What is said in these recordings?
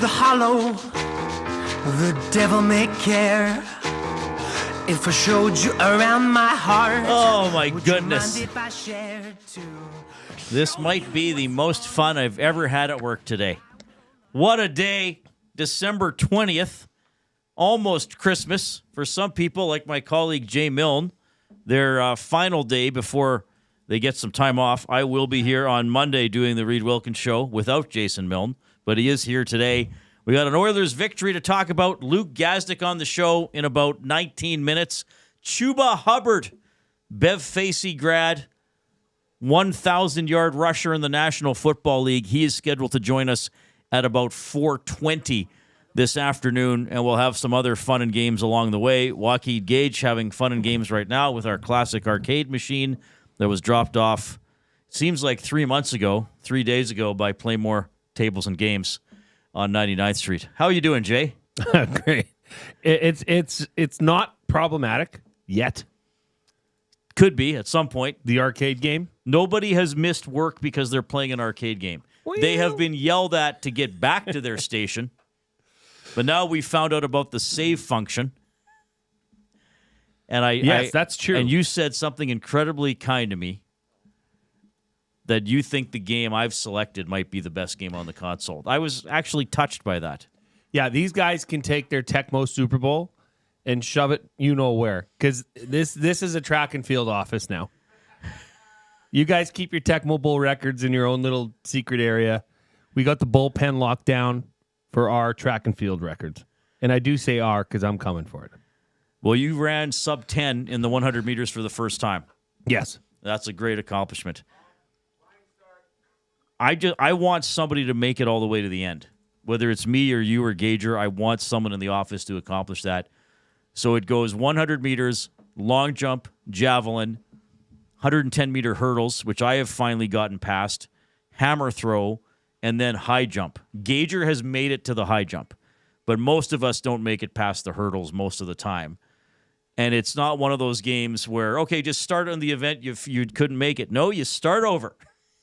the hollow, the devil may care. If I showed you around my heart. Oh my goodness. This might be the most fun I've ever had at work today. What a day. December 20th. Almost Christmas. For some people, like my colleague Jay Milne, their final day before they get some time off. I will be here on Monday doing the Reid Wilkins show without Jason Milne, but he is here today. We got an Oilers victory to talk about. Luke Gazdic on the show in about 19 minutes. Chuba Hubbard, Bev Facey grad, 1,000-yard rusher in the National Football League. He is scheduled to join us at about 4:20 this afternoon, and we'll have some other fun and games along the way. Joaquin Gage having fun and games right now with our classic arcade machine that was dropped off, seems like 3 days ago by Playmore Tables and Games on 99th Street. How are you doing, Jay? Great. It's not problematic yet. Could be at some point. The arcade game? Nobody has missed work because they're playing an arcade game. Well, they have been yelled at to get back to their station, but now we found out about the save function. And that's true. And you said something incredibly kind to me, that you think the game I've selected might be the best game on the console. I was actually touched by that. Yeah, these guys can take their Tecmo Super Bowl and shove it where. Because this is a track and field office now. You guys keep your Tecmo Bowl records in your own little secret area. We got the bullpen locked down for our track and field records. And I do say our because I'm coming for it. Well, you ran sub 10 in the 100 meters for the first time. Yes. That's a great accomplishment. I want somebody to make it all the way to the end. Whether it's me or you or Gager, I want someone in the office to accomplish that. So it goes 100 meters, long jump, javelin, 110-meter hurdles, which I have finally gotten past, hammer throw, and then high jump. Gager has made it to the high jump, but most of us don't make it past the hurdles most of the time. And it's not one of those games where, okay, just start on the event if you couldn't make it. No, you start over.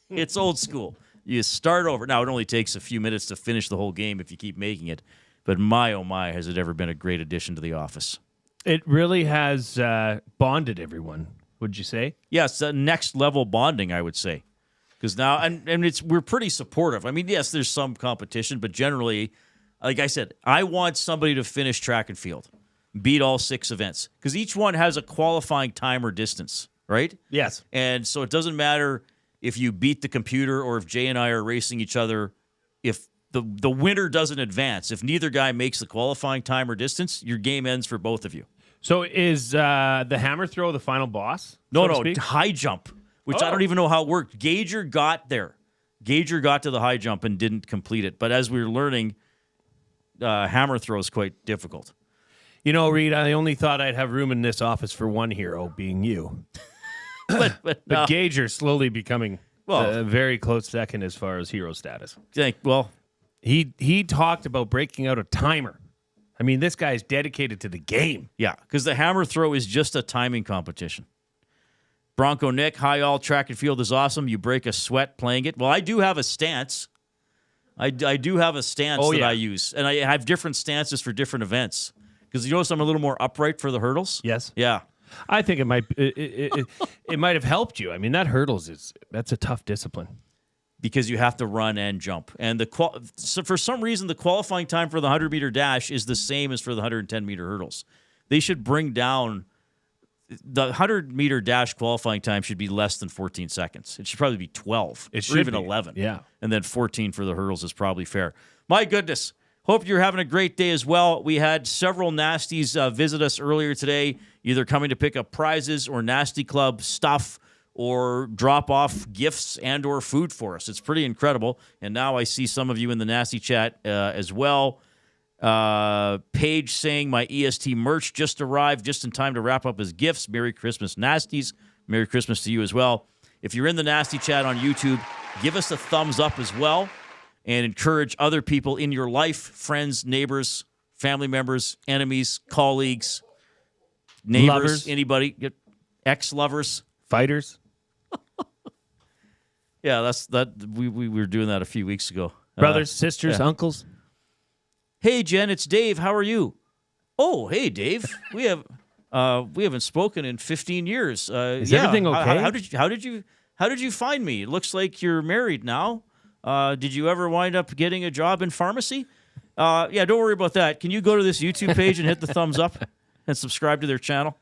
It's old school. You start over. Now, it only takes a few minutes to finish the whole game if you keep making it. But my, oh my, has it ever been a great addition to the office. It really has bonded everyone, would you say? Yes, next level bonding, I would say. Because now, and we're pretty supportive. I mean, yes, there's some competition, but generally, like I said, I want somebody to finish track and field, beat all 6 events. Because each one has a qualifying time or distance, right? Yes. And so it doesn't matter if you beat the computer or if Jay and I are racing each other, if the winner doesn't advance, if neither guy makes the qualifying time or distance, your game ends for both of you. So is the hammer throw the final boss? No, high jump, which I don't even know how it worked. Gager got there. Gager got to the high jump and didn't complete it. But as we were learning, hammer throw is quite difficult. You know, Reid, I only thought I'd have room in this office for one hero, being you. But Gager slowly becoming a very close second as far as hero status. He talked about breaking out a timer. I mean, this guy's dedicated to the game. Yeah, because the hammer throw is just a timing competition. Bronco Nick, high all track and field is awesome. You break a sweat playing it. Well, I do have a stance. I do have a stance I use. And I have different stances for different events. Because you notice I'm a little more upright for the hurdles? Yes. Yeah. I think it might have helped you. I mean, that's a tough discipline. Because you have to run and jump. And so for some reason, the qualifying time for the 100-meter dash is the same as for the 110-meter hurdles. They should bring down the 100-meter dash qualifying time should be less than 14 seconds. It should probably be 12 or even 11. Yeah. And then 14 for the hurdles is probably fair. My goodness. Hope you're having a great day as well. We had several nasties visit us earlier today, either coming to pick up prizes or Nasty Club stuff or drop off gifts and or food for us. It's pretty incredible. And now I see some of you in the Nasty Chat as well. Paige saying my EST merch just arrived just in time to wrap up his gifts. Merry Christmas, Nasties. Merry Christmas to you as well. If you're in the Nasty Chat on YouTube, give us a thumbs up as well. And encourage other people in your life, friends, neighbors, family members, enemies, colleagues, neighbors, lovers. Anybody, ex-lovers. Fighters. Yeah, we were doing that a few weeks ago. Brothers, sisters, uncles. Hey, Jen, it's Dave. How are you? Oh, hey, Dave. We haven't spoken in 15 years. Is everything okay? How did you find me? It looks like you're married now. Did you ever wind up getting a job in pharmacy? Yeah, don't worry about that. Can you go to this YouTube page and hit the thumbs up and subscribe to their channel?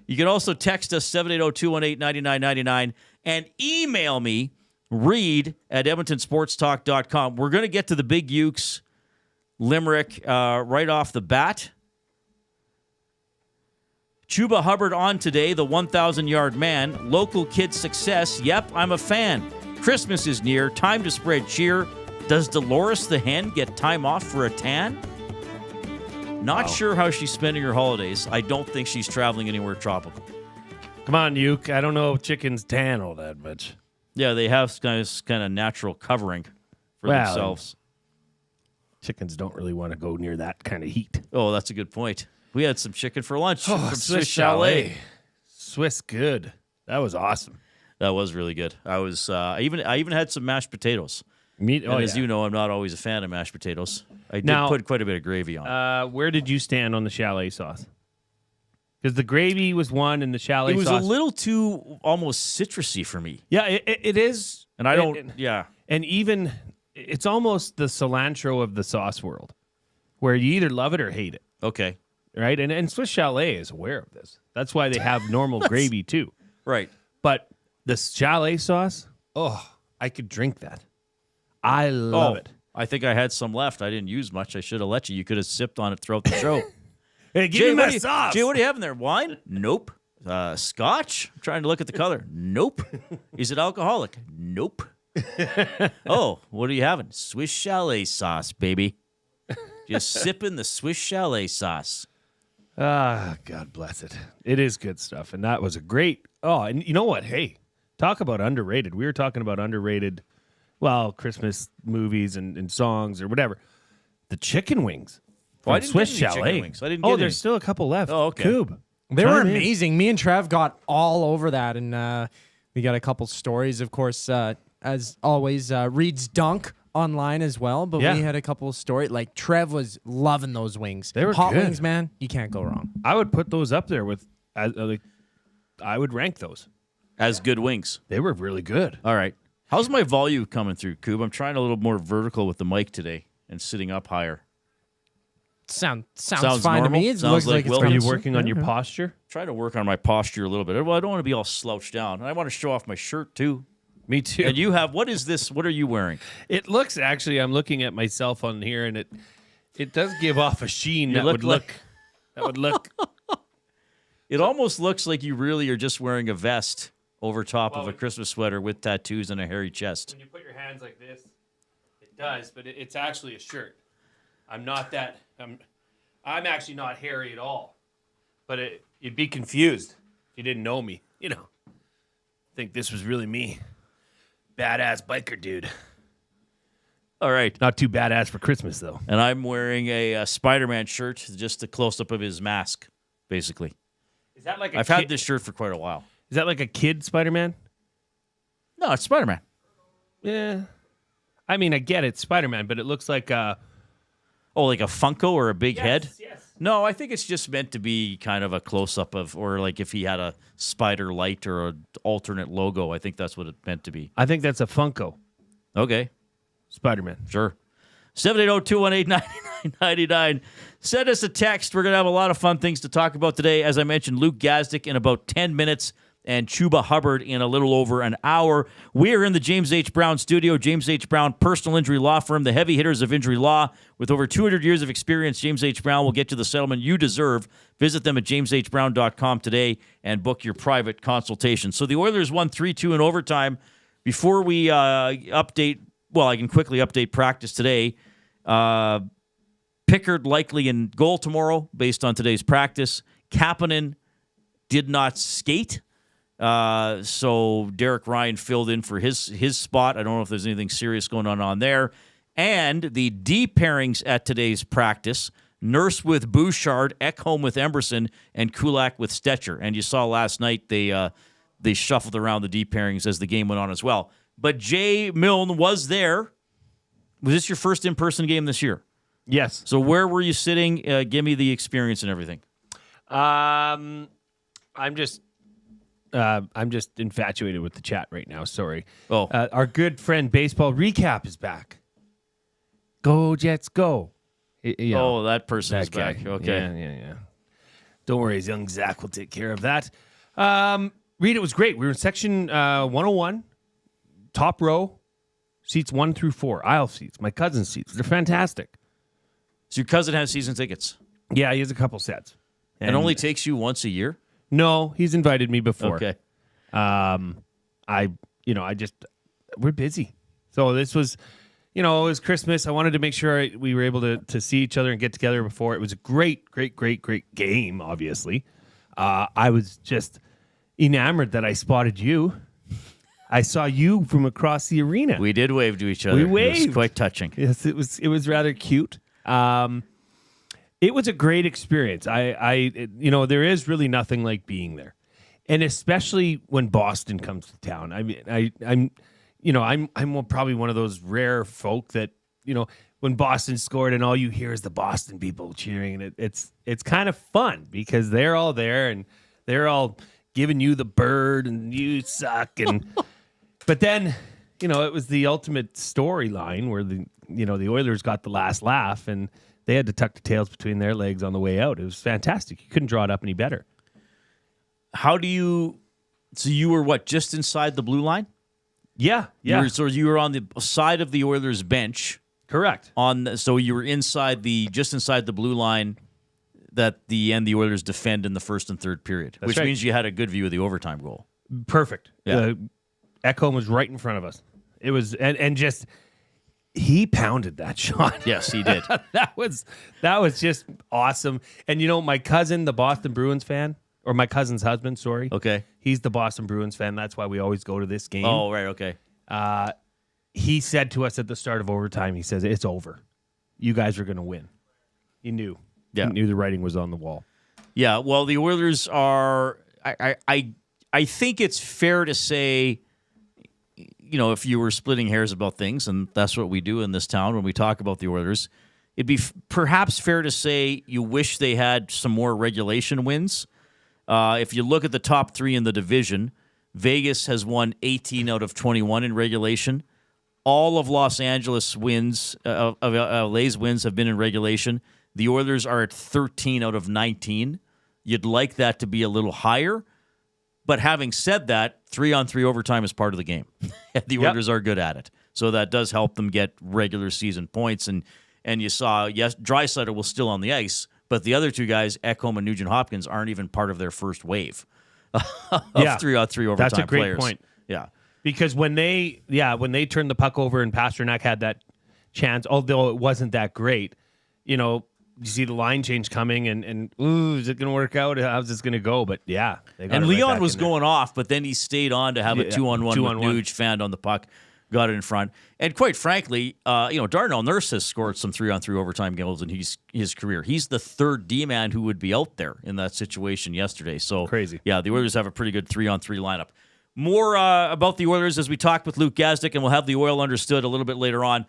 You can also text us 780-218-9999 and email me, Reid at EdmontonSportsTalk.com. We're going to get to the Big Ukes limerick right off the bat. Chuba Hubbard on today, the 1,000-yard man. Local kid success. Yep, I'm a fan. Christmas is near. Time to spread cheer. Does Dolores the hen get time off for a tan? Not sure how she's spending her holidays. I don't think she's traveling anywhere tropical. Come on, Uke. I don't know if chickens tan all that much. Yeah, they have kind of natural covering for themselves. Chickens don't really want to go near that kind of heat. Oh, that's a good point. We had some chicken for lunch from Swiss Chalet. Swiss good. That was awesome. That was really good. I even had some mashed potatoes. As you know, I'm not always a fan of mashed potatoes. I did put quite a bit of gravy on. Where did you stand on the chalet sauce? Because the gravy was one and the chalet sauce. It was a little too almost citrusy for me. Yeah, it is. And I don't, yeah. And even, it's almost the cilantro of the sauce world, where you either love it or hate it. Okay. Right? And Swiss Chalet is aware of this. That's why they have normal gravy too. Right. But the chalet sauce, I could drink that. I love it. I think I had some left. I didn't use much. I should have let you. You could have sipped on it throughout the show. Hey, give me my sauce. Jay, what do you have in there? Wine? Nope. Scotch? I'm trying to look at the color. Nope. Is it alcoholic? Nope. Oh, what are you having? Swiss Chalet sauce, baby. Just sipping the Swiss Chalet sauce. God bless it. It is good stuff. And that was a great... Oh, and you know what? Hey, talk about underrated. We were talking about underrated... Well, Christmas movies and songs or whatever. The chicken wings from Swiss Chalet. Wings. I didn't get any. There's still a couple left. Oh, okay. Coob. They were amazing. Me and Trev got all over that, and we got a couple stories, of course, as always, Reid's dunk online as well, but we had a couple of stories. Like, Trev was loving those wings. They were hot good. wings, man. You can't go wrong. I would put those up there with... I would rank those. As good wings. They were really good. All right. How's my volume coming through, Coob? I'm trying a little more vertical with the mic today and sitting up higher. Sounds Sounds fine normal? to me. It Sounds looks like like it's Will. Are you coming working on your posture? Trying to work on my posture a little bit. Well, I don't want to be all slouched down. And I want to show off my shirt, too. Me too. And you have, what is this? What are you wearing? It looks, actually, I'm looking at myself on here, and it does give off a sheen You that look would look... It almost looks like you really are just wearing a vest over top of a Christmas sweater with tattoos and a hairy chest. When you put your hands like this, it does, but it's actually a shirt. I'm not that... I'm actually not hairy at all. But you'd be confused if you didn't know me. You know, think this was really me. Badass biker dude. All right. Not too badass for Christmas, though. And I'm wearing a Spider-Man shirt, just a close-up of his mask, basically. Is that like I've had this shirt for quite a while. Is that like a kid Spider-Man? No, it's Spider-Man. Yeah. I mean, I get it, Spider-Man, but it looks like a... Oh, like a Funko or a big head? Yes. No, I think it's just meant to be kind of a close-up of, or like if he had a spider light or an alternate logo. I think that's what it meant to be. I think that's a Funko. Okay. Spider-Man. Sure. 780-218-9999. Send us a text. We're going to have a lot of fun things to talk about today. As I mentioned, Luke Gazdic in about 10 minutes and Chuba Hubbard in a little over an hour. We are in the James H. Brown studio. James H. Brown Personal Injury Law Firm, the heavy hitters of injury law. With over 200 years of experience, James H. Brown will get you the settlement you deserve. Visit them at jameshbrown.com today and book your private consultation. So the Oilers won 3-2 in overtime. Before we update, well, I can quickly update practice today. Pickard likely in goal tomorrow based on today's practice. Kapanen did not skate. So Derek Ryan filled in for his spot. I don't know if there's anything serious going on there. And the D pairings at today's practice, Nurse with Bouchard, Ekholm with Emberson, and Kulak with Stetcher. And you saw last night they shuffled around the D pairings as the game went on as well. But Jay Milne was there. Was this your first in-person game this year? Yes. So where were you sitting? Give me the experience and everything. I'm just infatuated with the chat right now. Sorry. Oh. Our good friend Baseball Recap is back. Go Jets, go! That person is guy. back. Okay. Yeah. Don't worry, his young Zach will take care of that. Reid, it was great. We were in section 101, top row, seats 1 through 4, aisle seats. My cousin's seats. They're fantastic. So your cousin has season tickets. Yeah, he has a couple sets. And only takes you once a year? No, he's invited me before. Okay. We're busy. So this was, it was Christmas. I wanted to make sure we were able to see each other and get together before. It was a great game, obviously. I was just enamored that I spotted you. I saw you from across the arena. We did wave to each other. We waved. It was quite touching. Yes, it was rather cute. It was a great experience. There is really nothing like being there, and especially when Boston comes to town. I mean, I'm probably one of those rare folk that when Boston scored and all you hear is the Boston people cheering, and it's kind of fun because they're all there and they're all giving you the bird and you suck and but then it was the ultimate storyline where the Oilers got the last laugh and they had to tuck the tails between their legs on the way out. It was fantastic. You couldn't draw it up any better. So you were what, just inside the blue line? Yeah. You were on the side of the Oilers bench. Correct. So you were just inside the blue line that the Oilers defend in the first and third period, which right. means you had a good view of the overtime goal. Perfect. Yeah. Ekholm was right in front of us. It was and just he pounded that shot. Yes, he did. that was just awesome. And my cousin, the Boston Bruins fan, or my cousin's husband, sorry. Okay. He's the Boston Bruins fan. That's why we always go to this game. Oh, right, okay. He said to us at the start of overtime, he says, "It's over. You guys are going to win." He knew. Yeah. He knew the writing was on the wall. Yeah, well, the Oilers are I think it's fair to say, if you were splitting hairs about things, and that's what we do in this town when we talk about the Oilers, it'd be perhaps fair to say you wish they had some more regulation wins. If you look at the top 3 in the division, Vegas has won 18 out of 21 in regulation. All of Los Angeles wins, of LA's wins have been in regulation. The Oilers are at 13 out of 19. You'd like that to be a little higher. But having said that, 3-on-3 overtime is part of the game. The Oilers are good at it. So that does help them get regular season points. And you saw, yes, Draisaitl was still on the ice, but the other two guys, Ekholm and Nugent-Hopkins, aren't even part of their first wave of 3-on-3 overtime players. That's a great point. Yeah. Because when they turned the puck over and Pasternak had that chance, although it wasn't that great, you see the line change coming and is it going to work out? How's this going to go? But yeah. And Leon was going off, but then he stayed on to have a 2-on-1 with Nuge, fanned on the puck, got it in front. And quite frankly, Darnell Nurse has scored some 3-on-3 overtime goals in his career. He's the third D-man who would be out there in that situation yesterday. So crazy. Yeah, the Oilers have a pretty good 3-on-3 lineup. More about the Oilers as we talk with Luke Gazdic, and we'll have the Oil Understood a little bit later on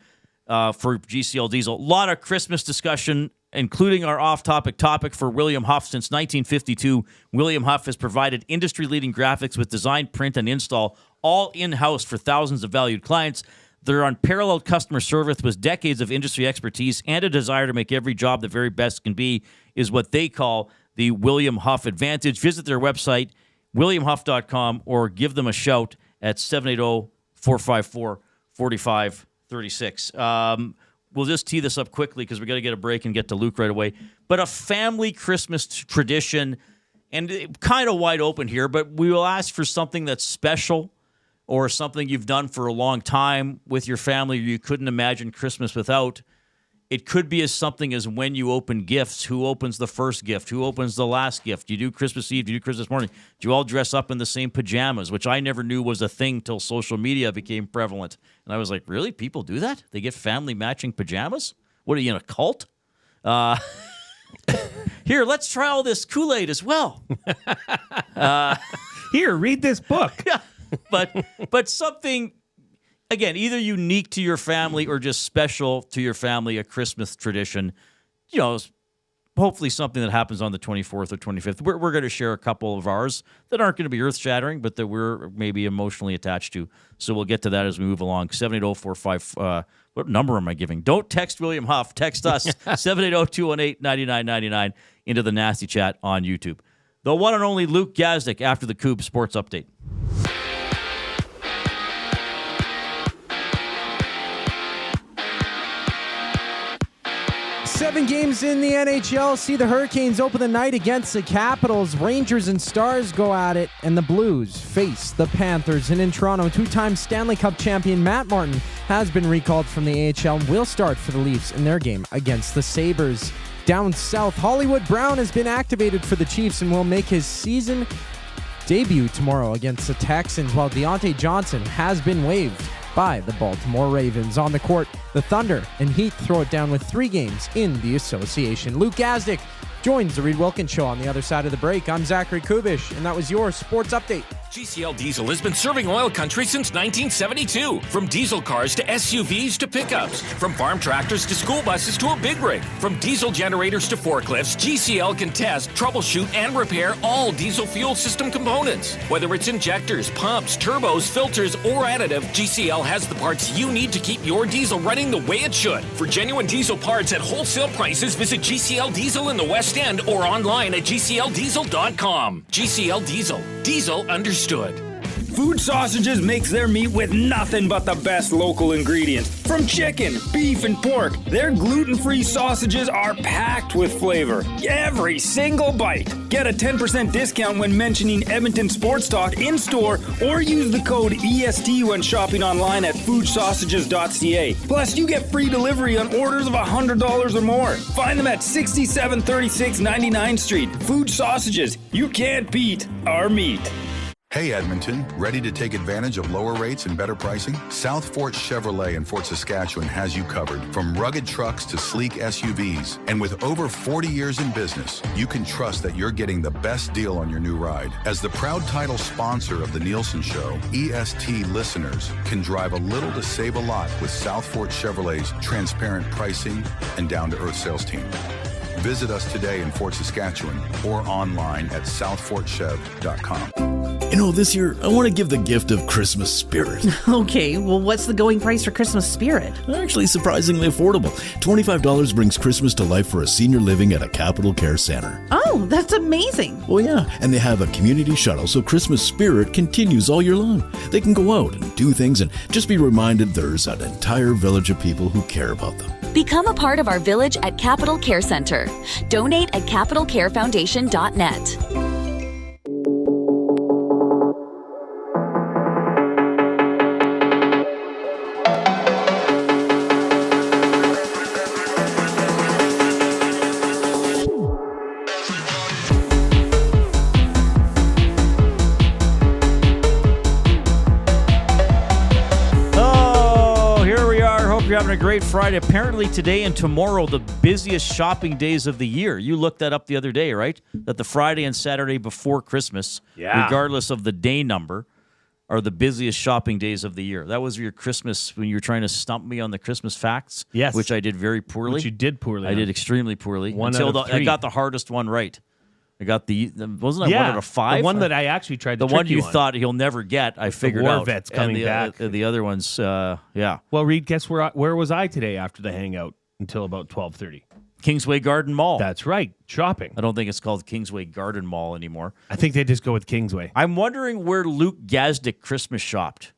for GCL Diesel. A lot of Christmas discussion, including our off-topic topic for William Huff. Since 1952, William Huff has provided industry-leading graphics with design, print, and install, all in-house for thousands of valued clients. Their unparalleled customer service with decades of industry expertise and a desire to make every job the very best can be is what they call the William Huff advantage. Visit their website, williamhuff.com, or give them a shout at 780-454-4536. We'll just tee this up quickly because we got to get a break and get to Luke right away. But a family Christmas tradition, and kind of wide open here, but we will ask for something that's special or something you've done for a long time with your family or you couldn't imagine Christmas without. It could be as something as when you open gifts. Who opens the first gift? Who opens the last gift? Do you do Christmas Eve? Do you do Christmas morning? Do you all dress up in the same pajamas, which I never knew was a thing till social media became prevalent. And I was like, really? People do that? They get family matching pajamas? What are you, in a cult? Here, let's try all this Kool-Aid as well. Here, read this book. Yeah, but something again, either unique to your family or just special to your family, a Christmas tradition, hopefully something that happens on the 24th or 25th. We're going to share a couple of ours that aren't going to be earth-shattering, but that we're maybe emotionally attached to. So we'll get to that as we move along. 780-45, what number am I giving? Don't text William Huff. Text us, 780-218-9999, into the Nasty Chat on YouTube. The one and only Luke Gazdic after the Coupe Sports Update. 7 games in the NHL. See the Hurricanes open the night against the Capitals. Rangers and Stars go at it, and the Blues face the Panthers. And in Toronto, 2-time Stanley Cup champion Matt Martin has been recalled from the AHL and will start for the Leafs in their game against the Sabres. Down south, Hollywood Brown has been activated for the Chiefs and will make his season debut tomorrow against the Texans, while Deontay Johnson has been waived by the Baltimore Ravens. On the court, the Thunder and Heat throw it down with 3 games in the association. Luke Gazdic joins the Reid Wilkins Show on the other side of the break. I'm Zachary Kubusch, and that was your Sports Update. GCL Diesel has been serving oil country since 1972. From diesel cars to SUVs to pickups. From farm tractors to school buses to a big rig. From diesel generators to forklifts, GCL can test, troubleshoot, and repair all diesel fuel system components. Whether it's injectors, pumps, turbos, filters, or additive, GCL has the parts you need to keep your diesel running the way it should. For genuine diesel parts at wholesale prices, visit GCL Diesel in the West End or online at GCLDiesel.com. GCL Diesel. Diesel understood. Food Sausages makes their meat with nothing but the best local ingredients. From chicken, beef, and pork, their gluten-free sausages are packed with flavor. Every single bite. Get a 10% discount when mentioning Edmonton Sports Talk in-store or use the code EST when shopping online at foodsausages.ca. Plus, you get free delivery on orders of $100 or more. Find them at 6736 99th Street. Food Sausages. You can't beat our meat. Hey Edmonton, ready to take advantage of lower rates and better pricing? South Fort Chevrolet in Fort Saskatchewan has you covered. From rugged trucks to sleek SUVs. And with over 40 years in business, you can trust that you're getting the best deal on your new ride. As the proud title sponsor of the Nielsen Show, EST listeners can drive a little to save a lot with South Fort Chevrolet's transparent pricing and down-to-earth sales team. Visit us today in Fort Saskatchewan or online at southfortchev.com. This year, I want to give the gift of Christmas spirit. Okay, well, what's the going price for Christmas spirit? Actually, surprisingly affordable. $25 brings Christmas to life for a senior living at a Capital Care Center. Oh, that's amazing. Oh, yeah, and they have a community shuttle, so Christmas spirit continues all year long. They can go out and do things and just be reminded there's an entire village of people who care about them. Become a part of our village at Capital Care Center. Donate at capitalcarefoundation.net. You're having a great Friday. Apparently today and tomorrow, the busiest shopping days of the year. You looked that up the other day, right? That the Friday and Saturday before Christmas, regardless of the day number, are the busiest shopping days of the year. That was your Christmas when you were trying to stump me on the Christmas facts. Yes. Which I did very poorly. Which you did poorly. I did extremely poorly. One out of 3. I got the hardest one right. I got wasn't I 1 out of 5? The one that I actually tried to The one you thought he'll never get, I figured war out. Vets coming back. The other ones, yeah. Well, Reid, guess where was I today after the hangout until about 12:30? Kingsway Garden Mall. That's right, shopping. I don't think it's called Kingsway Garden Mall anymore. I think they just go with Kingsway. I'm wondering where Luke Gazdic Christmas shopped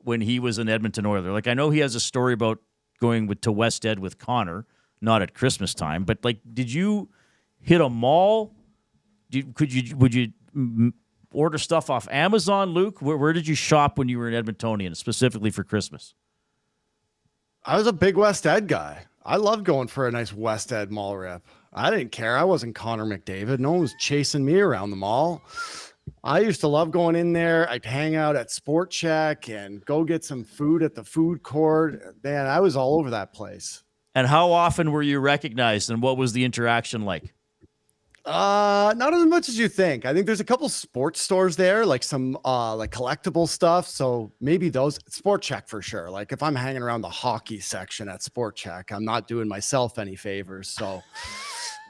when he was an Edmonton Oiler. Like, I know he has a story about going to West Ed with Connor, not at Christmas time, but like, did you hit a mall? Would you order stuff off Amazon, Luke? Where did you shop when you were in Edmontonian, specifically for Christmas? I was a big West Ed guy. I loved going for a nice West Ed mall rip. I didn't care. I wasn't Connor McDavid. No one was chasing me around the mall. I used to love going in there. I'd hang out at Sport Check and go get some food at the food court. Man, I was all over that place. And how often were you recognized, and what was the interaction like? Not as much as you think. I think there's a couple sports stores there, like some like collectible stuff. So maybe those. Sport Check for sure. Like if I'm hanging around the hockey section at Sport Check, I'm not doing myself any favors. So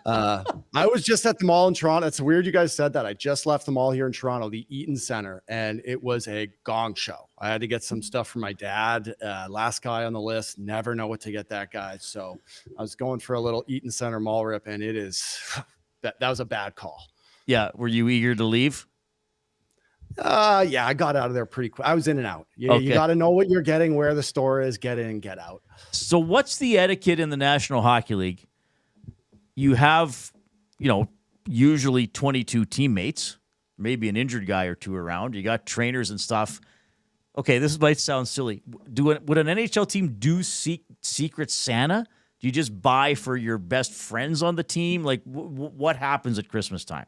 I was just at the mall in Toronto. It's weird you guys said that. I just left the mall here in Toronto, the Eaton Center, and it was a gong show. I had to get some stuff for my dad. Last guy on the list. Never know what to get that guy. So I was going for a little Eaton Center mall rip, and it is. That was a bad call. Yeah. Were you eager to leave? Yeah, I got out of there pretty quick. I was in and out. You got to know what you're getting, where the store is, get in, get out. So what's the etiquette in the National Hockey League? You have, usually 22 teammates, maybe an injured guy or two around. You got trainers and stuff. Okay, this might sound silly. Would an NHL team do Secret Santa? Do you just buy for your best friends on the team? Like, what happens at Christmas time?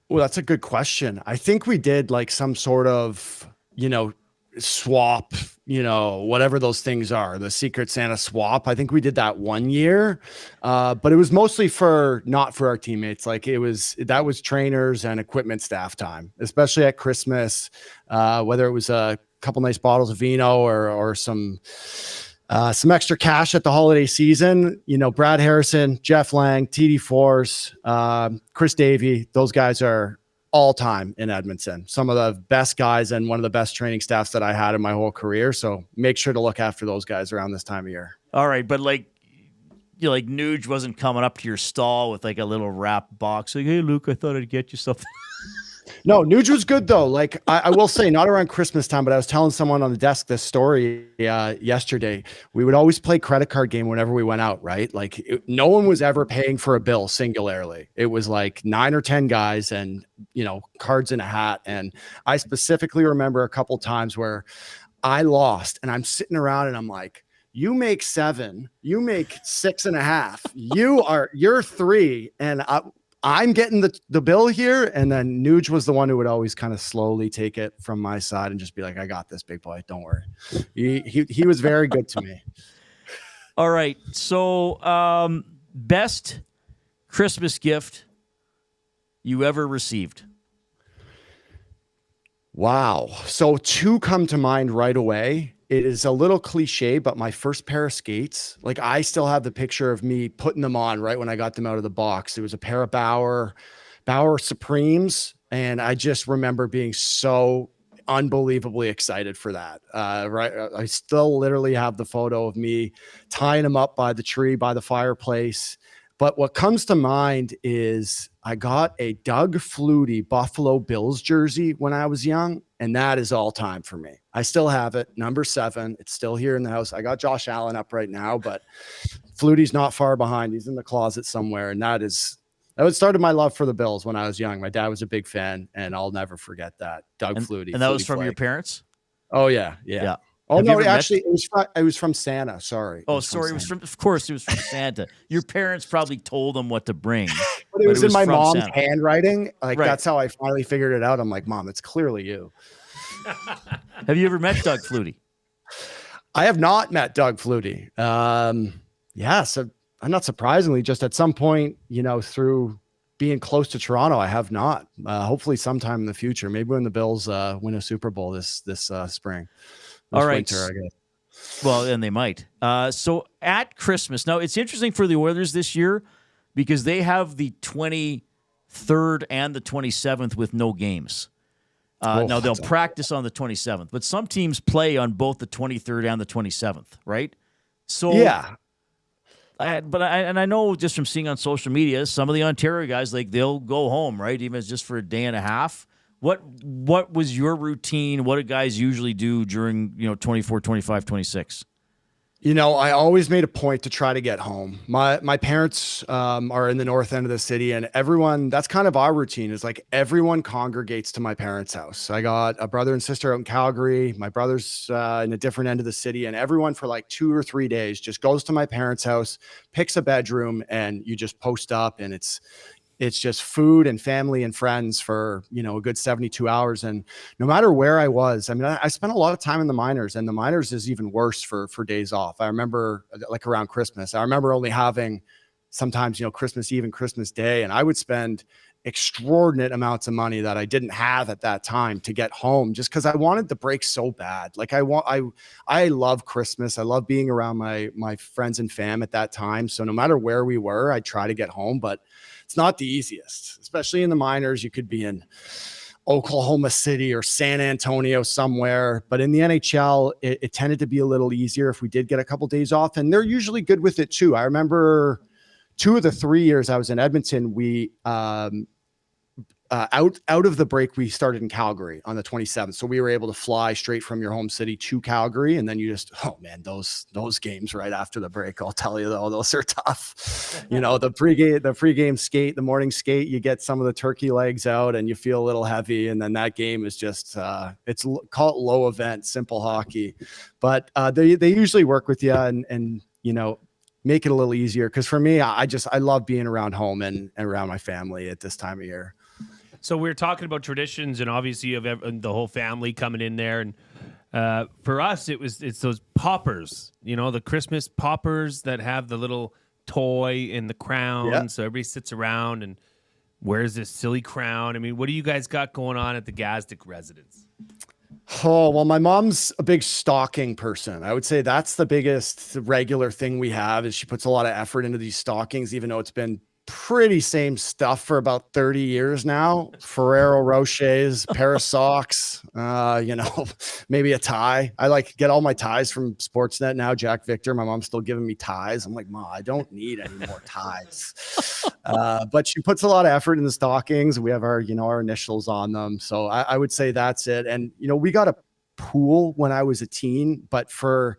Well, that's a good question. I think we did like some sort of, swap, whatever those things are, the Secret Santa swap. I think we did that one year, but it was mostly not for our teammates. Like that was trainers and equipment staff time, especially at Christmas, whether it was a couple nice bottles of vino or some extra cash at the holiday season. Brad Harrison, Jeff Lang, TD Force, Chris Davey, those guys are all time in Edmonton. Some of the best guys and one of the best training staffs that I had in my whole career. So make sure to look after those guys around this time of year. All right. But Nuge wasn't coming up to your stall with like a little wrap box. Like, hey, Luke, I thought I'd get you something. No, Nuge was good though. Like I will say, not around Christmas time, but I was telling someone on the desk this story yesterday. We would always play credit card game whenever we went out, right? Like no one was ever paying for a bill singularly. It was like 9 or 10 guys and, cards in a hat. And I specifically remember a couple times where I lost and I'm sitting around and I'm like, you make 7, you make 6.5, you're 3. And I'm getting the bill here. And then Nuge was the one who would always kind of slowly take it from my side and just be like, I got this, big boy. Don't worry. He was very good to me. All right. So best Christmas gift you ever received? Wow. So 2 come to mind right away. It is a little cliche, but my first pair of skates, like I still have the picture of me putting them on right when I got them out of the box. It was a pair of Bauer Supremes. And I just remember being so unbelievably excited for that. Right. I still literally have the photo of me tying them up by the tree, by the fireplace. But what comes to mind is I got a Doug Flutie Buffalo Bills jersey when I was young, and that is all time for me. I still have it, number 7. It's still here in the house. I got Josh Allen up right now, but Flutie's not far behind. He's in the closet somewhere, and that started my love for the Bills when I was young. My dad was a big fan, and I'll never forget that. Doug Flutie. And that was Flutie from Flake. your parents? Oh, yeah. Oh, Have no, actually, it was from Santa. Sorry. Oh, sorry. Of course, it was from Santa. Your parents probably told them what to bring. But it was in my mom's Santa. handwriting. Like, Right. That's how I finally figured it out. I'm like, Mom, it's clearly you. Have you ever met Doug Flutie? I have not met Doug Flutie. So I'm not surprisingly, just at some point, through being close to Toronto, I have not. Hopefully sometime in the future, maybe when the Bills win a Super Bowl this spring. All right. Winter, I guess. Well, and they might. So at Christmas, now it's interesting for the Oilers this year because they have the 23rd and the 27th with no games. Now they'll practice on the 27th, but some teams play on both the 23rd and the 27th, right? So yeah. I know just from seeing on social media, some of the Ontario guys, like they'll go home, right? Even if it's just for a day and a half. What was your routine? What do guys usually do during, 24, 25, 26? I always made a point to try to get home. My parents are in the north end of the city, and everyone, that's kind of our routine, is like everyone congregates to my parents' house. I got a brother and sister out in Calgary. My brother's in a different end of the city, and everyone for like 2 or 3 days just goes to my parents' house, picks a bedroom, and you just post up, and it's just food and family and friends for, a good 72 hours. And no matter where I was, I mean, I spent a lot of time in the minors, and the minors is even worse for days off. I remember like around Christmas, I remember only having sometimes, Christmas Eve and Christmas Day. And I would spend extraordinate amounts of money that I didn't have at that time to get home just because I wanted the break so bad. Like I love Christmas. I love being around my friends and fam at that time. So no matter where we were, I'd try to get home, but it's not the easiest, especially in the minors. You could be in Oklahoma City or San Antonio somewhere, but in the NHL, it tended to be a little easier if we did get a couple days off, and they're usually good with it too. I remember 2 of the 3 years I was in Edmonton, we out of the break, we started in Calgary on the 27th. So we were able to fly straight from your home city to Calgary. And then you just, oh man, those games right after the break, I'll tell you though, those are tough. The pregame skate, the morning skate, you get some of the turkey legs out and you feel a little heavy. And then that game is just, call it low event, simple hockey, but they usually work with you and make it a little easier. Cause for me, I love being around home and around my family at this time of year. So we're talking about traditions, and obviously you have the whole family coming in there. And for us, it's those poppers, the Christmas poppers that have the little toy and the crown. Yeah. So everybody sits around and wears this silly crown. I mean, what do you guys got going on at the Gazdic residence? Oh, well, my mom's a big stocking person. I would say that's the biggest regular thing we have is she puts a lot of effort into these stockings, even though it's been pretty same stuff for about 30 years now. Ferrero Rochers, pair of socks, maybe a tie. I like get all my ties from Sportsnet now. Jack Victor, my mom's still giving me ties. I'm like, Ma, I don't need any more ties. But she puts a lot of effort in the stockings. We have our initials on them. So I would say that's it. And, we got a pool when I was a teen, but for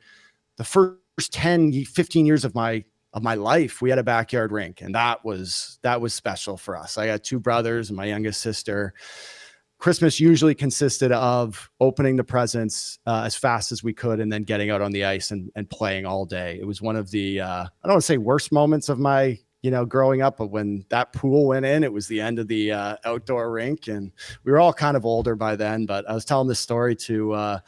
the first 10, 15 years of my life, we had a backyard rink, and that was special for us. I got 2 brothers and my youngest sister. Christmas usually consisted of opening the presents as fast as we could and then getting out on the ice and playing all day. It was one of the, I don't want to say worst moments of my, growing up, but when that pool went in, it was the end of the outdoor rink, and we were all kind of older by then. But I was telling this story to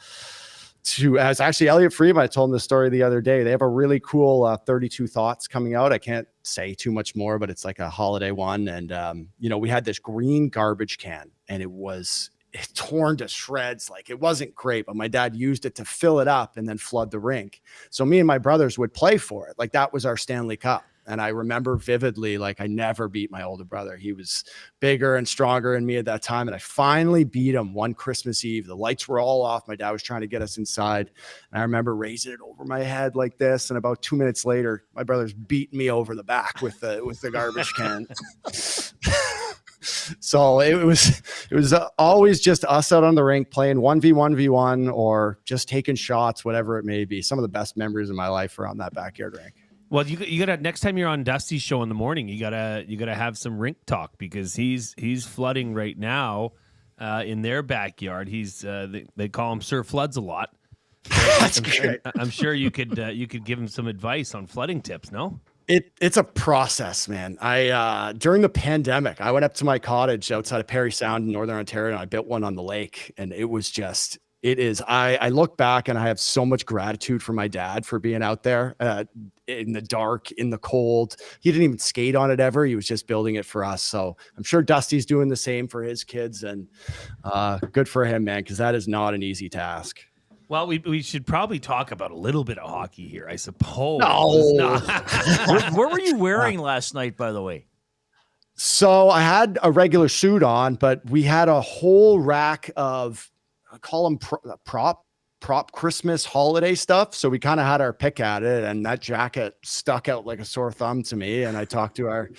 as actually Elliot Freeman, I told him the story the other day. They have a really cool 32 Thoughts coming out. I can't say too much more, but it's like a holiday one. And, we had this green garbage can, and it torn to shreds. Like, it wasn't great, but my dad used it to fill it up and then flood the rink. So me and my brothers would play for it. Like, that was our Stanley Cup. And I remember vividly, like, I never beat my older brother. He was bigger and stronger than me at that time. And I finally beat him one Christmas Eve. The lights were all off. My dad was trying to get us inside. And I remember raising it over my head like this. And about 2 minutes later, my brother's beating me over the back with the garbage can. So it was always just us out on the rink playing 1v1v1 or just taking shots, whatever it may be. Some of the best memories of my life are on that backyard rink. Well, you gotta next time you're on Dusty's show in the morning, you gotta have some rink talk, because he's flooding right now in their backyard. He's they call him Sir Floods a lot. That's great. I'm sure you could give him some advice on flooding tips. No. It's a process, man. I during the pandemic, I went up to my cottage outside of Parry Sound in Northern Ontario, and I built one on the lake, and it was just. It is. I look back and I have so much gratitude for my dad for being out there in the dark, in the cold. He didn't even skate on it ever. He was just building it for us. So I'm sure Dusty's doing the same for his kids, and good for him, man, because that is not an easy task. Well, we should probably talk about a little bit of hockey here, I suppose. No. What were you wearing last night, by the way? So I had a regular suit on, but we had a whole rack of, I call them prop Christmas holiday stuff. So we kind of had our pick at it, and that jacket stuck out like a sore thumb to me. And I talked to our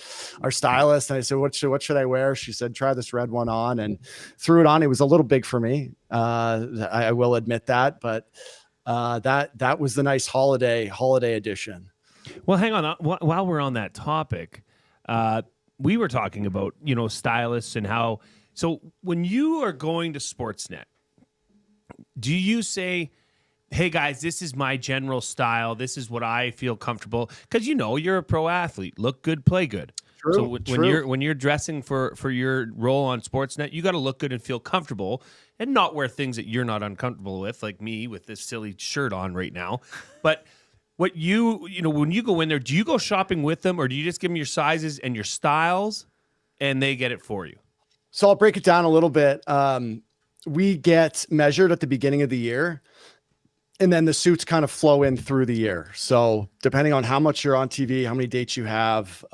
stylist, and I said, what should I wear? She said, try this red one on, and threw it on. It was a little big for me. I will admit that, but that was the nice holiday edition. Well, hang on. While we're on that topic, we were talking about, stylists and how, so when you are going to Sportsnet, do you say, hey guys, this is my general style, this is what I feel comfortable? Because you're a pro athlete. Look good, play good. True, so when you're dressing for your role on Sportsnet, you got to look good and feel comfortable, and not wear things that you're not uncomfortable with, like me with this silly shirt on right now. But when you go in there, do you go shopping with them, or do you just give them your sizes and your styles and they get it for you? So I'll break it down a little bit. We get measured at the beginning of the year, and then the suits kind of flow in through the year. So depending on how much you're on TV, how many dates you have,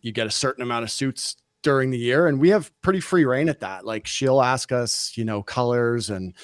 you get a certain amount of suits during the year. And we have pretty free reign at that. Like she'll ask us, colors and,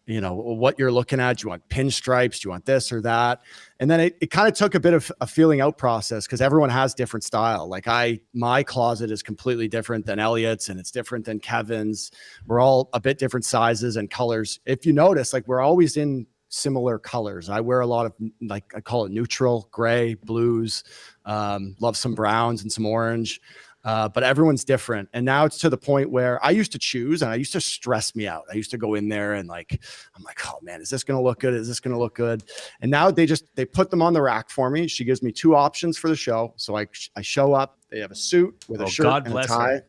what you're looking at. Do you want pinstripes? Do you want this or that? And then it kind of took a bit of a feeling out process because everyone has different style. Like my closet is completely different than Elliot's, and it's different than Kevin's. We're all a bit different sizes and colors. If you notice, like we're always in similar colors. I wear a lot of, like, I call it neutral, gray, blues, love some browns and some orange. But everyone's different. And now it's to the point where I used to choose and I used to stress me out. I used to go in there and I'm like, oh man, is this going to look good? Is this going to look good? And now they put them on the rack for me. She gives me 2 options for the show. So I show up, they have a suit with a shirt and a tie,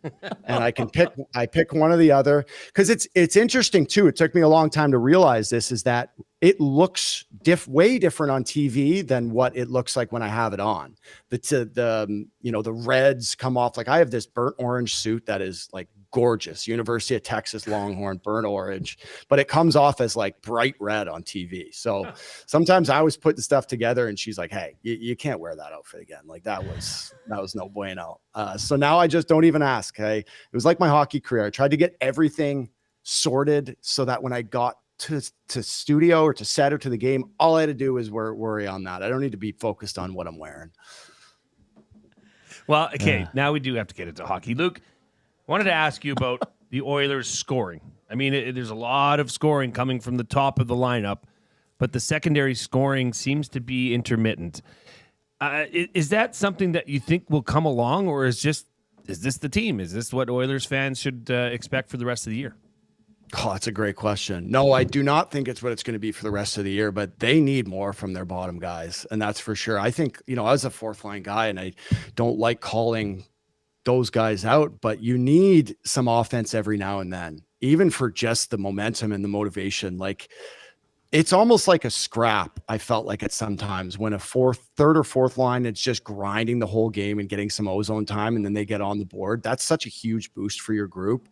and I pick one or the other. Cause it's interesting too. It took me a long time to realize this, is that it looks way different on TV than what it looks like when I have it on. The reds come off. Like I have this burnt orange suit that is like gorgeous, University of Texas Longhorn burnt orange, but it comes off as like bright red on TV. So sometimes I was putting stuff together and she's like, hey, you can't wear that outfit again. Like that was no bueno. So now I just don't even ask. Hey, it was like my hockey career. I tried to get everything sorted so that when I got to studio or to set or to the game, all I had to do was worry on that. I don't need to be focused on what I'm wearing. Well, okay, now we do have to get into hockey. Luke, I wanted to ask you about the Oilers scoring. I mean, there's a lot of scoring coming from the top of the lineup, but the secondary scoring seems to be intermittent. Is that something that you think will come along, or is this the team? Is this what Oilers fans should expect for the rest of the year? Oh, that's a great question. No, I do not think it's what it's going to be for the rest of the year, but they need more from their bottom guys. And that's for sure. I think, I was a 4th line guy and I don't like calling those guys out, but you need some offense every now and then, even for just the momentum and the motivation. Like it's almost like a scrap. I felt like it sometimes when a 3rd or 4th line, it's just grinding the whole game and getting some ozone time. And then they get on the board. That's such a huge boost for your group.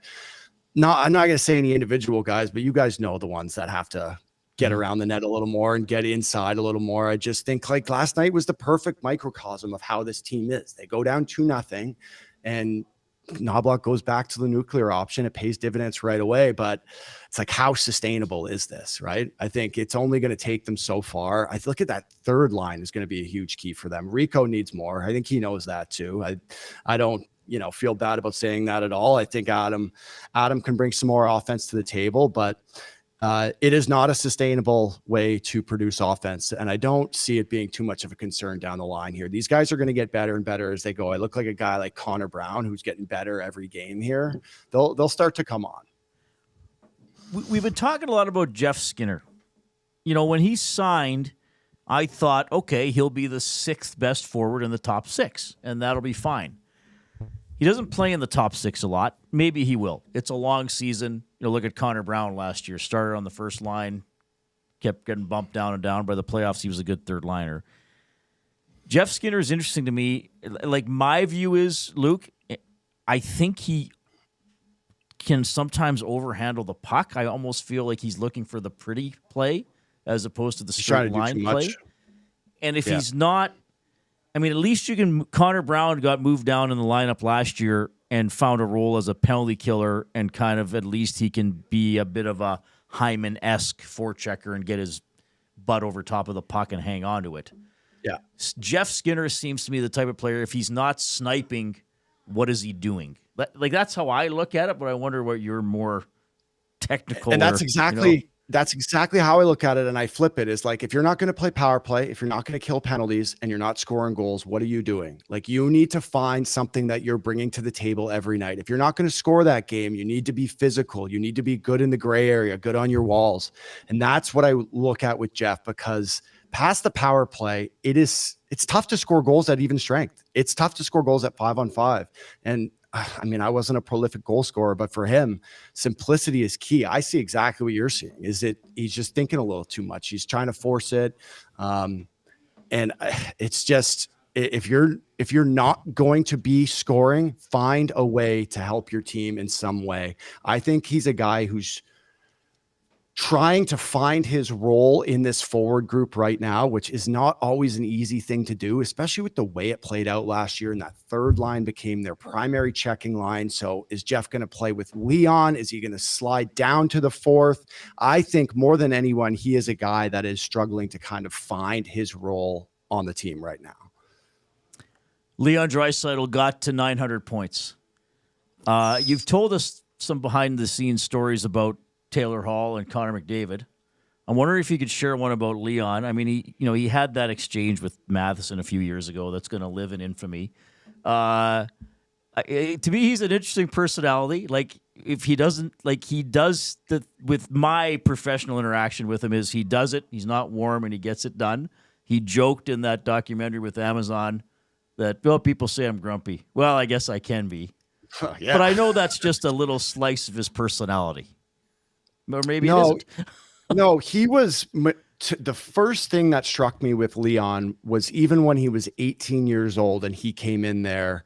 No, I'm not going to say any individual guys, but you guys know the ones that have to get around the net a little more and get inside a little more. I just think like last night was the perfect microcosm of how this team is. They go down 2-0 and Knobloch goes back to the nuclear option. It pays dividends right away, but it's like, how sustainable is this, right? I think it's only going to take them so far. I look at that 3rd line is going to be a huge key for them. Rico needs more. I think he knows that too. I don't, feel bad about saying that at all. I think Adam can bring some more offense to the table, but it is not a sustainable way to produce offense. And I don't see it being too much of a concern down the line here. These guys are going to get better and better as they go. I look like a guy like Connor Brown, who's getting better every game here. They'll start to come on. We've been talking a lot about Jeff Skinner. When he signed, I thought, okay, he'll be the 6th best forward in the top 6, and that'll be fine. He doesn't play in the top 6 a lot. Maybe he will. It's a long season. Look at Connor Brown last year. Started on the first line, kept getting bumped down and down. By the playoffs, he was a good 3rd liner. Jeff Skinner is interesting to me. Like, my view is, Luke, I think he can sometimes overhandle the puck. I almost feel like he's looking for the pretty play as opposed to the straight line play. And if he's not, at least Connor Brown got moved down in the lineup last year and found a role as a penalty killer, and kind of at least he can be a bit of a Hyman-esque forechecker and get his butt over top of the puck and hang on to it. Yeah. Jeff Skinner seems to me the type of player, if he's not sniping, what is he doing? Like, that's how I look at it, but I wonder what you're more technical. And that's exactly how I look at it. And I flip it is like, if you're not going to play power play, if you're not going to kill penalties and you're not scoring goals, what are you doing? Like, you need to find something that you're bringing to the table every night. If you're not going to score that game, you need to be physical. You need to be good in the gray area, good on your walls. And that's what I look at with Jeff, because past the power play, it's tough to score goals at even strength. It's tough to score goals at 5-on-5. And I wasn't a prolific goal scorer, but for him, simplicity is key. I see exactly what you're seeing. He's just thinking a little too much. He's trying to force it. And it's just, if you're not going to be scoring, find a way to help your team in some way. I think he's a guy who's trying to find his role in this forward group right now, which is not always an easy thing to do, especially with the way it played out last year. And that third line became their primary checking line. So is Jeff going to play with Leon? Is he going to slide down to the fourth? I think more than anyone, he is a guy that is struggling to kind of find his role on the team right now. Leon Draisaitl got to 900 points. You've told us some behind-the-scenes stories about Taylor Hall and Connor McDavid. I'm wondering if you could share one about Leon. I mean, he had that exchange with Matheson a few years ago that's going to live in infamy. To me, he's an interesting personality. Like, if he doesn't, like, he does with my professional interaction with him is he does it. He's not warm and he gets it done. He joked in that documentary with Amazon that, well, people say I'm grumpy. Well, I guess I can be. Yeah. But I know that's just a little slice of his personality. Or maybe it isn't. No, he was the first thing that struck me with Leon was even when he was 18 years old and he came in there,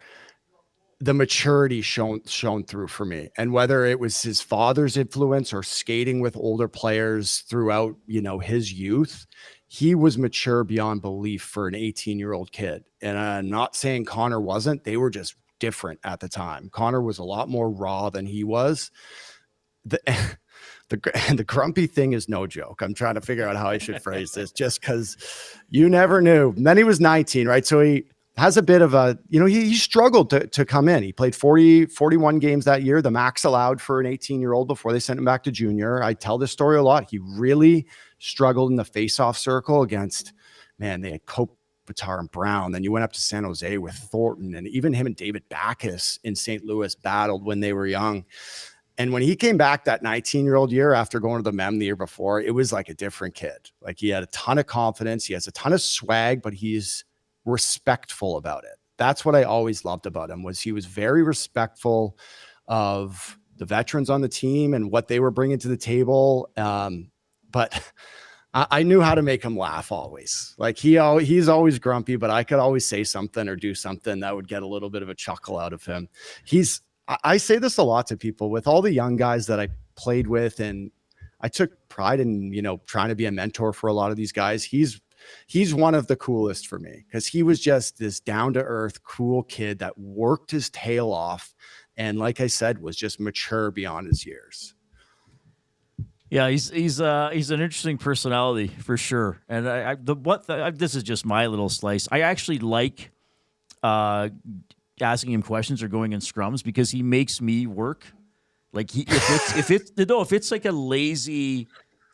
the maturity shone through for me. And whether it was his father's influence or skating with older players throughout, his youth, he was mature beyond belief for an 18-year-old kid. And I'm not saying Connor wasn't. They were just different at the time. Connor was a lot more raw than he was. The grumpy thing is no joke. I'm trying to figure out how I should phrase this just because you never knew. And then he was 19, right? So he has a bit of a, he struggled to come in. He played 41 games that year, the max allowed for an 18-year-old before they sent him back to junior. I tell this story a lot. He really struggled in the face-off circle against, they had Kopitar and Brown. Then you went up to San Jose with Thornton, and even him and David Backes in St. Louis battled when they were young. And when he came back that 19-year-old year after going to the MEM the year before, it was like a different kid. Like, he had a ton of confidence. He has a ton of swag, but he's respectful about it. That's what I always loved about him, was he was very respectful of the veterans on the team and what they were bringing to the table. But I knew how to make him laugh always. Like, he's always grumpy, but I could always say something or do something that would get a little bit of a chuckle out of him. I say this a lot to people with all the young guys that I played with, and I took pride in, trying to be a mentor for a lot of these guys. He's one of the coolest for me because he was just this down to earth, cool kid that worked his tail off. And like I said, was just mature beyond his years. Yeah, he's an interesting personality for sure. And this is just my little slice. I actually like asking him questions or going in scrums because he makes me work. Like, if it's like a lazy,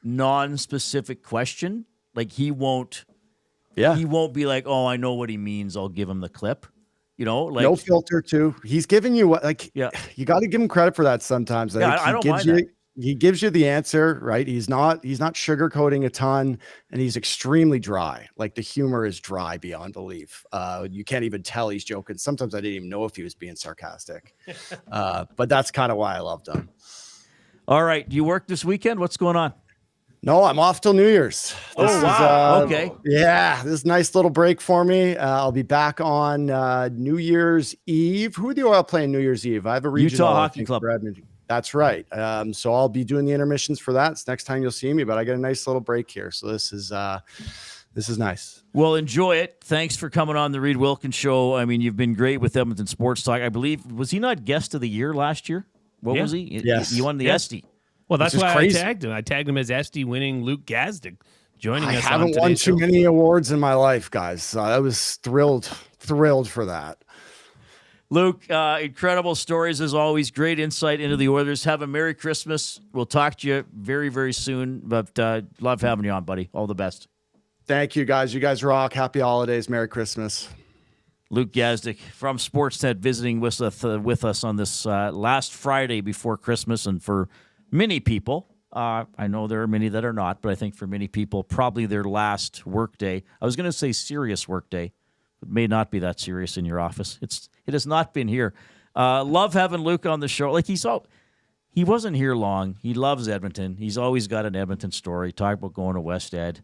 non-specific question, like, he won't be like, oh, I know what he means, I'll give him the clip. Like, no filter too. He's giving you you got to give him credit for that sometimes. I don't mind that. He gives you the answer, right? He's not sugarcoating a ton, and he's extremely dry. Like, the humor is dry beyond belief. You can't even tell he's joking. Sometimes I didn't even know if he was being sarcastic. But that's kind of why I loved him. All right. Do you work this weekend? What's going on? No, I'm off till New Year's. Wow. Okay. Yeah, this is a nice little break for me. I'll be back on New Year's Eve. Who are the Oil playing New Year's Eve? I have a regional Utah Hockey Club. That's right. So I'll be doing the intermissions for that. It's next time you'll see me, but I get a nice little break here. So this is nice. Well, enjoy it. Thanks for coming on the Reid Wilkins Show. I mean, you've been great with Edmonton Sports Talk. I believe, was he not guest of the year last year? What was he? Yes. He won the Esty. Well, that's why I tagged him. I tagged him as Esty winning Luke Gazdic joining us. I haven't won too many awards in my life, guys. So I was thrilled for that. Luke, incredible stories as always. Great insight into the Oilers. Have a Merry Christmas. We'll talk to you very, very soon. But love having you on, buddy. All the best. Thank you, guys. You guys rock. Happy holidays. Merry Christmas. Luke Gazdic from Sportsnet visiting with us on this last Friday before Christmas. And for many people, I know there are many that are not, but I think for many people, probably their last work day. I was going to say serious work day. It may not be that serious in your office. It has not been here. Love having Luke on the show. Like, he wasn't here long. He loves Edmonton. He's always got an Edmonton story. Talk about going to West Ed.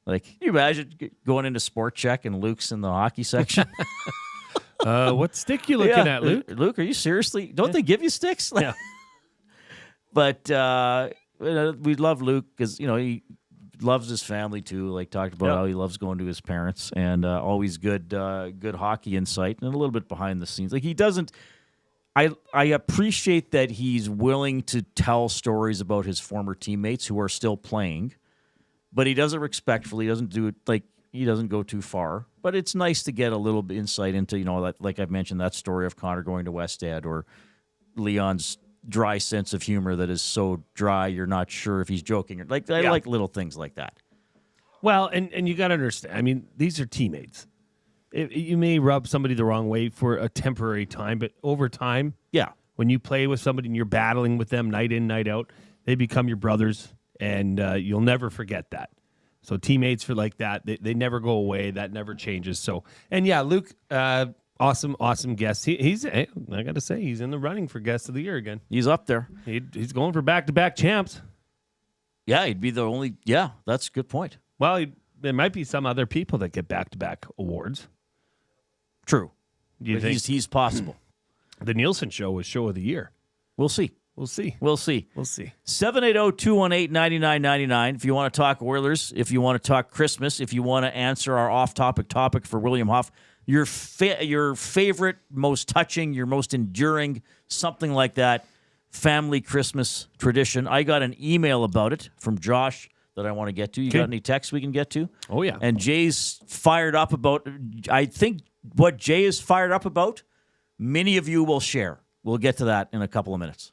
Like, can you imagine going into Sport Check and Luke's in the hockey section? What stick you looking at, Luke? Luke, are you seriously? Don't they give you sticks? Yeah. But we love Luke because, he loves his family too. Like, talked about how he loves going to his parents, and always good hockey insight and a little bit behind the scenes. Like, he doesn't. I appreciate that he's willing to tell stories about his former teammates who are still playing, but he does it respectfully. He doesn't do it he doesn't go too far. But it's nice to get a little bit insight into, like I've mentioned, that story of Connor going to West Ed, or Leon's dry sense of humor that is so dry you're not sure if he's joking. I like little things like that. Well, and you got to understand, I mean, these are teammates. You may rub somebody the wrong way for a temporary time, but over time, when you play with somebody and you're battling with them night in, night out, they become your brothers, and you'll never forget that. So teammates for like that, they never go away. That never changes. So, and Luke, awesome guest. He's I got to say, he's in the running for guest of the year again. He's up there. He's going for back-to-back champs. Yeah, he'd be the only. Yeah, that's a good point. Well, there might be some other people that get back-to-back awards. True. You think he's possible? The Nielsen show was show of the year. We'll see. 780-218-9999. If you want to talk Oilers, if you want to talk Christmas, if you want to answer our off-topic topic for William Huff, your favorite, most touching, your most enduring, something like that, family Christmas tradition. I got an email about it from Josh that I want to get to. You got any texts we can get to? Oh, yeah. And Jay's fired up about, I think what Jay is fired up about, many of you will share. We'll get to that in a couple of minutes.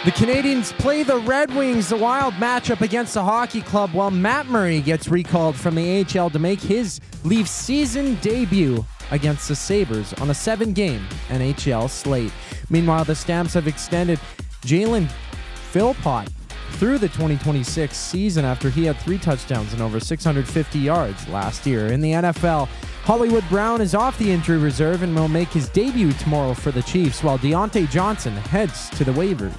The Canadians play the Red Wings, a wild matchup against the hockey club, while Matt Murray gets recalled from the AHL to make his Leafs season debut against the Sabres on a 7-game NHL slate. Meanwhile, the Stamps have extended Jalen Philpott through the 2026 season after he had 3 touchdowns and over 650 yards last year. In the NFL, Hollywood Brown is off the injury reserve and will make his debut tomorrow for the Chiefs, while Deontay Johnson heads to the waivers.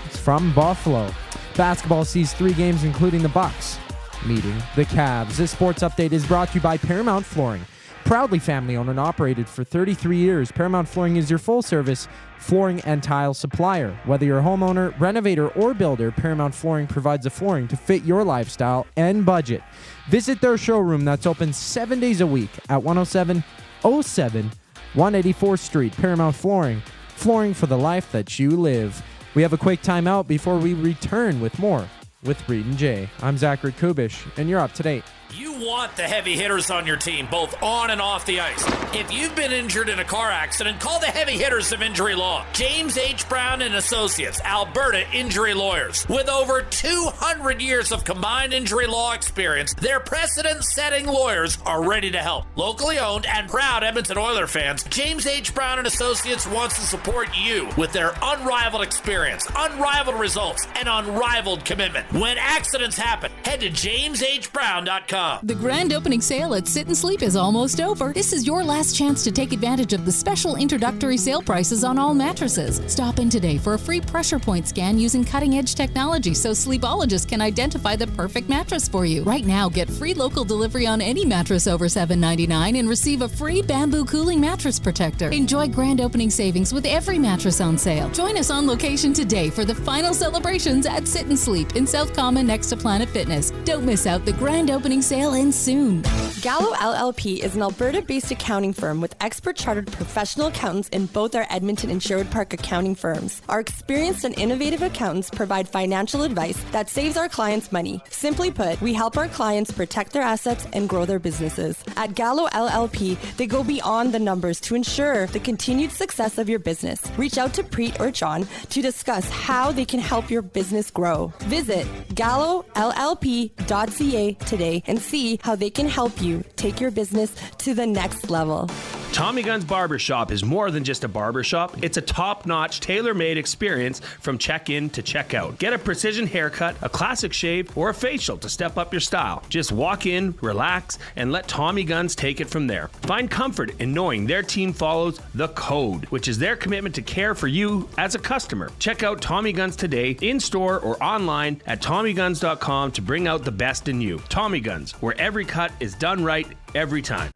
It's from Buffalo. Basketball sees 3 games, including the Bucks meeting the Cavs. This sports update is brought to you by Paramount Flooring. Proudly family-owned and operated for 33 years, Paramount Flooring is your full-service flooring and tile supplier. Whether you're a homeowner, renovator, or builder, Paramount Flooring provides the flooring to fit your lifestyle and budget. Visit their showroom that's open 7 days a week at 10707 184th Street. Paramount Flooring, flooring for the life that you live. We have a quick timeout before we return with more with Reid and Jay. I'm Zachary Kubusch, and you're up to date. You want the heavy hitters on your team, both on and off the ice. If you've been injured in a car accident, call the heavy hitters of Injury Law. James H. Brown and Associates, Alberta Injury Lawyers. With over 200 years of combined injury law experience, their precedent-setting lawyers are ready to help. Locally owned and proud Edmonton Oiler fans, James H. Brown and Associates wants to support you with their unrivaled experience, unrivaled results, and unrivaled commitment. When accidents happen, head to jameshbrown.com. The grand opening sale at Sit and Sleep is almost over. This is your last chance to take advantage of the special introductory sale prices on all mattresses. Stop in today for a free pressure point scan using cutting-edge technology so sleepologists can identify the perfect mattress for you. Right now, get free local delivery on any mattress over $7.99 and receive a free bamboo cooling mattress protector. Enjoy grand opening savings with every mattress on sale. Join us on location today for the final celebrations at Sit and Sleep in South Common next to Planet Fitness. Don't miss out. The grand opening sale ends soon. Gallo LLP is an Alberta-based accounting firm with expert chartered professional accountants in both our Edmonton and Sherwood Park accounting firms. Our experienced and innovative accountants provide financial advice that saves our clients money. Simply put, we help our clients protect their assets and grow their businesses. At Gallo LLP, they go beyond the numbers to ensure the continued success of your business. Reach out to Preet or John to discuss how they can help your business grow. Visit gallollp.ca today and see how they can help you take your business to the next level. Tommy Gunn's Barbershop is more than just a barbershop. It's a top-notch, tailor-made experience from check-in to check-out. Get a precision haircut, a classic shave, or a facial to step up your style. Just walk in, relax, and let Tommy Guns take it from there. Find comfort in knowing their team follows the code, which is their commitment to care for you as a customer. Check out Tommy Guns today, in-store or online at TommyGuns.com to bring out the best in you. Tommy Guns, where every cut is done right every time.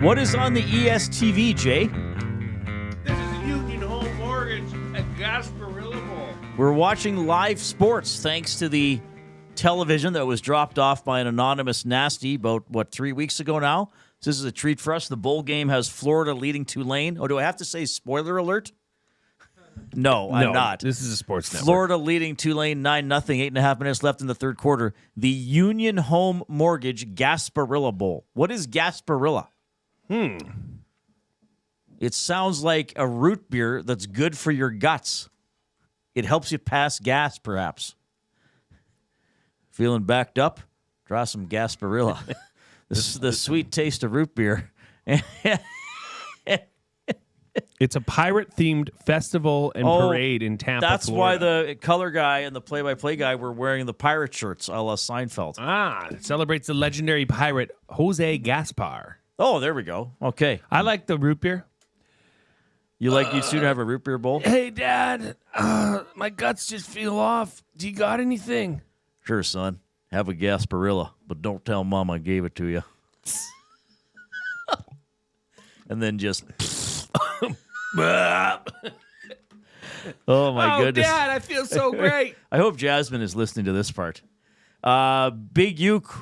What is on the ESTV, Jay? This is Union Home Mortgage at Gasparilla Bowl. We're watching live sports thanks to the television that was dropped off by an anonymous nasty about, 3 weeks ago now? So this is a treat for us. The bowl game has Florida leading Tulane. Oh, do I have to say spoiler alert? No, I'm not. This is a sports network. Florida leading Tulane 9-0, 8.5 minutes left in the third quarter. The Union Home Mortgage Gasparilla Bowl. What is Gasparilla? It sounds like a root beer that's good for your guts. It helps you pass gas, perhaps. Feeling backed up? Draw some Gasparilla. This is the sweet taste of root beer. It's a pirate-themed festival and parade in Tampa, That's Florida. why the color guy and the play-by-play guy were wearing the pirate shirts a la Seinfeld. It celebrates the legendary pirate Jose Gaspar. Oh, there we go. Okay. I like the root beer. You'd sooner have a root beer bowl? Hey, Dad, my guts just feel off. Do you got anything? Sure, son. Have a Gasparilla, but don't tell Mom I gave it to you. And then just... Oh, my goodness. Dad, I feel so great. I hope Jasmine is listening to this part. Big Uke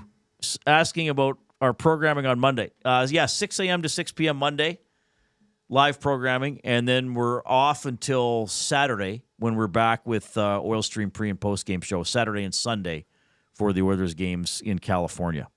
asking about our programming on Monday. 6 a.m. to 6 p.m. Monday, live programming, and then we're off until Saturday when we're back with Oil Stream pre- and post-game show, Saturday and Sunday for the Oilers games in California.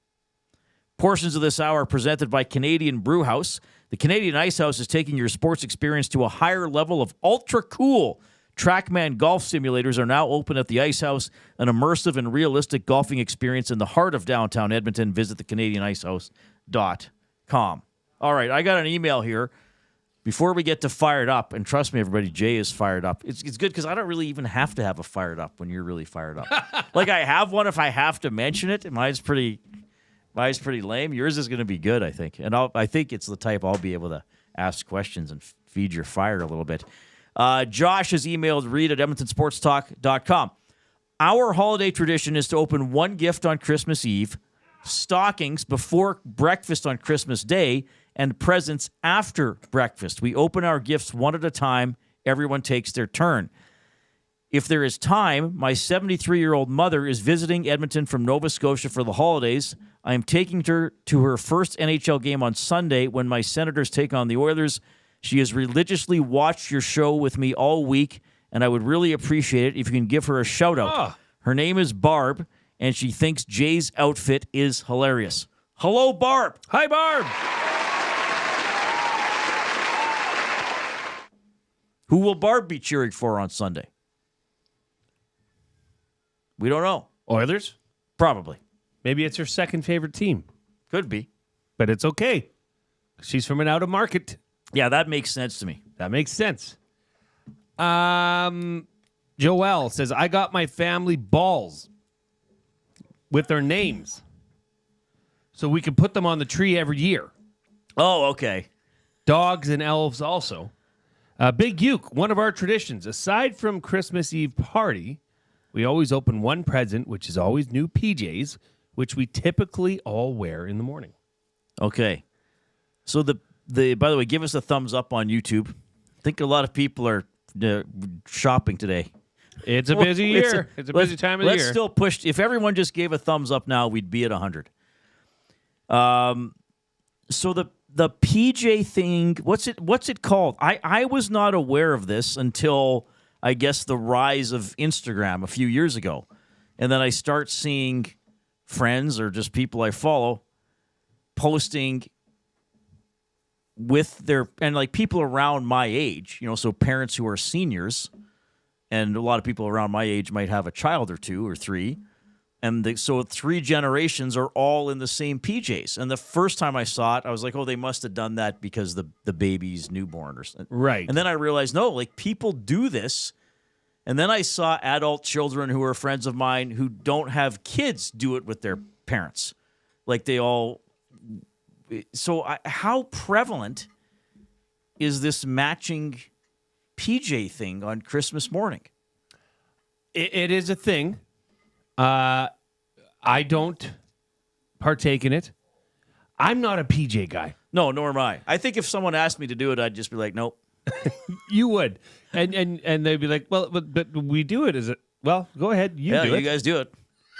Portions of this hour are presented by Canadian Brew House. The Canadian Ice House is taking your sports experience to a higher level of ultra-cool. TrackMan golf simulators are now open at the Ice House, an immersive and realistic golfing experience in the heart of downtown Edmonton. Visit thecanadianicehouse.com. All right, I got an email here. Before we get to fired up, and trust me, everybody, Jay is fired up. It's good because I don't really even have to have a fired up when you're really fired up. Like I have one if I have to mention it. Mine's pretty lame. Yours is going to be good, I think. And I think it's the type I'll be able to ask questions and feed your fire a little bit. Josh has emailed Reid at EdmontonSportsTalk.com. Our holiday tradition is to open one gift on Christmas Eve, stockings before breakfast on Christmas Day, and presents after breakfast. We open our gifts one at a time. Everyone takes their turn. If there is time, my 73-year-old mother is visiting Edmonton from Nova Scotia for the holidays. I am taking her to her first NHL game on Sunday when my Senators take on the Oilers. She has religiously watched your show with me all week, and I would really appreciate it if you can give her a shout-out. Her name is Barb, and she thinks Jay's outfit is hilarious. Hello, Barb. Hi, Barb. Who will Barb be cheering for on Sunday? We don't know. Oilers? Probably. Maybe it's her second favorite team. Could be. But it's okay. She's from an out-of-market. Yeah, that makes sense to me. That makes sense. Joelle says, I got my family balls with their names so we can put them on the tree every year. Oh, okay. Dogs and elves also. Big Uke, one of our traditions. Aside from Christmas Eve party, we always open one present, which is always new PJs, which we typically all wear in the morning. Okay. So by the way, give us a thumbs up on YouTube. I think a lot of people are shopping today. It's a busy year. It's a busy time of the year. Let's still push. If everyone just gave a thumbs up now, we'd be at 100. So the PJ thing, what's it called? I was not aware of this until, I guess, the rise of Instagram a few years ago. And then I start seeing friends or just people I follow posting with their, and like people around my age, you know, so parents who are seniors, and a lot of people around my age might have a child or 2 or 3. And so 3 generations are all in the same PJs. And the first time I saw it, I was like, oh, they must have done that because the baby's newborn or something. Right. And then I realized, no, like people do this. And then I saw adult children who are friends of mine who don't have kids do it with their parents. Like they all. So how prevalent is this matching PJ thing on Christmas morning? It is a thing. I don't partake in it. I'm not a PJ guy. No, nor am I. I think if someone asked me to do it, I'd just be like, nope. You would, and they'd be like, well, but we do it. Is it? Well, go ahead. You do it. You guys do it.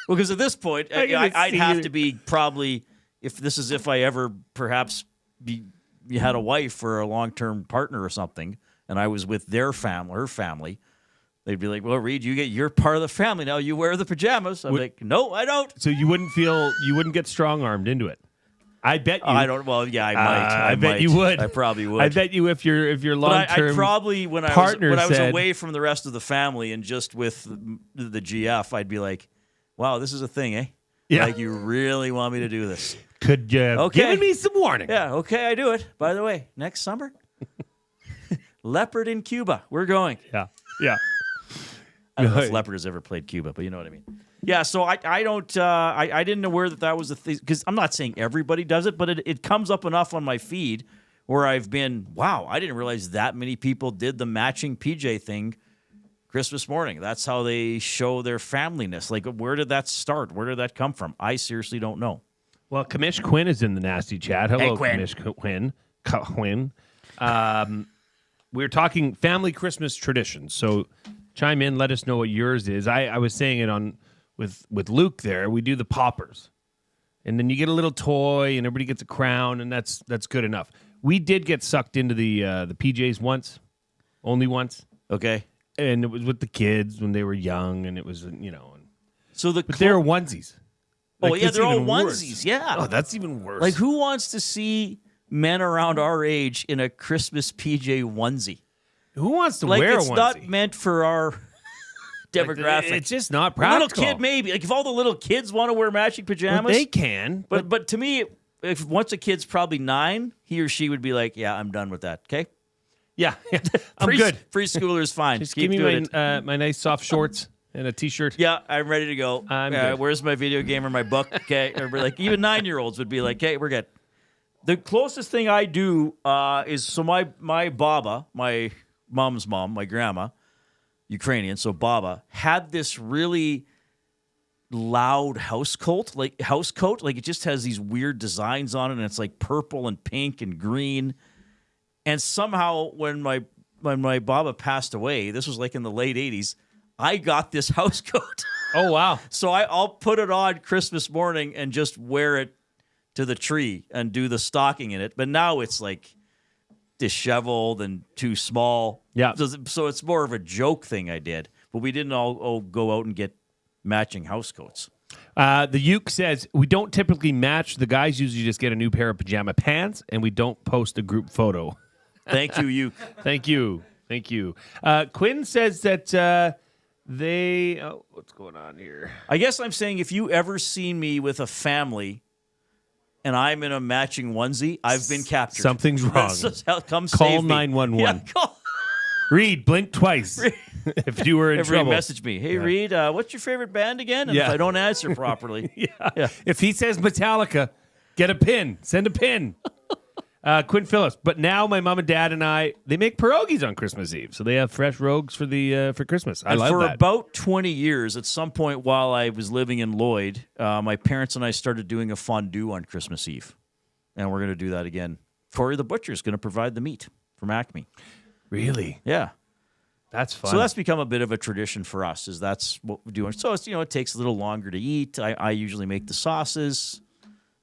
Well, because at this point, I'd have to be probably, if I ever perhaps you had a wife or a long-term partner or something, and I was with her family, they'd be like, well, Reid, you're part of the family now. You wear the pajamas. I'm like, no, I don't. So you wouldn't get strong-armed into it. I bet you. I don't. Well, yeah, I might. I bet you would. I probably would. I bet you if your long-term I probably when I was away from the rest of the family and just with the GF, I'd be like, wow, this is a thing, eh? Yeah. Like you really want me to do this? Could you give me some warning? Yeah. Okay, I do it. By the way, next summer, Leopard in Cuba. We're going. Yeah. I don't know if Leopard has ever played Cuba, but you know what I mean. Yeah, so I don't I didn't know that was a thing, because I'm not saying everybody does it, but it comes up enough on my feed where I've been, wow, I didn't realize that many people did the matching PJ thing Christmas morning. That's how they show their familyness. Like, where did that start? Where did that come from? I seriously don't know. Well, Kubusch Quinn is in the nasty chat. Hello, hey, Quinn. Kubusch Quinn. We're talking family Christmas traditions, so chime in, let us know what yours is. I was saying it on with Luke there. We do the poppers, and then you get a little toy, and everybody gets a crown, and that's good enough. We did get sucked into the PJs only once. Okay, and it was with the kids when they were young, and it was So but they're onesies. Like, they're all onesies. Worse. Yeah, oh, that's even worse. Like, who wants to see men around our age in a Christmas PJ onesie? Who wants to wear a onesie? It's not meant for our demographic. It's just not practical. A little kid, maybe. Like, if all the little kids want to wear matching pajamas, well, they can. But to me, if once a kid's probably 9, he or she would be like, "Yeah, I'm done with that." Okay. Yeah, I'm good. Preschooler's fine. Just keep give doing me my nice soft shorts and a T-shirt. Yeah, I'm ready to go. I'm good. Where's my video game or my book? Okay. Or like even 9-year-olds would be like, "Hey, we're good." The closest thing I do is so my Baba, my mom's mom, my grandma, Ukrainian, so Baba, had this really loud house coat. Like it just has these weird designs on it, and it's like purple and pink and green. And somehow when my Baba passed away, this was like in the late 80s, I got this house coat. Oh, wow. So I'll put it on Christmas morning and just wear it to the tree and do the stocking in it. But now it's like disheveled and too small. Yeah. So it's more of a joke thing I did. But we didn't all go out and get matching house coats. The Uke says, we don't typically match. The guys usually just get a new pair of pajama pants, and we don't post a group photo. Thank you, Uke. Thank you. Quinn says that they... Oh, what's going on here? I guess I'm saying if you ever seen me with a family and I'm in a matching onesie, I've been captured. Something's wrong. Come call save me. 911. Yeah, call. Reid, blink twice if you were in trouble. Message me. Hey, Reid, what's your favorite band again? And if I don't answer properly. yeah. If he says Metallica, get a pin. Send a pin. Quinn Phillips. But now my mom and dad and I, they make pierogies on Christmas Eve. So they have fresh rogues for Christmas. I love that. For about 20 years, at some point while I was living in Lloyd, my parents and I started doing a fondue on Christmas Eve. And we're going to do that again. Corey the Butcher is going to provide the meat from Acme. Really? Yeah. That's fun. So that's become a bit of a tradition for us, is that's what we're doing. So it's, it takes a little longer to eat. I usually make the sauces.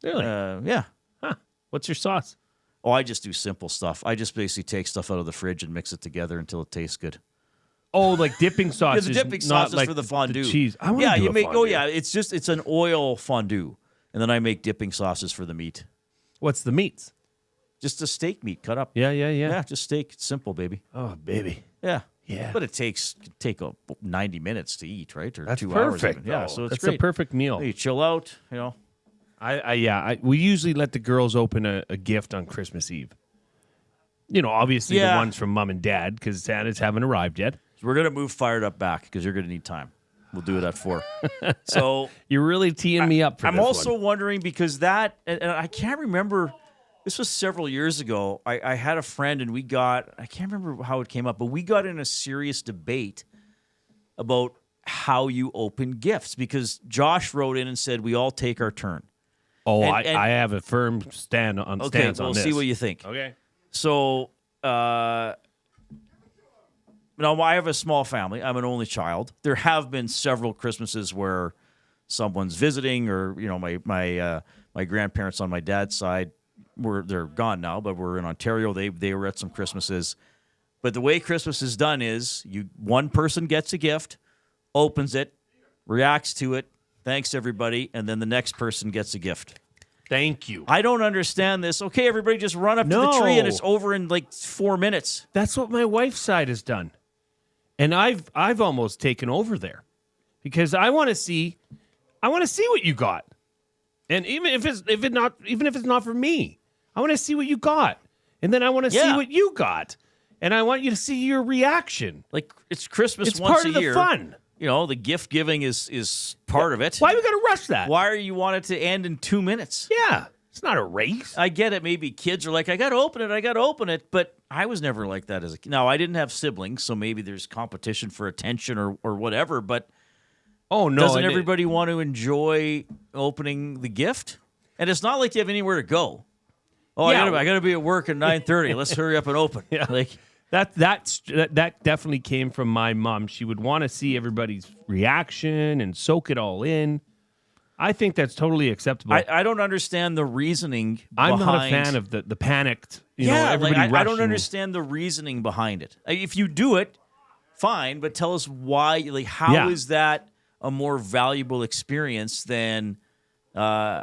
Really? Yeah. Huh. What's your sauce? Oh, I just do simple stuff. I just basically take stuff out of the fridge and mix it together until it tastes good. Oh, like dipping sauce. Yeah, the dipping sauce is for the fondue. The cheese. I want to do you a make. fondue. Oh, yeah. It's an oil fondue, and then I make dipping sauces for the meat. What's the meats? Just a steak meat cut up. Yeah. Yeah, just steak. It's simple, baby. Oh, baby. Yeah. Yeah. But it take 90 minutes to eat, right? Or That's 2 hours. perfect. Even. Yeah, so it's That's great. a perfect meal. You chill out, you know. We usually let the girls open a gift on Christmas Eve. You know, obviously the ones from mom and dad because Santas haven't arrived yet. So we're gonna move Fired Up back because you're gonna need time. We'll do it at 4. So you're really teeing me up for I'm this also one. wondering because and I can't remember. This was several years ago. I had a friend and I can't remember how it came up, but we got in a serious debate about how you open gifts because Josh wrote in and said we all take our turn. Oh, I have a firm stance on this. Okay, we'll see what you think. Okay. So, now I have a small family. I'm an only child. There have been several Christmases where someone's visiting, or you know, my grandparents on my dad's side they're gone now, but we're in Ontario. They were at some Christmases. But the way Christmas is done is one person gets a gift, opens it, reacts to it, thanks everybody, and then the next person gets a gift. Thank you. I don't understand this. Okay, everybody just run up to the tree and it's over in like 4 minutes. That's what my wife's side has done. And I've almost taken over there because I want to see what you got. And even if it's not for me, I want to see what you got. And then I want to see what you got. And I want you to see your reaction. Like it's Christmas it's once part a year. It's part of the fun. You know, the gift giving is part of it. Why we got to rush that? Why are you want it to end in 2 minutes? Yeah, it's not a race. I get it. Maybe kids are like, I got to open it. But I was never like that as a kid. Now, I didn't have siblings, so maybe there's competition for attention or whatever. But doesn't everybody want to enjoy opening the gift? And it's not like you have anywhere to go. Oh, yeah. I got to be at work at 9:30. Let's hurry up and open. Yeah. Like that definitely came from my mom. She would want to see everybody's reaction and soak it all in. I think that's totally acceptable. I don't understand the reasoning behind... I'm not a fan of the panicked, everybody rushing. I don't understand the reasoning behind it. If you do it, fine, but tell us why. Like, how is that a more valuable experience than... oh,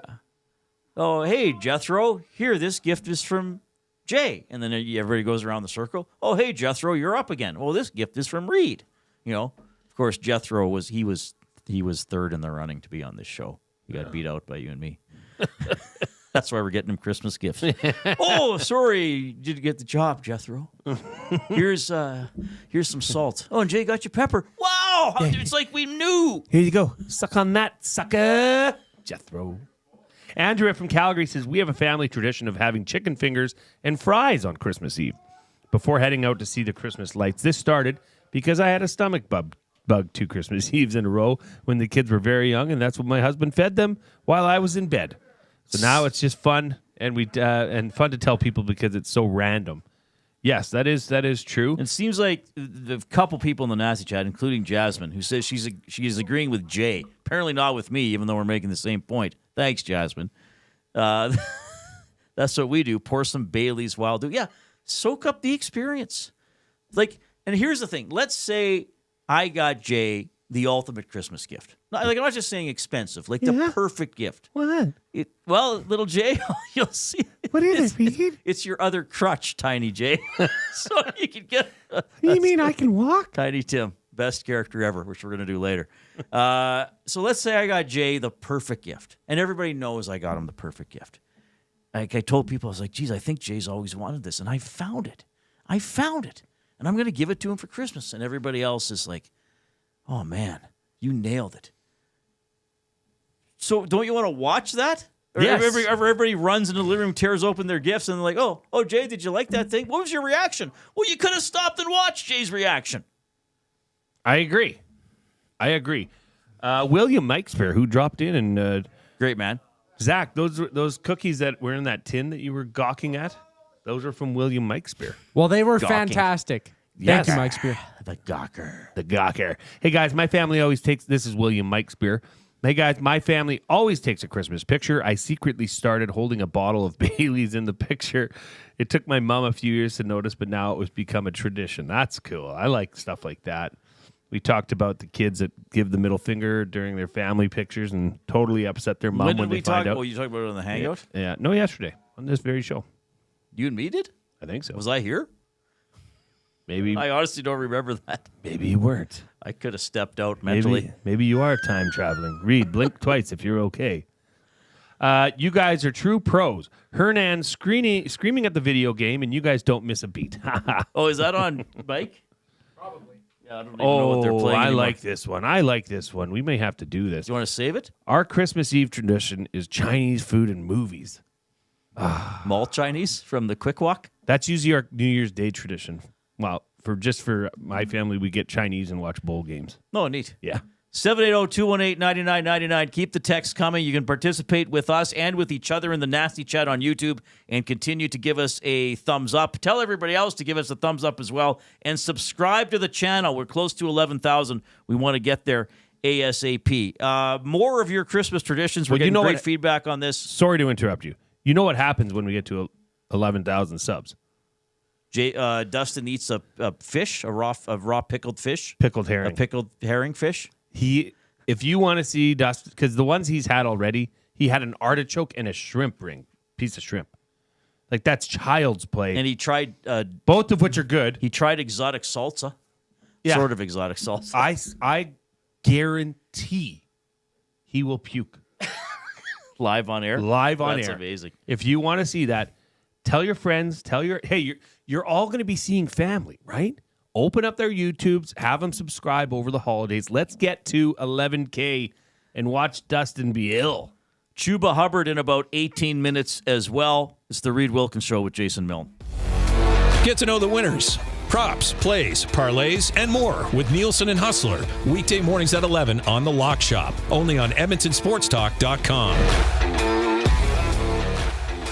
hey, Jethro, here, this gift is from Jay. And then everybody goes around the circle. Oh, hey, Jethro, you're up again. Well, this gift is from Reid. Of course, Jethro was third in the running to be on this show. He got beat out by you and me. That's why we're getting him Christmas gifts. Oh, sorry, you didn't get the job, Jethro. Here's some salt. Oh, and Jay got you pepper. Wow, it's like we knew. Here you go. Suck on that, sucker. Jethro. Andrea from Calgary says, we have a family tradition of having chicken fingers and fries on Christmas Eve before heading out to see the Christmas lights. This started because I had a stomach bug 2 Christmas Eves in a row when the kids were very young, and that's what my husband fed them while I was in bed. So now it's just fun and fun to tell people because it's so random. Yes, that is true. It seems like the couple people in the Nasty Chat, including Jasmine, who says she's agreeing with Jay. Apparently not with me, even though we're making the same point. Thanks, Jasmine. That's what we do. Pour some Bailey's Wild Dew. Yeah, soak up the experience. And here's the thing. Let's say I got Jay the ultimate Christmas gift. I'm not just saying expensive, the perfect gift. What? Little Jay, you'll see. What is it, Pete? It's your other crutch, Tiny Jay. So you can get... You mean I can walk? Tiny Tim, best character ever, which we're going to do later. So let's say I got Jay the perfect gift, and everybody knows I got him the perfect gift. Like I told people, I was like, geez, I think Jay's always wanted this, and I found it. And I'm going to give it to him for Christmas. And everybody else is like, oh, man, you nailed it. So don't you want to watch that? Or yes. Everybody runs into the living room, tears open their gifts, and they're like, oh, Jay, did you like that thing? What was your reaction? Well, you could have stopped and watched Jay's reaction. I agree. William Mikespear, who dropped in and... Great man. Zach, those cookies that were in that tin that you were gawking at, those are from William Mikespear. Well, they were fantastic. Yes. Thank you, Mikespear. The gawker. The gawker. Hey, guys, my family always takes... This is William Mikespear. Hey, guys, my family always takes a Christmas picture. I secretly started holding a bottle of Bailey's in the picture. It took my mom a few years to notice, but now it was become a tradition. That's cool. I like stuff like that. We talked about the kids that give the middle finger during their family pictures and totally upset their mom when they find out. Oh, you talked about it on the Hangout? Yeah. No, yesterday on this very show. You and me did? I think so. Was I here? Maybe. I honestly don't remember that. Maybe you weren't. I could have stepped out mentally. Maybe you are time traveling. Reid, blink twice if you're okay. You guys are true pros. Hernan screaming at the video game, and you guys don't miss a beat. Oh, is that on Mike? Probably. Yeah, I don't even know what they're playing I anymore. like this one. We may have to do this. You want to save it? Our Christmas Eve tradition is Chinese food and movies. Mall Chinese from the Quick Walk? That's usually our New Year's Day tradition. Well, for my family, we get Chinese and watch bowl games. Oh, neat. Yeah. 780-218-9999. Keep the text coming. You can participate with us and with each other in the Nasty Chat on YouTube and continue to give us a thumbs up. Tell everybody else to give us a thumbs up as well. And subscribe to the channel. We're close to 11,000. We want to get there ASAP. More of your Christmas traditions. We're getting great feedback on this. Sorry to interrupt you. You know what happens when we get to 11,000 subs? Dustin eats a fish, a raw pickled fish. Pickled herring. A pickled herring fish. If you want to see Dustin, because the ones he's had already, he had an artichoke and a shrimp ring, piece of shrimp. Like, that's child's play. And he tried... both of which are good. He tried exotic salsa. Yeah. Sort of exotic salsa. I guarantee he will puke. Live on air? Live on air. That's amazing. If you want to see that, tell your friends, you're all going to be seeing family, right? Open up their YouTubes, have them subscribe over the holidays. Let's get to 11K and watch Dustin be ill. Chuba Hubbard in about 18 minutes as well. It's the Reid Wilkins Show with Jason Milne. Get to know the winners, props, plays, parlays, and more with Nielsen and Hustler. Weekday mornings at 11 on The Lock Shop. Only on EdmontonSportsTalk.com.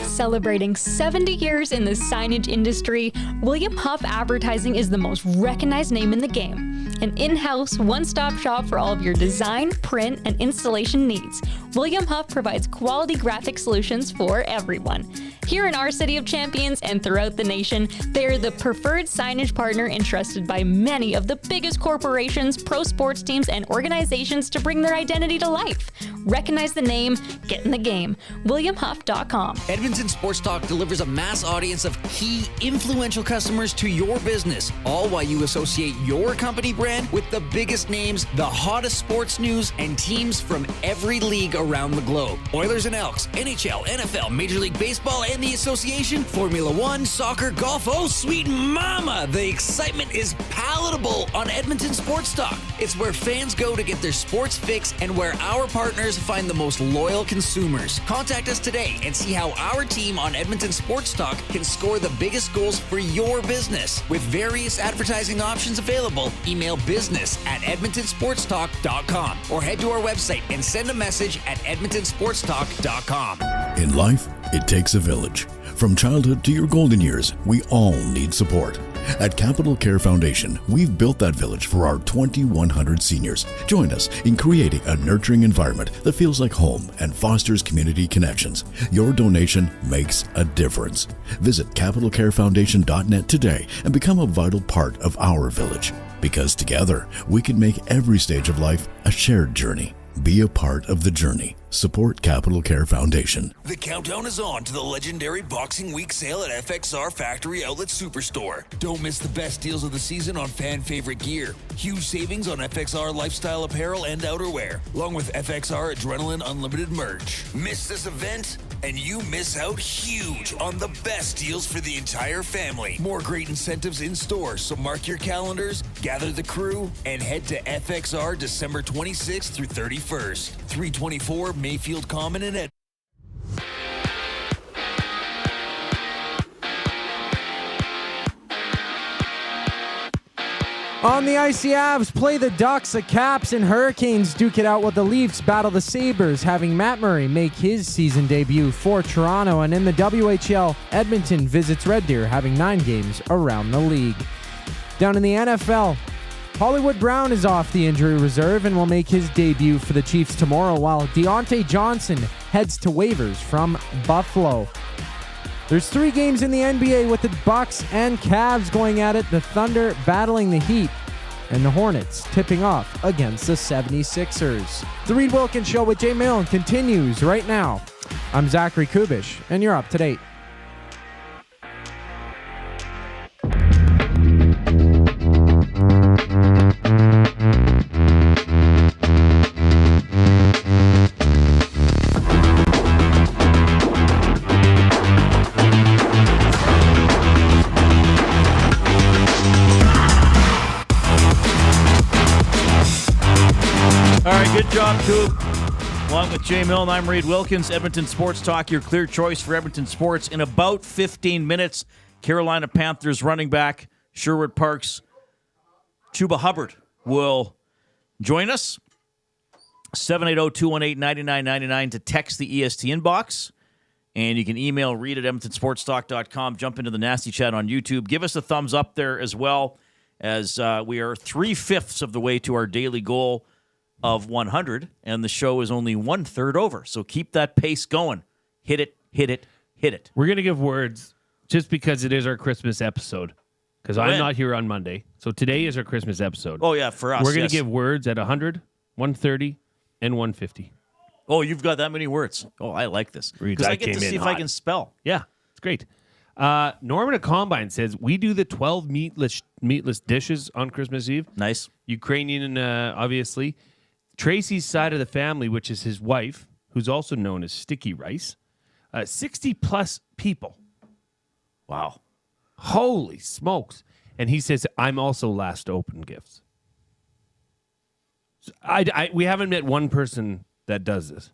Celebrating 70 years in the signage industry, William Huff Advertising is the most recognized name in the game. An in-house, one-stop shop for all of your design, print, and installation needs. William Huff provides quality graphic solutions for everyone. Here in our City of Champions and throughout the nation, they're the preferred signage partner entrusted by many of the biggest corporations, pro sports teams, and organizations to bring their identity to life. Recognize the name, get in the game. WilliamHuff.com. Edmonton Sports Talk delivers a mass audience of key, influential customers to your business, all while you associate your company brand with the biggest names, the hottest sports news, and teams from every league around the globe. Oilers and Elks, NHL, NFL, Major League Baseball, and the association, Formula One, soccer, golf. Oh, sweet mama! The excitement is palatable on Edmonton Sports Talk. It's where fans go to get their sports fix and where our partners find the most loyal consumers. Contact us today and see how our team on Edmonton Sports Talk can score the biggest goals for your business. With various advertising options available, email business@edmontonsportstalk.com or head to our website and send a message at edmontonsportstalk.com. In life, it takes a village. From childhood to your golden years, we all need support. At Capital Care Foundation, we've built that village for our 2,100 seniors. Join us in creating a nurturing environment that feels like home and fosters community connections. Your donation makes a difference. Visit capitalcarefoundation.net today and become a vital part of our village. Because together, we can make every stage of life a shared journey. Be a part of the journey. Support Capital Care Foundation. The countdown is on to the legendary Boxing Week sale at FXR Factory Outlet Superstore. Don't miss the best deals of the season on fan favorite gear. Huge savings on FXR lifestyle apparel and outerwear, along with FXR Adrenaline Unlimited merch. Miss this event and you miss out huge on the best deals for the entire family. More great incentives in store, so mark your calendars, gather the crew, and head to FXR December 26th through 31st. 324 Mayfield Common in Edmonton. On the icy Avs, play the Ducks, the Caps, and Hurricanes duke it out while the Leafs battle the Sabres, having Matt Murray make his season debut for Toronto. And in the WHL, Edmonton visits Red Deer, having 9 games around the league. Down in the NFL, Hollywood Brown is off the injury reserve and will make his debut for the Chiefs tomorrow, while Deontay Johnson heads to waivers from Buffalo. There's 3 games in the NBA with the Bucks and Cavs going at it, the Thunder battling the Heat, and the Hornets tipping off against the 76ers. The Reid Wilkins Show with Jay Milne continues right now. I'm Zachary Kubusch, and you're up to date. All right, good job, Coop. Along with Jay Milne, I'm Reid Wilkins. Edmonton Sports Talk, your clear choice for Edmonton sports. In about 15 minutes, Carolina Panthers running back Sherwood Park's Chuba Hubbard will join us. 780-218-9999 to text the EST inbox. And you can email Reid at EdmontonSportsTalk.com. Jump into the Nasty Chat on YouTube. Give us a thumbs up there as well, as we are 3/5 of the way to our daily goal of 100, and the show is only 1/3 over. So keep that pace going. Hit it, hit it, hit it. We're going to give words just because it is our Christmas episode, because I'm not here on Monday. So today is our Christmas episode. Oh, yeah, for us, We're going to give words at 100, 130, and 150. Oh, you've got that many words. Oh, I like this. Because I get to see if I can spell. Yeah, it's great. Norman at Combine says, we do the 12 meatless dishes on Christmas Eve. Nice. Ukrainian, obviously. Tracy's side of the family, which is his wife, who's also known as Sticky Rice, 60-plus people. Wow. Holy smokes. And he says, I'm also last to open gifts. So we haven't met one person that does this.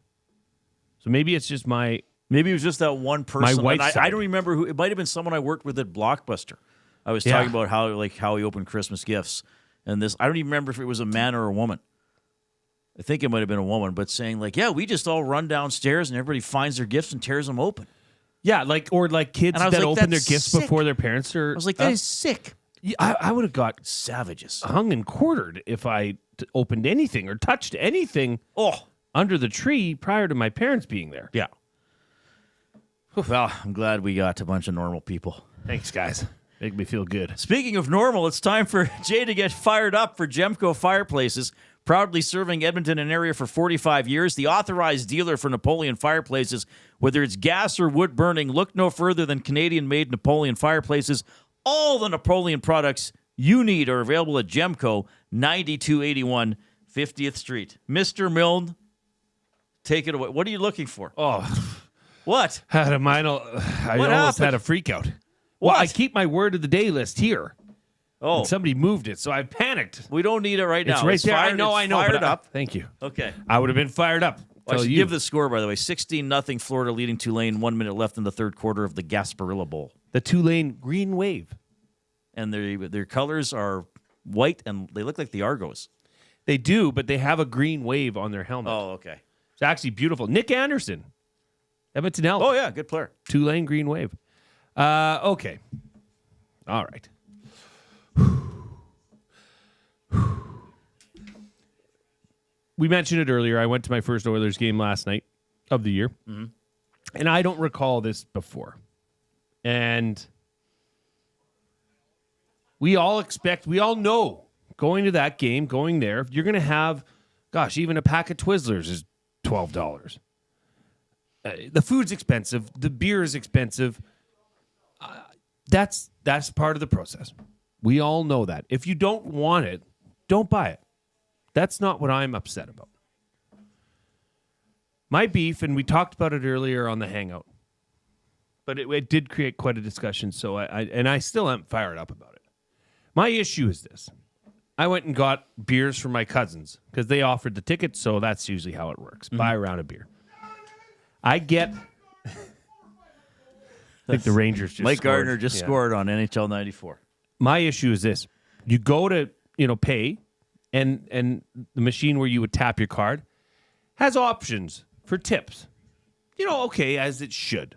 So maybe it's just my... Maybe it was just that one person. My wife's I don't remember who. It might have been someone I worked with at Blockbuster. I was talking about how he opened Christmas gifts. And this, I don't even remember if it was a man or a woman. I think it might have been a woman, but saying we just all run downstairs and everybody finds their gifts and tears them open. Yeah, or kids that open their gifts before their parents are... I was like, that is sick. I would have got savages hung and quartered if I opened anything or touched anything under the tree prior to my parents being there. Yeah. Well, I'm glad we got a bunch of normal people. Thanks, guys. Make me feel good. Speaking of normal, it's time for Jay to get fired up for Gemco Fireplaces. Proudly serving Edmonton and area for 45 years, the authorized dealer for Napoleon Fireplaces. Whether it's gas or wood burning, look no further than Canadian-made Napoleon Fireplaces. All the Napoleon products you need are available at Gemco, 9281 50th Street. Mr. Milne, take it away. What are you looking for? Oh. What? I almost had a freak out. What? Well, I keep my word of the day list here. Oh. And somebody moved it, so I panicked. We don't need it right now. It's right there. Fired, I know. Fired up. Thank you. Okay. I would have been fired up. I should give the score, by the way. 16-0 Florida leading Tulane. 1 minute left in the third quarter of the Gasparilla Bowl. The Tulane Green Wave. And their colors are white, and they look like the Argos. They do, but they have a green wave on their helmet. Oh, okay. It's actually beautiful. Nick Anderson. Edmonton Elk. Oh, yeah. Good player. Tulane Green Wave. Okay. All right. We mentioned it earlier. I went to my first Oilers game last night of the year. Mm-hmm. And I don't recall this before. And we all know going to that game, going there, you're going to have, even a pack of Twizzlers is $12. The food's expensive. The beer is expensive. That's part of the process. We all know that. If you don't want it, don't buy it. That's not what I'm upset about. My beef, and we talked about it earlier on the Hangout, but it did create quite a discussion, so I still am fired up about it. My issue is this. I went and got beers for my cousins because they offered the tickets, so that's usually how it works. Buy a round of beer. I get... I think the Rangers just Mike scored. Gardner just scored on NHL 94. My issue is this. You go to, pay, and the machine where you would tap your card has options for tips. As it should.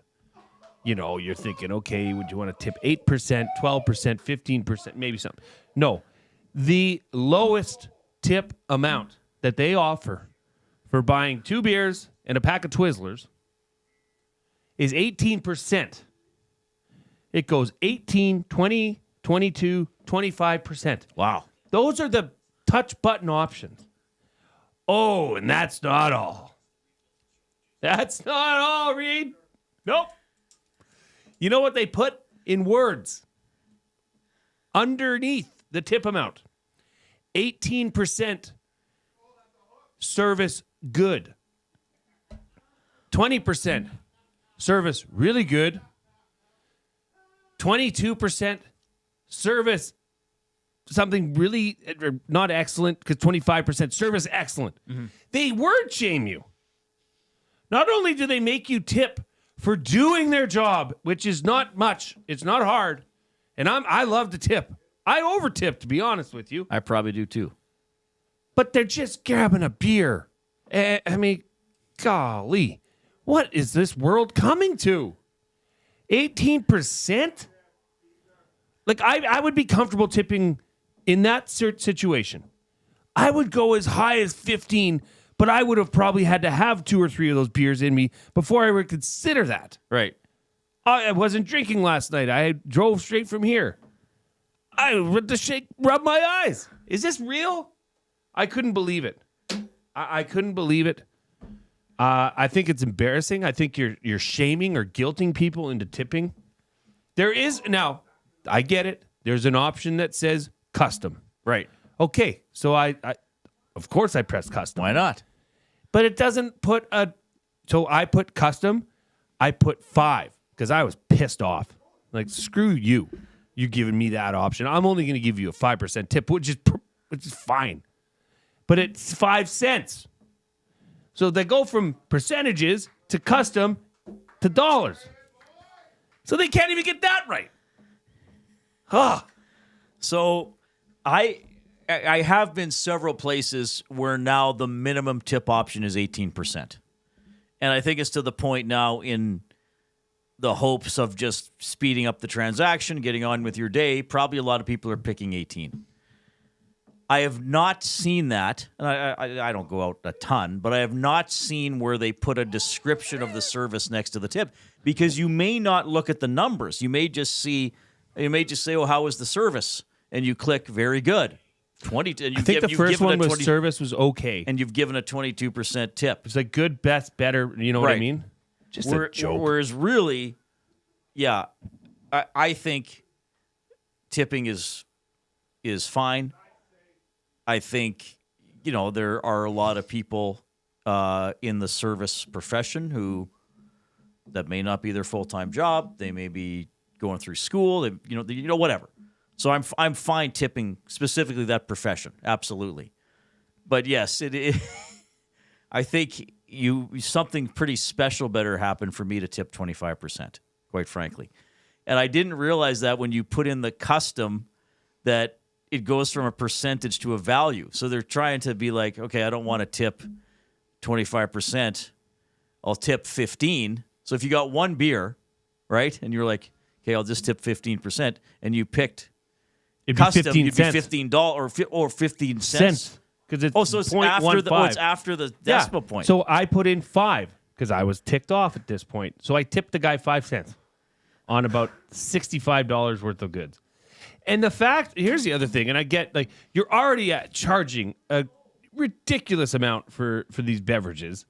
You're thinking, okay, would you want to tip 8%, 12%, 15%, maybe something. No. The lowest tip amount that they offer for buying 2 beers and a pack of Twizzlers is 18%. It goes 18, 20, 22, 25%. Wow. Those are the touch button options. Oh, and that's not all. That's not all, Reid. Nope. You know what they put in words? Underneath the tip amount. 18% service good. 20% service really good. 22% service something really not excellent, because 25% service excellent. They word shame you. Not only do they make you tip for doing their job, which is not much, it's not hard, and I love to tip. I over-tip, to be honest with you. I probably do too. But they're just grabbing a beer. I mean, golly, what is this world coming to? 18%? Like, I would be comfortable tipping in that situation. I would go as high as 15, but I would have probably had to have 2 or 3 of those beers in me before I would consider that. Right. I wasn't drinking last night. I drove straight from here. I went to rub my eyes. Is this real? I couldn't believe it. I couldn't believe it. I think it's embarrassing. I think you're shaming or guilting people into tipping. There is now. I get it. There's an option that says custom. Right. Okay. So I of course I press custom. Why not? But it doesn't put so I put custom. I put 5 because I was pissed off. Like, screw you. You're giving me that option. I'm only going to give you a 5% tip, which is fine. But it's 5 cents. So they go from percentages to custom to dollars. So they can't even get that right. So I have been several places where now the minimum tip option is 18%. And I think it's to the point now, in the hopes of just speeding up the transaction, getting on with your day, probably a lot of people are picking 18. I have not seen that, and I don't go out a ton, but I have not seen where they put a description of the service next to the tip, because you may not look at the numbers. You may just say, "Oh, how was the service?" And you click "very good." 20. And I think the first one was service was okay, and you've given a 22% tip. It's like good, best, better. You know what I mean? Just a joke. Whereas really, yeah, I think tipping is fine. I think, there are a lot of people in the service profession that may not be their full-time job. They may be going through school. Whatever. So I'm fine tipping specifically that profession, absolutely. But yes, I think something pretty special better happen for me to tip 25%, quite frankly. And I didn't realize that when you put in the custom that it goes from a percentage to a value. So they're trying to be like, okay, I don't want to tip 25%. I'll tip 15. So if you got one beer, right, and you're like, okay, I'll just tip 15%, and you picked custom, it'd be $15 or 15 cents. Because it's so it's after the decimal point. So I put in 5 because I was ticked off at this point. So I tipped the guy 5 cents on about $65 worth of goods. And here's the other thing, and I get, like, you're already charging a ridiculous amount for these beverages,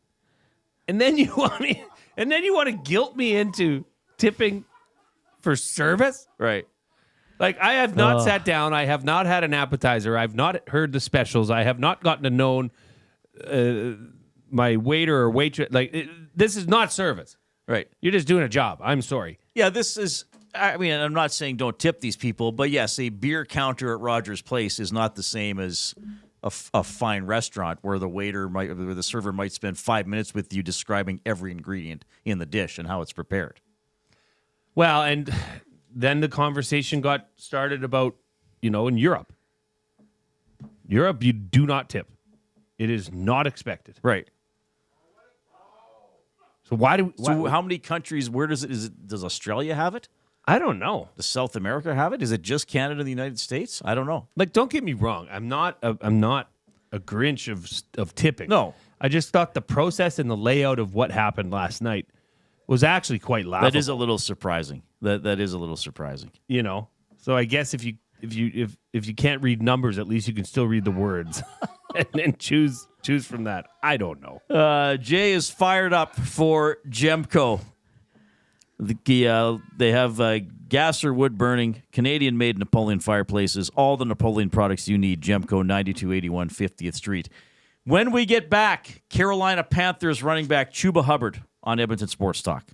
and then you want to guilt me into tipping for service, right? Like, I have not sat down, I have not had an appetizer, I've not heard the specials, I have not gotten to know my waiter or waitress. Like, this is not service, right? You're just doing a job. I'm sorry. Yeah, this is. I mean, I'm not saying don't tip these people, but yes, a beer counter at Rogers Place is not the same as a fine restaurant where the server might spend 5 minutes with you describing every ingredient in the dish and how it's prepared. Well, and then the conversation got started about, in Europe. Europe, you do not tip. It is not expected. Right. So how many countries? Where does Australia have it? I don't know. Does South America have it? Is it just Canada and the United States? I don't know. Like, don't get me wrong. I'm not a Grinch of tipping. No. I just thought the process and the layout of what happened last night was actually quite laughable. That is a little surprising. That is a little surprising. So I guess if you can't read numbers, at least you can still read the words and then choose from that. I don't know. Jay is fired up for Gemco. They have gas or wood burning, Canadian-made Napoleon fireplaces, all the Napoleon products you need. Gemco, 9281 50th Street. When we get back, Carolina Panthers running back Chuba Hubbard on Edmonton Sports Talk.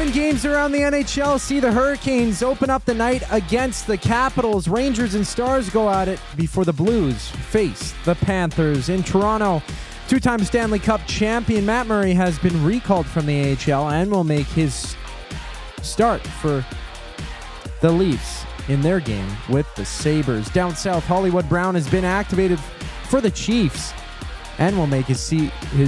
7 games around the NHL see the Hurricanes open up the night against the Capitals. Rangers and Stars go at it before the Blues face the Panthers in Toronto. 2-time Stanley Cup champion Matt Murray has been recalled from the AHL and will make his start for the Leafs in their game with the Sabres. Down south, Hollywood Brown has been activated for the Chiefs and will make his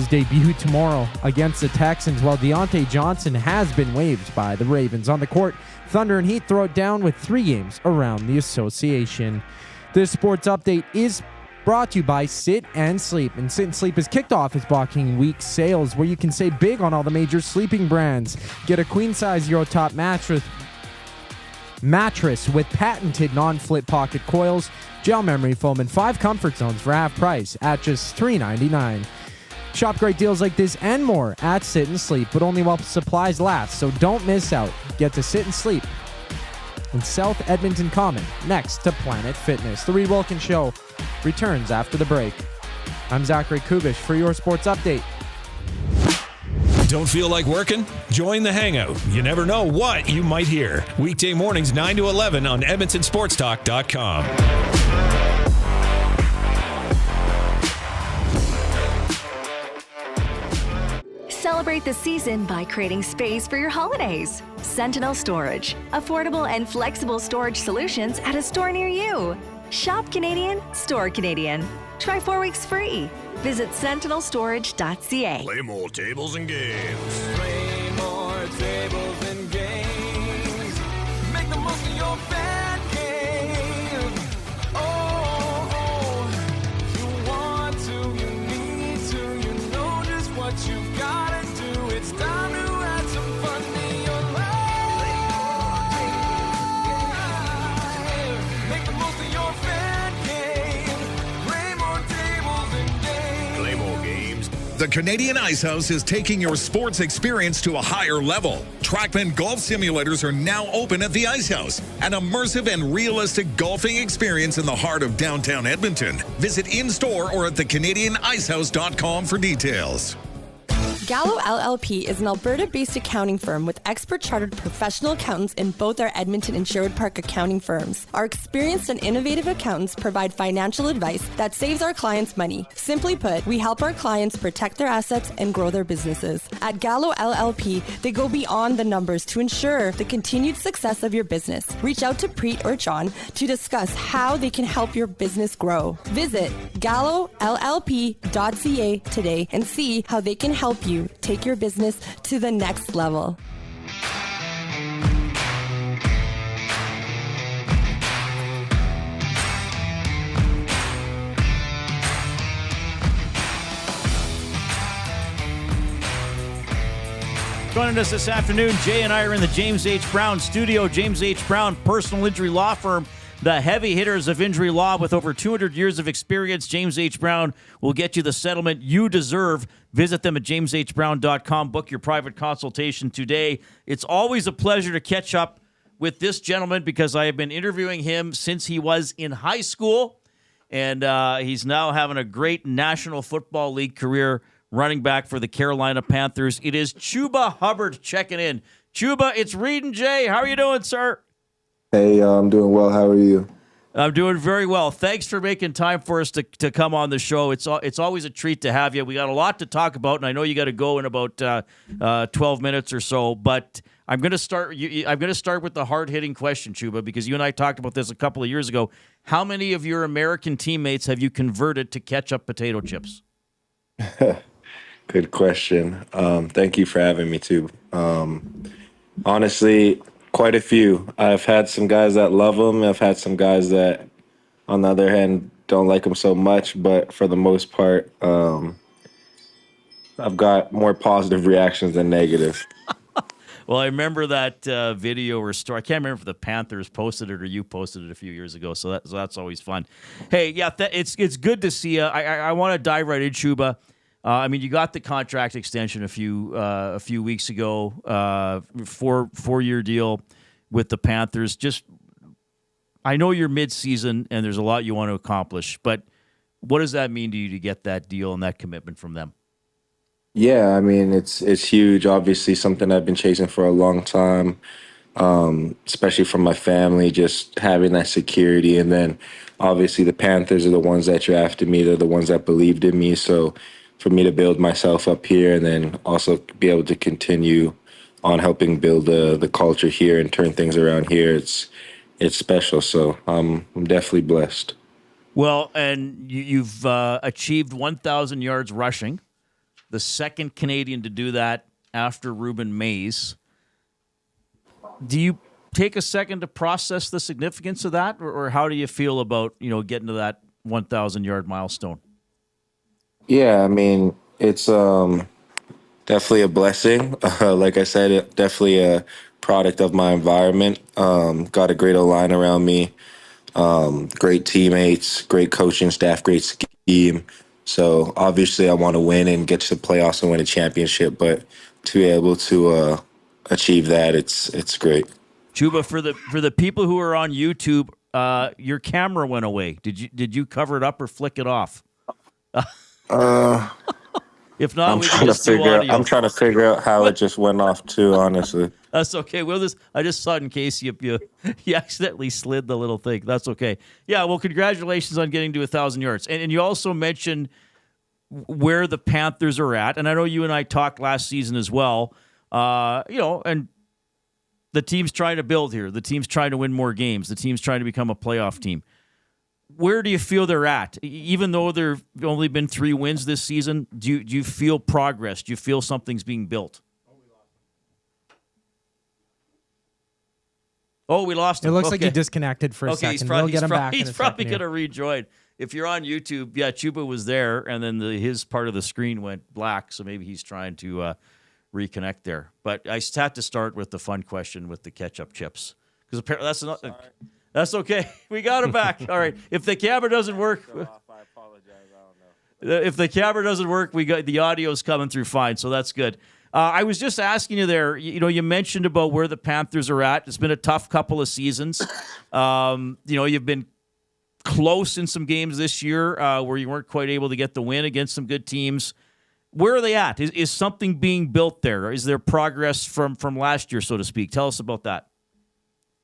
debut tomorrow against the Texans, while Deontay Johnson has been waived by the Ravens. On the court, Thunder and Heat throw it down with 3 games around the association. This sports update is brought to you by Sit and Sleep. And Sit and Sleep has kicked off its Boxing Week sales, where you can save big on all the major sleeping brands. Get a queen-size Euro-top mattress with patented non-flip pocket coils, gel memory foam, and 5 comfort zones for half price at just $3.99. Shop great deals like this and more at Sit and Sleep, but only while supplies last, so don't miss out. Get to Sit and Sleep in South Edmonton Common, next to Planet Fitness. The Reid Wilkins Show returns after the break. I'm Zachary Kubusch for your sports update. Don't feel like working? Join the Hangout. You never know what you might hear. Weekday mornings 9 to 11 on EdmontonSportsTalk.com. Celebrate the season by creating space for your holidays. Sentinel Storage. Affordable and flexible storage solutions at a store near you. Shop Canadian, store Canadian. Try 4 weeks free. Visit sentinelstorage.ca. Play more tables and games. Play more tables and games. Make the most of your fan game. Oh, you want to, you need to, you know just what you gotta do. It's time to add some fun to your life. Make the most of your fan game. Play more tables and games. Play more games. The Canadian Ice House is taking your sports experience to a higher level. Trackman golf simulators are now open at the Ice House, an immersive and realistic golfing experience in the heart of downtown Edmonton. Visit in-store or at thecanadianicehouse.com for details. Gallo LLP is an Alberta-based accounting firm with expert chartered professional accountants in both our Edmonton and Sherwood Park accounting firms. Our experienced and innovative accountants provide financial advice that saves our clients money. Simply put, we help our clients protect their assets and grow their businesses. At Gallo LLP, they go beyond the numbers to ensure the continued success of your business. Reach out to Preet or John to discuss how they can help your business grow. Visit gallollp.ca today and see how they can help you take your business to the next level. Joining us this afternoon, Jay and I are in the James H. Brown studio. James H. Brown, personal injury law firm, the heavy hitters of injury law with over 200 years of experience. James H. Brown will get you the settlement you deserve. Visit them at jameshbrown.com. Book your private consultation today. It's always a pleasure to catch up with this gentleman because I have been interviewing him since he was in high school, and he's now having a great National Football League career running back for the Carolina Panthers. It is Chuba Hubbard checking in. Chuba, it's Reid and Jay. How are you doing, sir? Hey, I'm doing well. How are you? I'm doing very well. Thanks for making time for us to come on the show. It's always a treat to have you. We got a lot to talk about, and I know you got to go in about 12 minutes or so. But I'm going to start with the hard-hitting question, Chuba, because you and I talked about this a couple of years ago. How many of your American teammates have you converted to ketchup potato chips? Good question. Thank you for having me too. Honestly, quite a few. I've had some guys that love them. I've had some guys that, on the other hand, don't like them so much. But for the most part, I've got more positive reactions than negative. Well, I remember that video or story. I can't remember if the Panthers posted it or you posted it a few years ago. So that's always fun. Hey, yeah, it's good to see you. I want to dive right in, Chuba. I mean, you got the contract extension a few weeks ago, 4-year deal with the Panthers. Just, I know you're mid-season and there's a lot you want to accomplish, but what does that mean to you to get that deal and that commitment from them? Yeah, I mean it's huge. Obviously, something I've been chasing for a long time, especially from my family. Just having that security, and then obviously the Panthers are the ones that drafted me. They're the ones that believed in me. So for me to build myself up here, and then also be able to continue on helping build the culture here and turn things around here, it's special. So I'm definitely blessed. Well, and you've achieved 1,000 yards rushing, the second Canadian to do that after Ruben Mays. Do you take a second to process the significance of that, or how do you feel about getting to that 1,000-yard milestone? Yeah, I mean it's definitely a blessing. Like I said, definitely a product of my environment. Got a great O-line around me, great teammates, great coaching staff, great scheme. So obviously I want to win and get to the playoffs and win a championship, but to be able to achieve that, it's great. Chuba, for the people who are on YouTube, your camera went away. Did you cover it up or flick it off? If not, we can just do audio. I'm trying to figure out how it just went off too, honestly. That's okay. I just saw it in case you accidentally slid the little thing. That's okay. Yeah, well, congratulations on getting to 1,000 yards. And you also mentioned where the Panthers are at. And I know you and I talked last season as well. And the team's trying to build here. The team's trying to win more games. The team's trying to become a playoff team. Where do you feel they're at? Even though there've only been 3 wins this season, do you feel progress? Do you feel something's being built? Oh, we lost him. It looks like he disconnected for a second. We'll get him back in a second. He's probably going to rejoin. If you're on YouTube, yeah, Chuba was there, and then his part of the screen went black, so maybe he's trying to reconnect there. But I had to start with the fun question with the ketchup chips. Because apparently that's okay. We got him back. All right. If the camera doesn't work, I apologize. I don't know. If the camera doesn't work, we got the audio's coming through fine, so that's good. I was just asking you there. You mentioned about where the Panthers are at. It's been a tough couple of seasons. You've been close in some games this year where you weren't quite able to get the win against some good teams. Where are they at? Is something being built there? Is there progress from last year, so to speak? Tell us about that.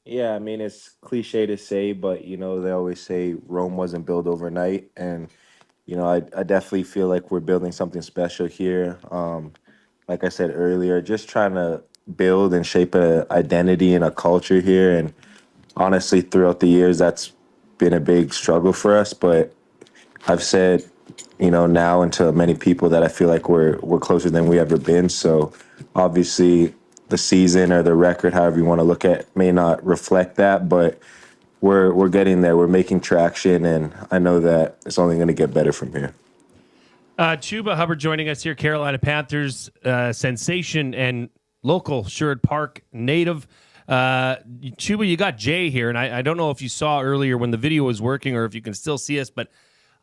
Yeah, I mean, it's cliche to say, but, they always say Rome wasn't built overnight. And, I definitely feel like we're building something special here. Like I said earlier, just trying to build and shape an identity and a culture here. And honestly, throughout the years, that's been a big struggle for us. But I've said, now and to many people that I feel like we're closer than we ever been. So obviously the season or the record, however you want to look at, may not reflect that, but we're getting there. We're making traction, and I know that it's only going to get better from here. Chuba Hubbard joining us here, Carolina Panthers sensation and local Sherwood Park native. Chuba, you got Jay here, and I don't know if you saw earlier when the video was working or if you can still see us, but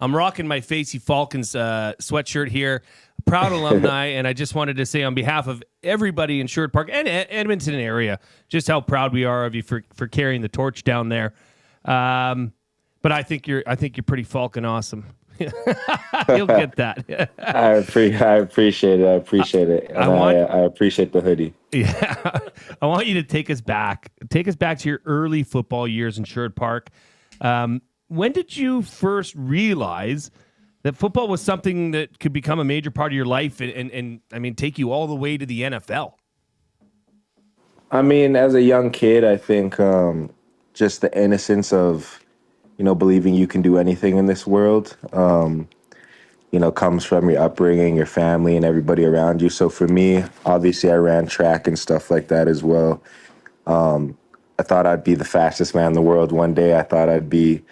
I'm rocking my Facey Falcons sweatshirt here. Proud alumni, and I just wanted to say on behalf of everybody in Sherwood Park and Edmonton area, just how proud we are of you for carrying the torch down there. But I think you're pretty Falcon awesome. You'll get that. I appreciate it. I appreciate it. And I appreciate the hoodie. Yeah, I want you to take us back to your early football years in Sherwood Park. When did you first realize that football was something that could become a major part of your life and I mean, take you all the way to the NFL? I mean, as a young kid, I think just the innocence of, believing you can do anything in this world, comes from your upbringing, your family, and everybody around you. So for me, obviously, I ran track and stuff like that as well. I thought I'd be the fastest man in the world one day. I thought I'd be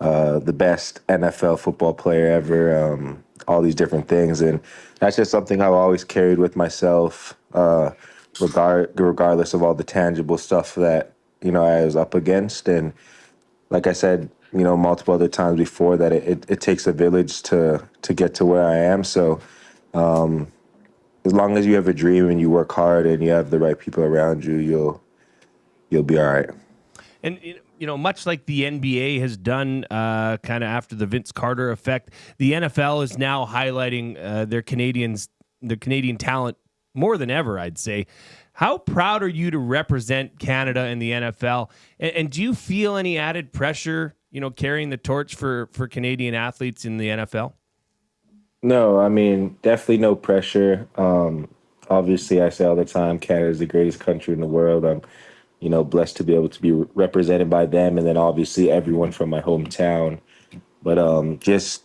the best NFL football player ever, all these different things. And that's just something I've always carried with myself, regardless of all the tangible stuff that, I was up against. And like I said, multiple other times before that, it takes a village to get to where I am. So as long as you have a dream and you work hard and you have the right people around you, you'll be all right. And, much like the NBA has done kind of after the Vince Carter effect, the NFL is now highlighting their Canadians the Canadian talent more than ever, I'd say. How proud are you to represent Canada in the NFL? And do you feel any added pressure, carrying the torch for Canadian athletes in the NFL? No, I mean, definitely no pressure. Obviously, I say all the time, Canada is the greatest country in the world. I'm, blessed to be able to be represented by them, and then obviously everyone from my hometown. But just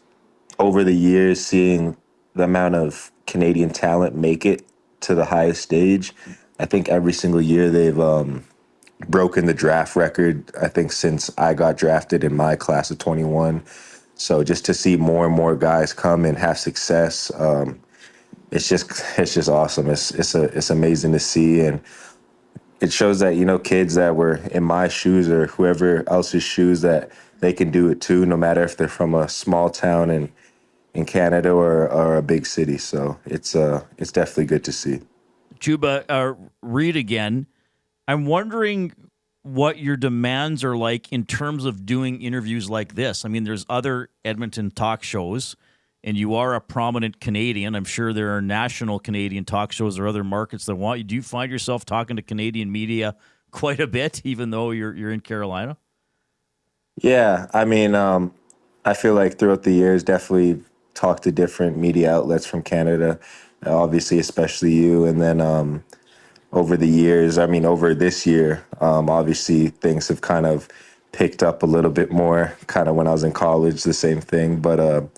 over the years, seeing the amount of Canadian talent make it to the highest stage, I think every single year they've broken the draft record, I think, since I got drafted in my class of 21. So just to see more and more guys come and have success, it's just awesome. It's amazing to see, and it shows that kids that were in my shoes or whoever else's shoes, that they can do it too, no matter if they're from a small town in Canada or a big city. So it's definitely good to see. Chuba, Reid again. I'm wondering what your demands are like in terms of doing interviews like this. I mean, there's other Edmonton talk shows, and you are a prominent Canadian. I'm sure there are national Canadian talk shows or other markets that want you. Do you find yourself talking to Canadian media quite a bit, even though you're in Carolina? Yeah, I mean, I feel like throughout the years, definitely talked to different media outlets from Canada, obviously, especially you. And then over the years, over this year, obviously things have kind of picked up a little bit more, kind of when I was in college, the same thing. But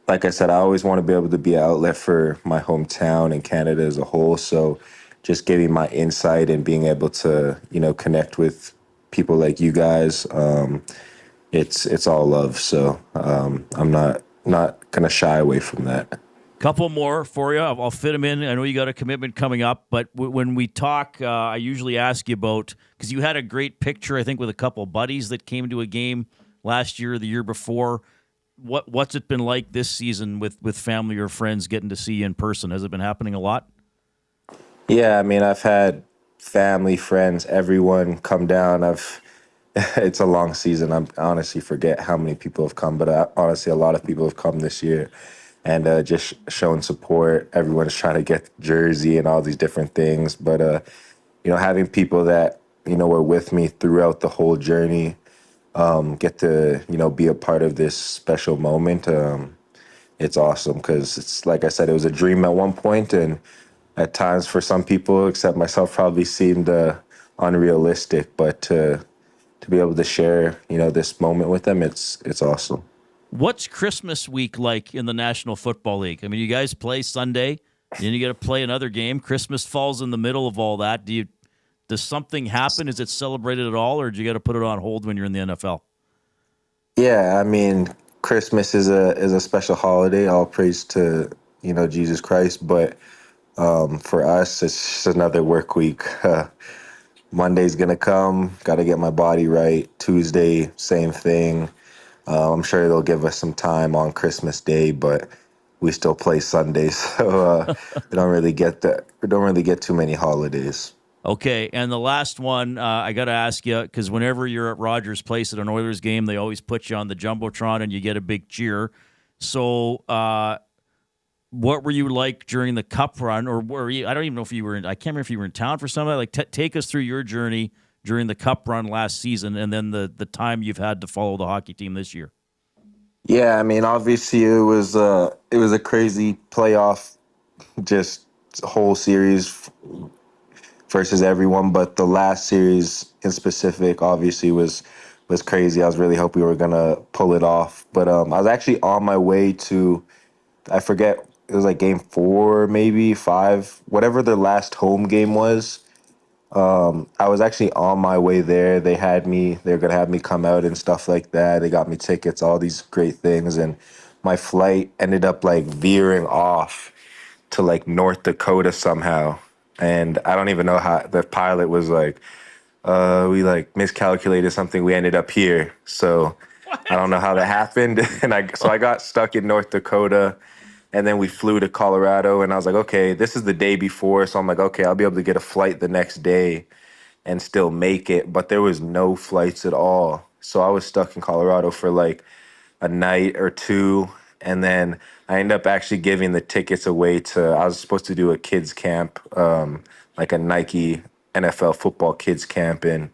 like I said, I always want to be able to be an outlet for my hometown and Canada as a whole. So just giving my insight and being able to, connect with people like you guys, it's all love. So I'm not going to shy away from that. Couple more for you. I'll fit them in. I know you got a commitment coming up, but when we talk, I usually ask you about, because you had a great picture, I think, with a couple buddies that came to a game last year or the year before. What's it been like this season with family or friends getting to see you in person? Has it been happening a lot? Yeah, I've had family, friends, everyone come down. It's a long season. I honestly forget how many people have come, but honestly, a lot of people have come this year. And just showing support. Everyone's trying to get jersey and all these different things. But, having people that, were with me throughout the whole journey, get to, be a part of this special moment. It's awesome because it's, like I said, it was a dream at one point. And at times for some people, except myself, probably seemed unrealistic. But to be able to share, this moment with them, it's awesome. What's Christmas week like in the National Football League? I mean, you guys play Sunday, then you got to play another game. Christmas falls in the middle of all that. Does something happen? Is it celebrated at all, or do you got to put it on hold when you're in the NFL? Yeah, Christmas is a special holiday. All praise to Jesus Christ. But for us, it's just another work week. Monday's gonna come. Got to get my body right. Tuesday, same thing. I'm sure they'll give us some time on Christmas Day, but we still play Sunday, so we don't really get too many holidays. Okay, and the last one, I got to ask you, because whenever you're at Rogers Place at an Oilers game, they always put you on the Jumbotron and you get a big cheer. So what were you like during the Cup run? Or were you, I don't even know if you were I can't remember if you were in town for something. Like, take us through your journey during the Cup run last season, and then the time you've had to follow the hockey team this year. Yeah, obviously it was a crazy playoff, just whole series versus everyone. But the last series in specific, obviously was crazy. I was really hoping we were gonna pull it off. But I was actually on my way to, I forget, it was like game 4, maybe 5, whatever their last home game was. I was actually on my way there. They're going to have me come out and stuff like that. They got me tickets, all these great things. And my flight ended up veering off to North Dakota somehow. And I don't even know how the pilot was we miscalculated something. We ended up here. So I don't know how that happened. And I got stuck in North Dakota. And then we flew to Colorado, and I was like, okay, this is the day before. So I'm like, okay, I'll be able to get a flight the next day and still make it. But there was no flights at all. So I was stuck in Colorado for a night or two. And then I ended up actually giving the tickets away I was supposed to do a kids camp, like a Nike NFL football kids camp. And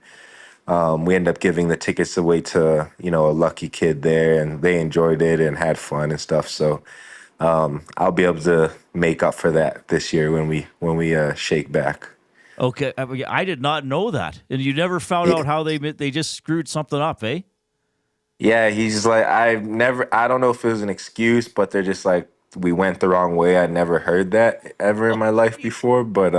we ended up giving the tickets away to, a lucky kid there, and they enjoyed it and had fun and stuff. So I'll be able to make up for that this year when we shake back. Okay, I did not know that, and you never found out how they just screwed something up, eh? Yeah, he's like, I don't know if it was an excuse, but they're just like, we went the wrong way. I'd never heard that ever in my life before, but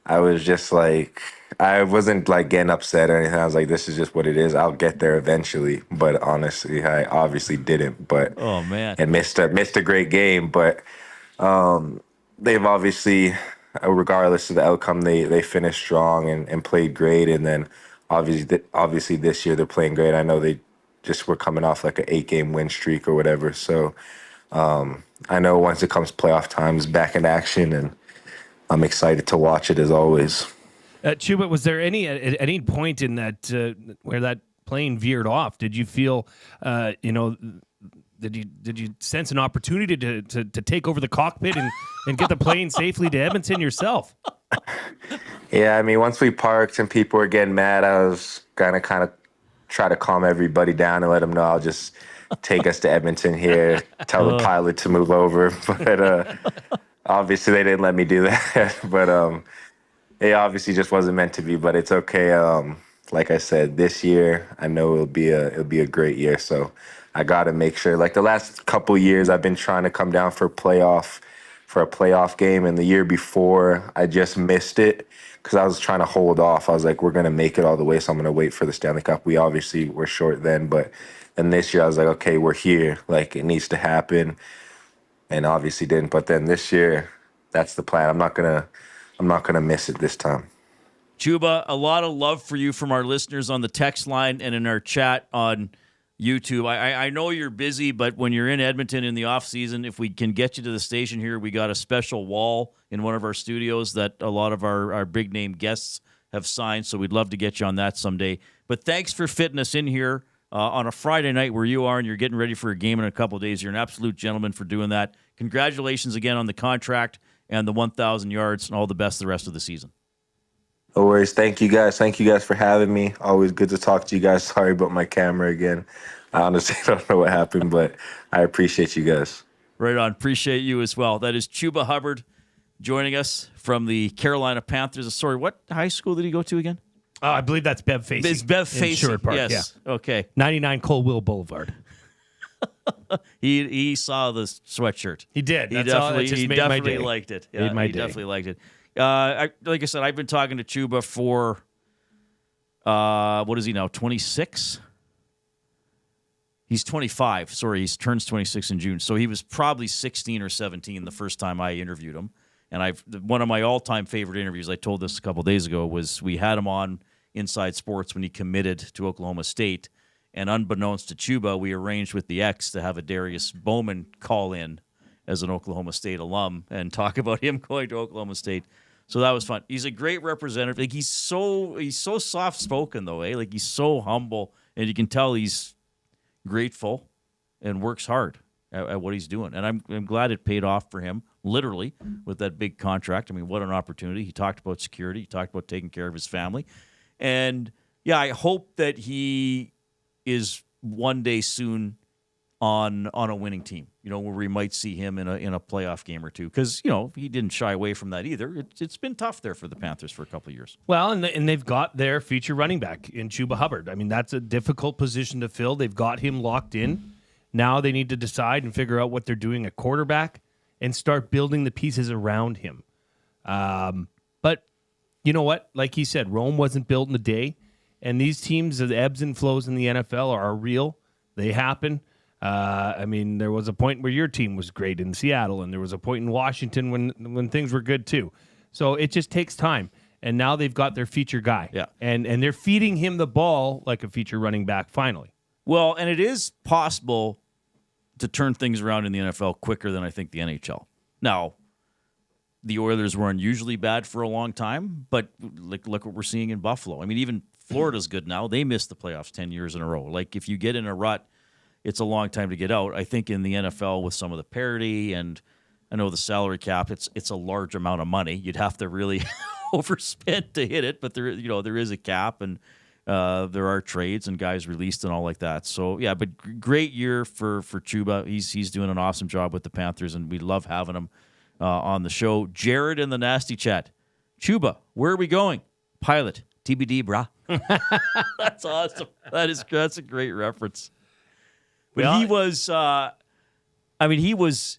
I was just like, I wasn't like getting upset or anything. I was like, this is just what it is. I'll get there eventually. But honestly, I obviously didn't. But oh man, and missed a great game. But they've obviously, regardless of the outcome, they finished strong and played great. And then obviously this year they're playing great. I know they just were coming off like an 8-game win streak or whatever. So I know once it comes playoff times, back in action, and I'm excited to watch it as always. Chuba, was there at any point in that where that plane veered off? Did you feel, did you sense an opportunity to take over the cockpit and get the plane safely to Edmonton yourself? Yeah, I mean, once we parked and people were getting mad, I was gonna kind of try to calm everybody down and let them know I'll just take us to Edmonton here, tell the pilot to move over. But obviously they didn't let me do that. But it obviously just wasn't meant to be, but it's okay. Like I said, this year, I know it'll be a great year. So I got to make sure, like the last couple years, I've been trying to come down for a playoff game. And the year before, I just missed it because I was trying to hold off. I was like, we're going to make it all the way, so I'm going to wait for the Stanley Cup. We obviously were short then, but then this year I was like, okay, we're here. Like, it needs to happen. And obviously didn't. But then this year, that's the plan. I'm not gonna miss it this time. Chuba, a lot of love for you from our listeners on the text line and in our chat on YouTube. I know you're busy, but when you're in Edmonton in the off season, if we can get you to the station here, we got a special wall in one of our studios that a lot of our big name guests have signed. So we'd love to get you on that someday. But thanks for fitting us in here on a Friday night where you are and you're getting ready for a game in a couple of days. You're an absolute gentleman for doing that. Congratulations again on the contract and the 1,000 yards, and all the best the rest of the season. No worries. Thank you guys. Thank you guys for having me. Always good to talk to you guys. Sorry about my camera again. I honestly don't know what happened, but I appreciate you guys. Right on. Appreciate you as well. That is Chuba Hubbard joining us from the Carolina Panthers. Sorry, what high school did he go to again? Oh, I believe that's Bev Facey. It's Bev Facey. Sherwood Park, yes. Yeah. Okay. 99 Colville Boulevard. He saw the sweatshirt. He did. He definitely liked it. Yeah, he definitely liked it. Like I said, I've been talking to Chuba for what is he now? 26. He's 25. Sorry, he turns 26 in June. So he was probably 16 or 17 the first time I interviewed him. And one of my all-time favorite interviews, I told this a couple days ago, was we had him on Inside Sports when he committed to Oklahoma State. And unbeknownst to Chuba, we arranged with the X to have a Darius Bowman call in as an Oklahoma State alum and talk about him going to Oklahoma State. So that was fun. He's a great representative. Like he's so soft-spoken, though, eh? Like he's so humble, and you can tell he's grateful and works hard at what he's doing. And I'm glad it paid off for him, literally, with that big contract. I mean, what an opportunity. He talked about security. He talked about taking care of his family. And, yeah, I hope that he is one day soon on a winning team, where we might see him in a playoff game or two. Because, he didn't shy away from that either. It's been tough there for the Panthers for a couple of years. Well, and they've got their future running back in Chuba Hubbard. I mean, that's a difficult position to fill. They've got him locked in. Now they need to decide and figure out what they're doing at quarterback and start building the pieces around him. But you know what? Like he said, Rome wasn't built in a day. And these teams, the ebbs and flows in the NFL are real. They happen. I mean, there was a point where your team was great in Seattle, and there was a point in Washington when things were good too. So it just takes time. And now they've got their feature guy. Yeah. And they're feeding him the ball like a feature running back finally. Well, and it is possible to turn things around in the NFL quicker than I think the NHL. Now, the Oilers were unusually bad for a long time, but look what we're seeing in Buffalo. I mean, even Florida's good now. They missed the playoffs 10 years in a row. Like, if you get in a rut, it's a long time to get out. I think in the NFL with some of the parity, and I know the salary cap, it's a large amount of money. You'd have to really overspend to hit it, but there is a cap, and there are trades and guys released and all like that. So yeah, but great year for Chuba. He's doing an awesome job with the Panthers, and we love having him on the show. Jared in the Nasty Chat. Chuba, where are we going? Pilot. TBD, brah. That's awesome. That's a great reference. But he was, he was,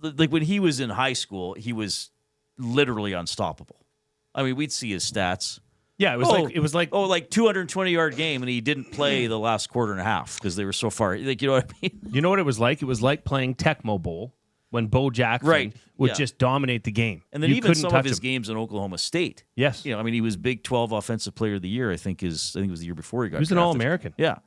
like when he was in high school, he was literally unstoppable. I mean, we'd see his stats. Yeah, it was like 220-yard game, and he didn't play the last quarter and a half because they were so far. Like, you know what I mean? You know what it was like? It was like playing Tecmo Bowl when Bo Jackson would just dominate the game. And then even some of his games in Oklahoma State. Yes. You know, I mean, he was Big 12 Offensive Player of the Year, I think it was the year before he got He was drafted. an All-American. Yeah.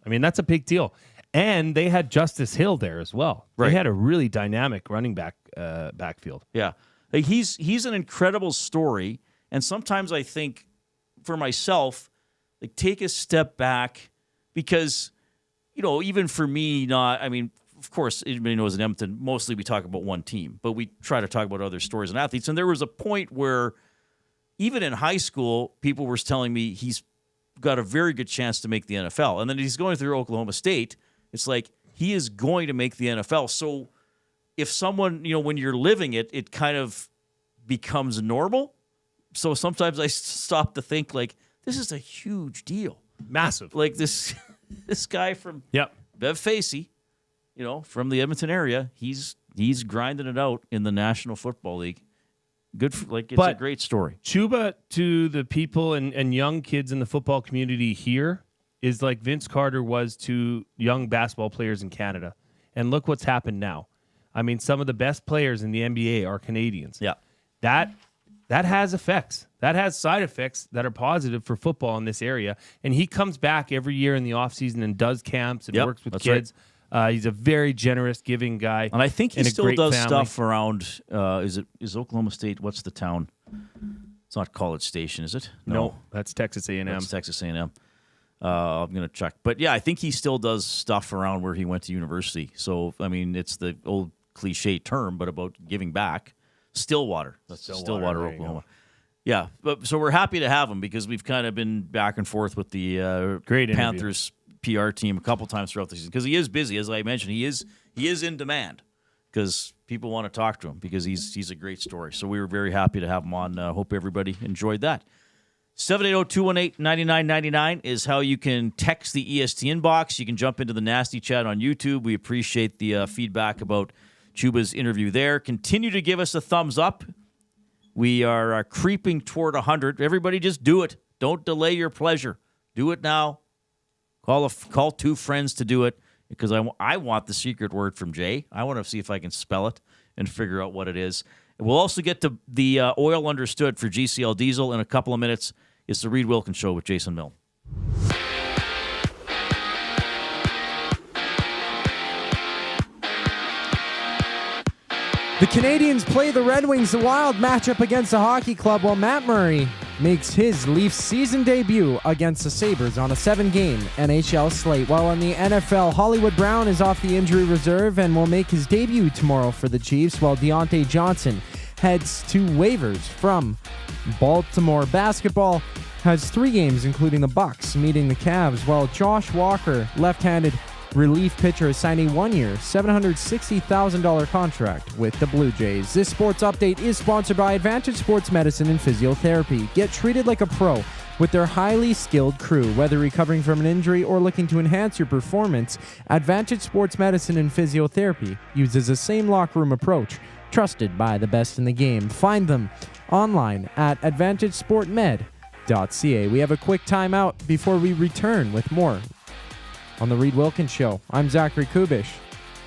I mean, that's a big deal. And they had Justice Hill there as well. Right. They had a really dynamic running back backfield. Yeah. Like he's an incredible story, and sometimes I think for myself, like take a step back because, you know, even for me, of course, everybody knows in Edmonton, mostly we talk about one team, but we try to talk about other stories and athletes. And there was a point where even in high school, people were telling me he's got a very good chance to make the NFL. And then he's going through Oklahoma State. It's like he is going to make the NFL. So if someone, you know, when you're living it, it kind of becomes normal. So sometimes I stop to think like, this is a huge deal. Massive. Like this guy from Bev Facey, you know, from the Edmonton area, he's grinding it out in the National Football League. It's a great story. Chuba to the people and young kids in the football community here is like Vince Carter was to young basketball players in Canada. And look what's happened now. I mean, some of the best players in the NBA are Canadians. Yeah. That has effects. That has side effects that are positive for football in this area. And he comes back every year in the offseason and does camps and works with kids. Right. He's a very generous, giving guy. And I think he still does stuff around, is Oklahoma State, what's the town? It's not College Station, is it? No, that's Texas A&M. That's Texas A&M. I'm going to check. But yeah, I think he still does stuff around where he went to university. So, I mean, it's the old cliche term, but about giving back. Stillwater. That's Stillwater, Oklahoma. Yeah, but so we're happy to have him because we've kind of been back and forth with the Panthers PR team a couple times throughout the season because he is busy, as I mentioned. He is in demand because people want to talk to him because he's a great story. So we were very happy to have him on. Hope everybody enjoyed that. 780-218-9999 is how you can text the EST inbox. You can jump into the Nasty Chat on YouTube. We appreciate the feedback about Chuba's interview there. Continue to give us a thumbs up. We are creeping toward 100. Everybody just do it. Don't delay your pleasure. Do it now. Call two friends to do it because I want the secret word from Jay. I want to see if I can spell it and figure out what it is. We'll also get to the oil understood for GCL Diesel in a couple of minutes. It's the Reid Wilkins Show with Jason Milne. The Canadians play the Red Wings, the Wild matchup against the hockey club, while Matt Murray makes his Leafs season debut against the Sabres on a 7-game NHL slate. While in the NFL, Hollywood Brown is off the injury reserve and will make his debut tomorrow for the Chiefs, while Deontay Johnson heads to waivers from Baltimore. Basketball has 3 games, including the Bucks meeting the Cavs, while Josh Walker, left-handed relief pitcher, has signed a 1-year, $760,000 contract with the Blue Jays. This sports update is sponsored by Advantage Sports Medicine and Physiotherapy. Get treated like a pro with their highly skilled crew. Whether recovering from an injury or looking to enhance your performance, Advantage Sports Medicine and Physiotherapy uses the same locker room approach, trusted by the best in the game. Find them online at AdvantageSportMed.ca. We have a quick timeout before we return with more on the Reid Wilkins Show. I'm Zachary Kubusch,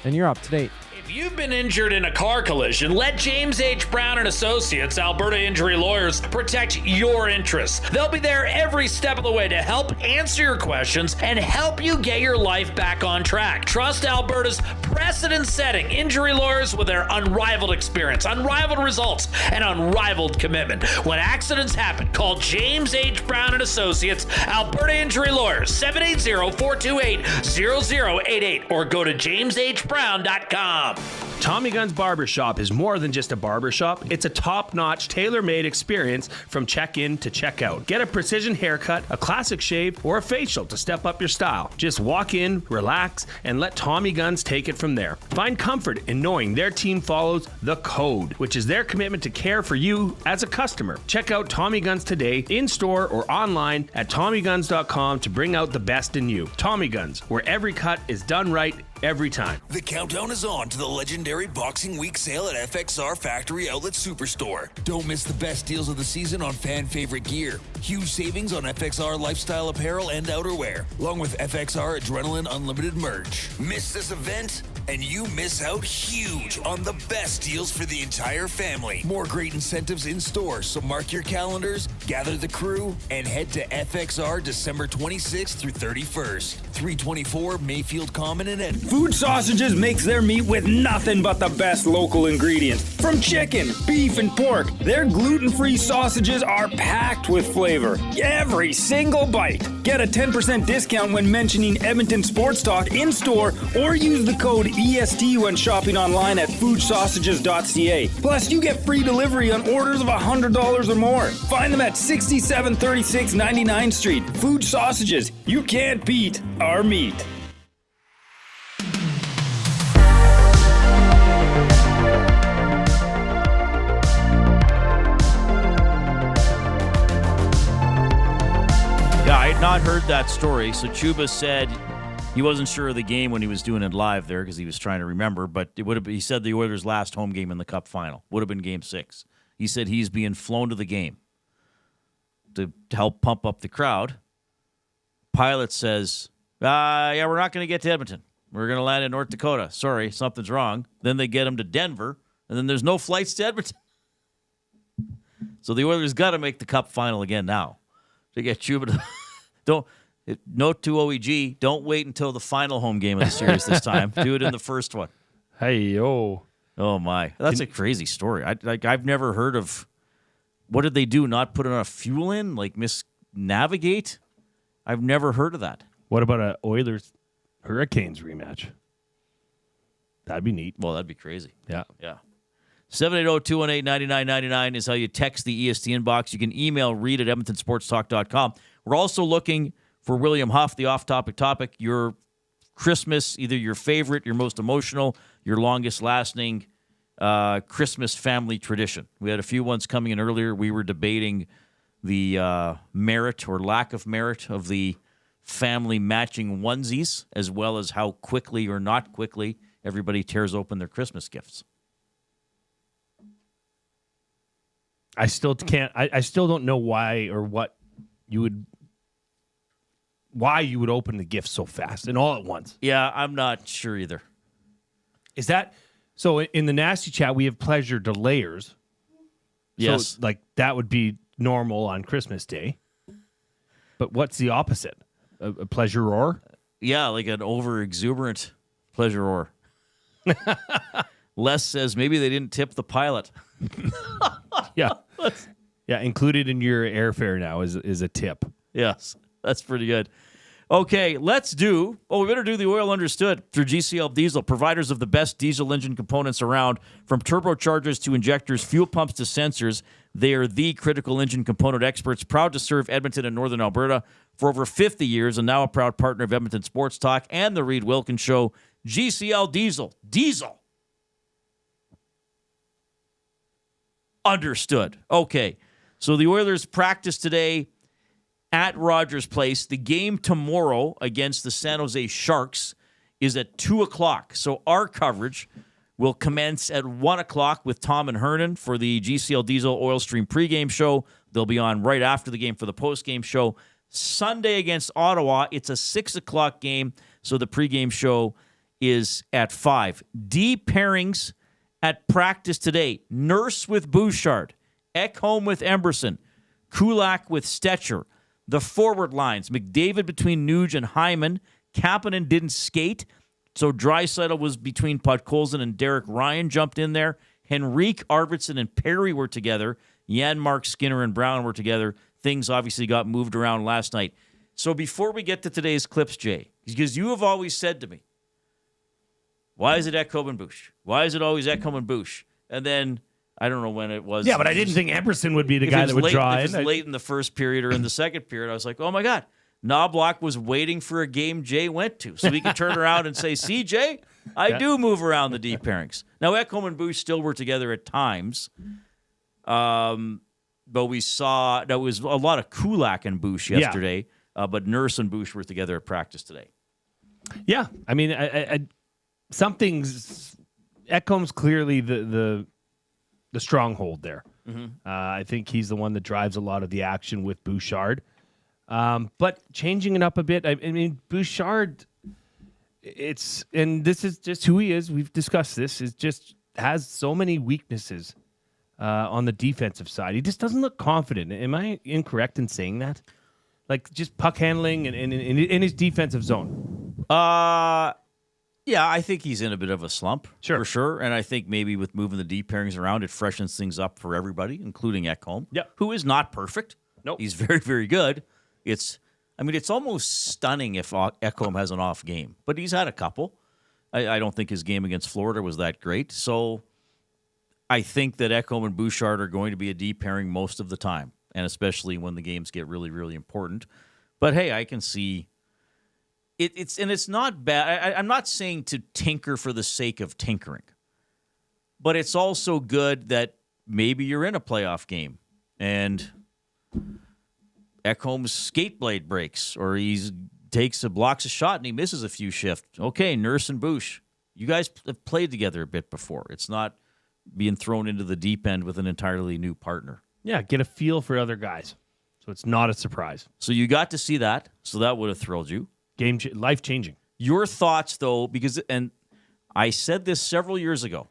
and you're up to date. If If you've been injured in a car collision, let James H. Brown and Associates, Alberta Injury Lawyers, protect your interests. They'll be there every step of the way to help answer your questions and help you get your life back on track. Trust Alberta's precedent-setting injury lawyers with their unrivaled experience, unrivaled results, and unrivaled commitment. When accidents happen, call James H. Brown and Associates, Alberta Injury Lawyers, 780-428-0088, or go to jameshbrown.com. Tommy Gunn's Barbershop is more than just a barbershop. It's a top-notch, tailor-made experience from check-in to check-out. Get a precision haircut, a classic shave, or a facial to step up your style. Just walk in, relax, and let Tommy Guns take it from there. Find comfort in knowing their team follows the code, which is their commitment to care for you as a customer. Check out Tommy Guns today, in-store or online at TommyGuns.com to bring out the best in you. Tommy Guns, where every cut is done right every time. The countdown is on to the legendary Boxing Week sale at FXR Factory Outlet Superstore. Don't miss the best deals of the season on fan favorite gear. Huge savings on FXR lifestyle apparel and outerwear, along with FXR Adrenaline Unlimited merch. Miss this event and you miss out huge on the best deals for the entire family. More great incentives in store, so mark your calendars, gather the crew, and head to FXR December 26th through 31st. 324 Mayfield Common in Edmonton. Food Sausages makes their meat with nothing but the best local ingredients. From chicken, beef, and pork, their gluten-free sausages are packed with flavor. Every single bite. Get a 10% discount when mentioning Edmonton Sports Talk in-store or use the code EST when shopping online at foodsausages.ca. Plus, you get free delivery on orders of $100 or more. Find them at 6736 99th Street. Food Sausages. You can't beat our meat. Yeah, I had not heard that story. So Chuba said he wasn't sure of the game when he was doing it live there because he was trying to remember. But it would have. He said the Oilers' last home game in the Cup final would have been Game 6. He said he's being flown to the game to help pump up the crowd. Pilot says, "Yeah, we're not going to get to Edmonton. We're going to land in North Dakota. Sorry, something's wrong." Then they get him to Denver, and then there's no flights to Edmonton. So the Oilers got to make the Cup final again now to get Chuba to. Note to OEG, don't wait until the final home game of the series this time. Do it in the first one. Hey, yo. Oh, my. That's a crazy story. I've never heard of, what did they do, not put enough fuel in? Like misnavigate? I've never heard of that. What about a Oilers-Hurricanes rematch? That'd be neat. Well, that'd be crazy. Yeah. Yeah. 780-218-9999 is how you text the EST inbox. You can email Reid at EdmontonSportsTalk.com. We're also looking for William Huff, the off-topic topic, your Christmas, either your favorite, your most emotional, your longest-lasting Christmas family tradition. We had a few ones coming in earlier. We were debating the merit or lack of merit of the family matching onesies, as well as how quickly or not quickly everybody tears open their Christmas gifts. I still can't. I still don't know why or what you would. Why you would open the gift so fast and all at once? Yeah, I'm not sure either. Is that so? In the nasty chat, we have pleasure delayers. Yes, so, like that would be normal on Christmas Day. But what's the opposite? A pleasurer? Yeah, like an over exuberant pleasurer. Les says maybe they didn't tip the pilot. Yeah. Yeah, included in your airfare now is a tip. Yes, that's pretty good. Okay, we better do the Oil Understood through GCL Diesel, providers of the best diesel engine components around, from turbochargers to injectors, fuel pumps to sensors. They are the critical engine component experts, proud to serve Edmonton and Northern Alberta for over 50 years, and now a proud partner of Edmonton Sports Talk and the Reid Wilkins Show. GCL Diesel. Diesel. Understood. Okay, so the Oilers practice today at Rogers Place. The game tomorrow against the San Jose Sharks is at 2 o'clock. So our coverage will commence at 1 o'clock with Tom and Hernan for the GCL Diesel Oil Stream pregame show. They'll be on right after the game for the postgame show. Sunday against Ottawa, it's a 6 o'clock game, so the pregame show is at 5. D pairings at practice today. Nurse with Bouchard. Ekholm with Emberson. Kulak with Stetcher. The forward lines, McDavid between Nuge and Hyman. Kapanen didn't skate, so Draisaitl was between Podkolzin and Derek Ryan jumped in there. Henrique, Arvidsson, and Perry were together. Janmark, Skinner, and Brown were together. Things obviously got moved around last night. So before we get to today's clips, Jay, because you have always said to me, why is it Ekholm and Bush? Why is it always Ekholm and Bush? And then I don't know when it was. Yeah, but I didn't think Emberson would be the guy that would draw in. If it was late in the first period or in the second period, I was like, oh, my God. Knobloch was waiting for a game Jay went to so he could turn around and say, see, Jay, I do move around the deep pairings. Now, Ekholm and Bush still were together at times. But we saw there was a lot of Kulak and Bush yesterday, but Nurse and Bush were together at practice today. Yeah, I mean, something's Ekholm's clearly the stronghold there. Mm-hmm. I think he's the one that drives a lot of the action with Bouchard. But changing it up a bit, I mean, Bouchard, and this is just who he is. We've discussed this. Is just has so many weaknesses on the defensive side. He just doesn't look confident. Am I incorrect in saying that? Like just puck handling and in his defensive zone. Yeah, I think he's in a bit of a slump, for sure. And I think maybe with moving the deep pairings around, it freshens things up for everybody, including Ekholm, who is not perfect. Nope. He's very, very good. It's almost stunning if Ekholm has an off game, but he's had a couple. I don't think his game against Florida was that great. So I think that Ekholm and Bouchard are going to be a deep pairing most of the time, and especially when the games get really, really important. But hey, I can see it's not bad. I'm not saying to tinker for the sake of tinkering, but it's also good that maybe you're in a playoff game and Ekholm's skate blade breaks, or he blocks a shot and he misses a few shifts. Okay, Nurse and Bush, you guys have played together a bit before. It's not being thrown into the deep end with an entirely new partner. Yeah, get a feel for other guys, so it's not a surprise. So you got to see that, so that would have thrilled you. Life changing. Your thoughts, though, and I said this several years ago,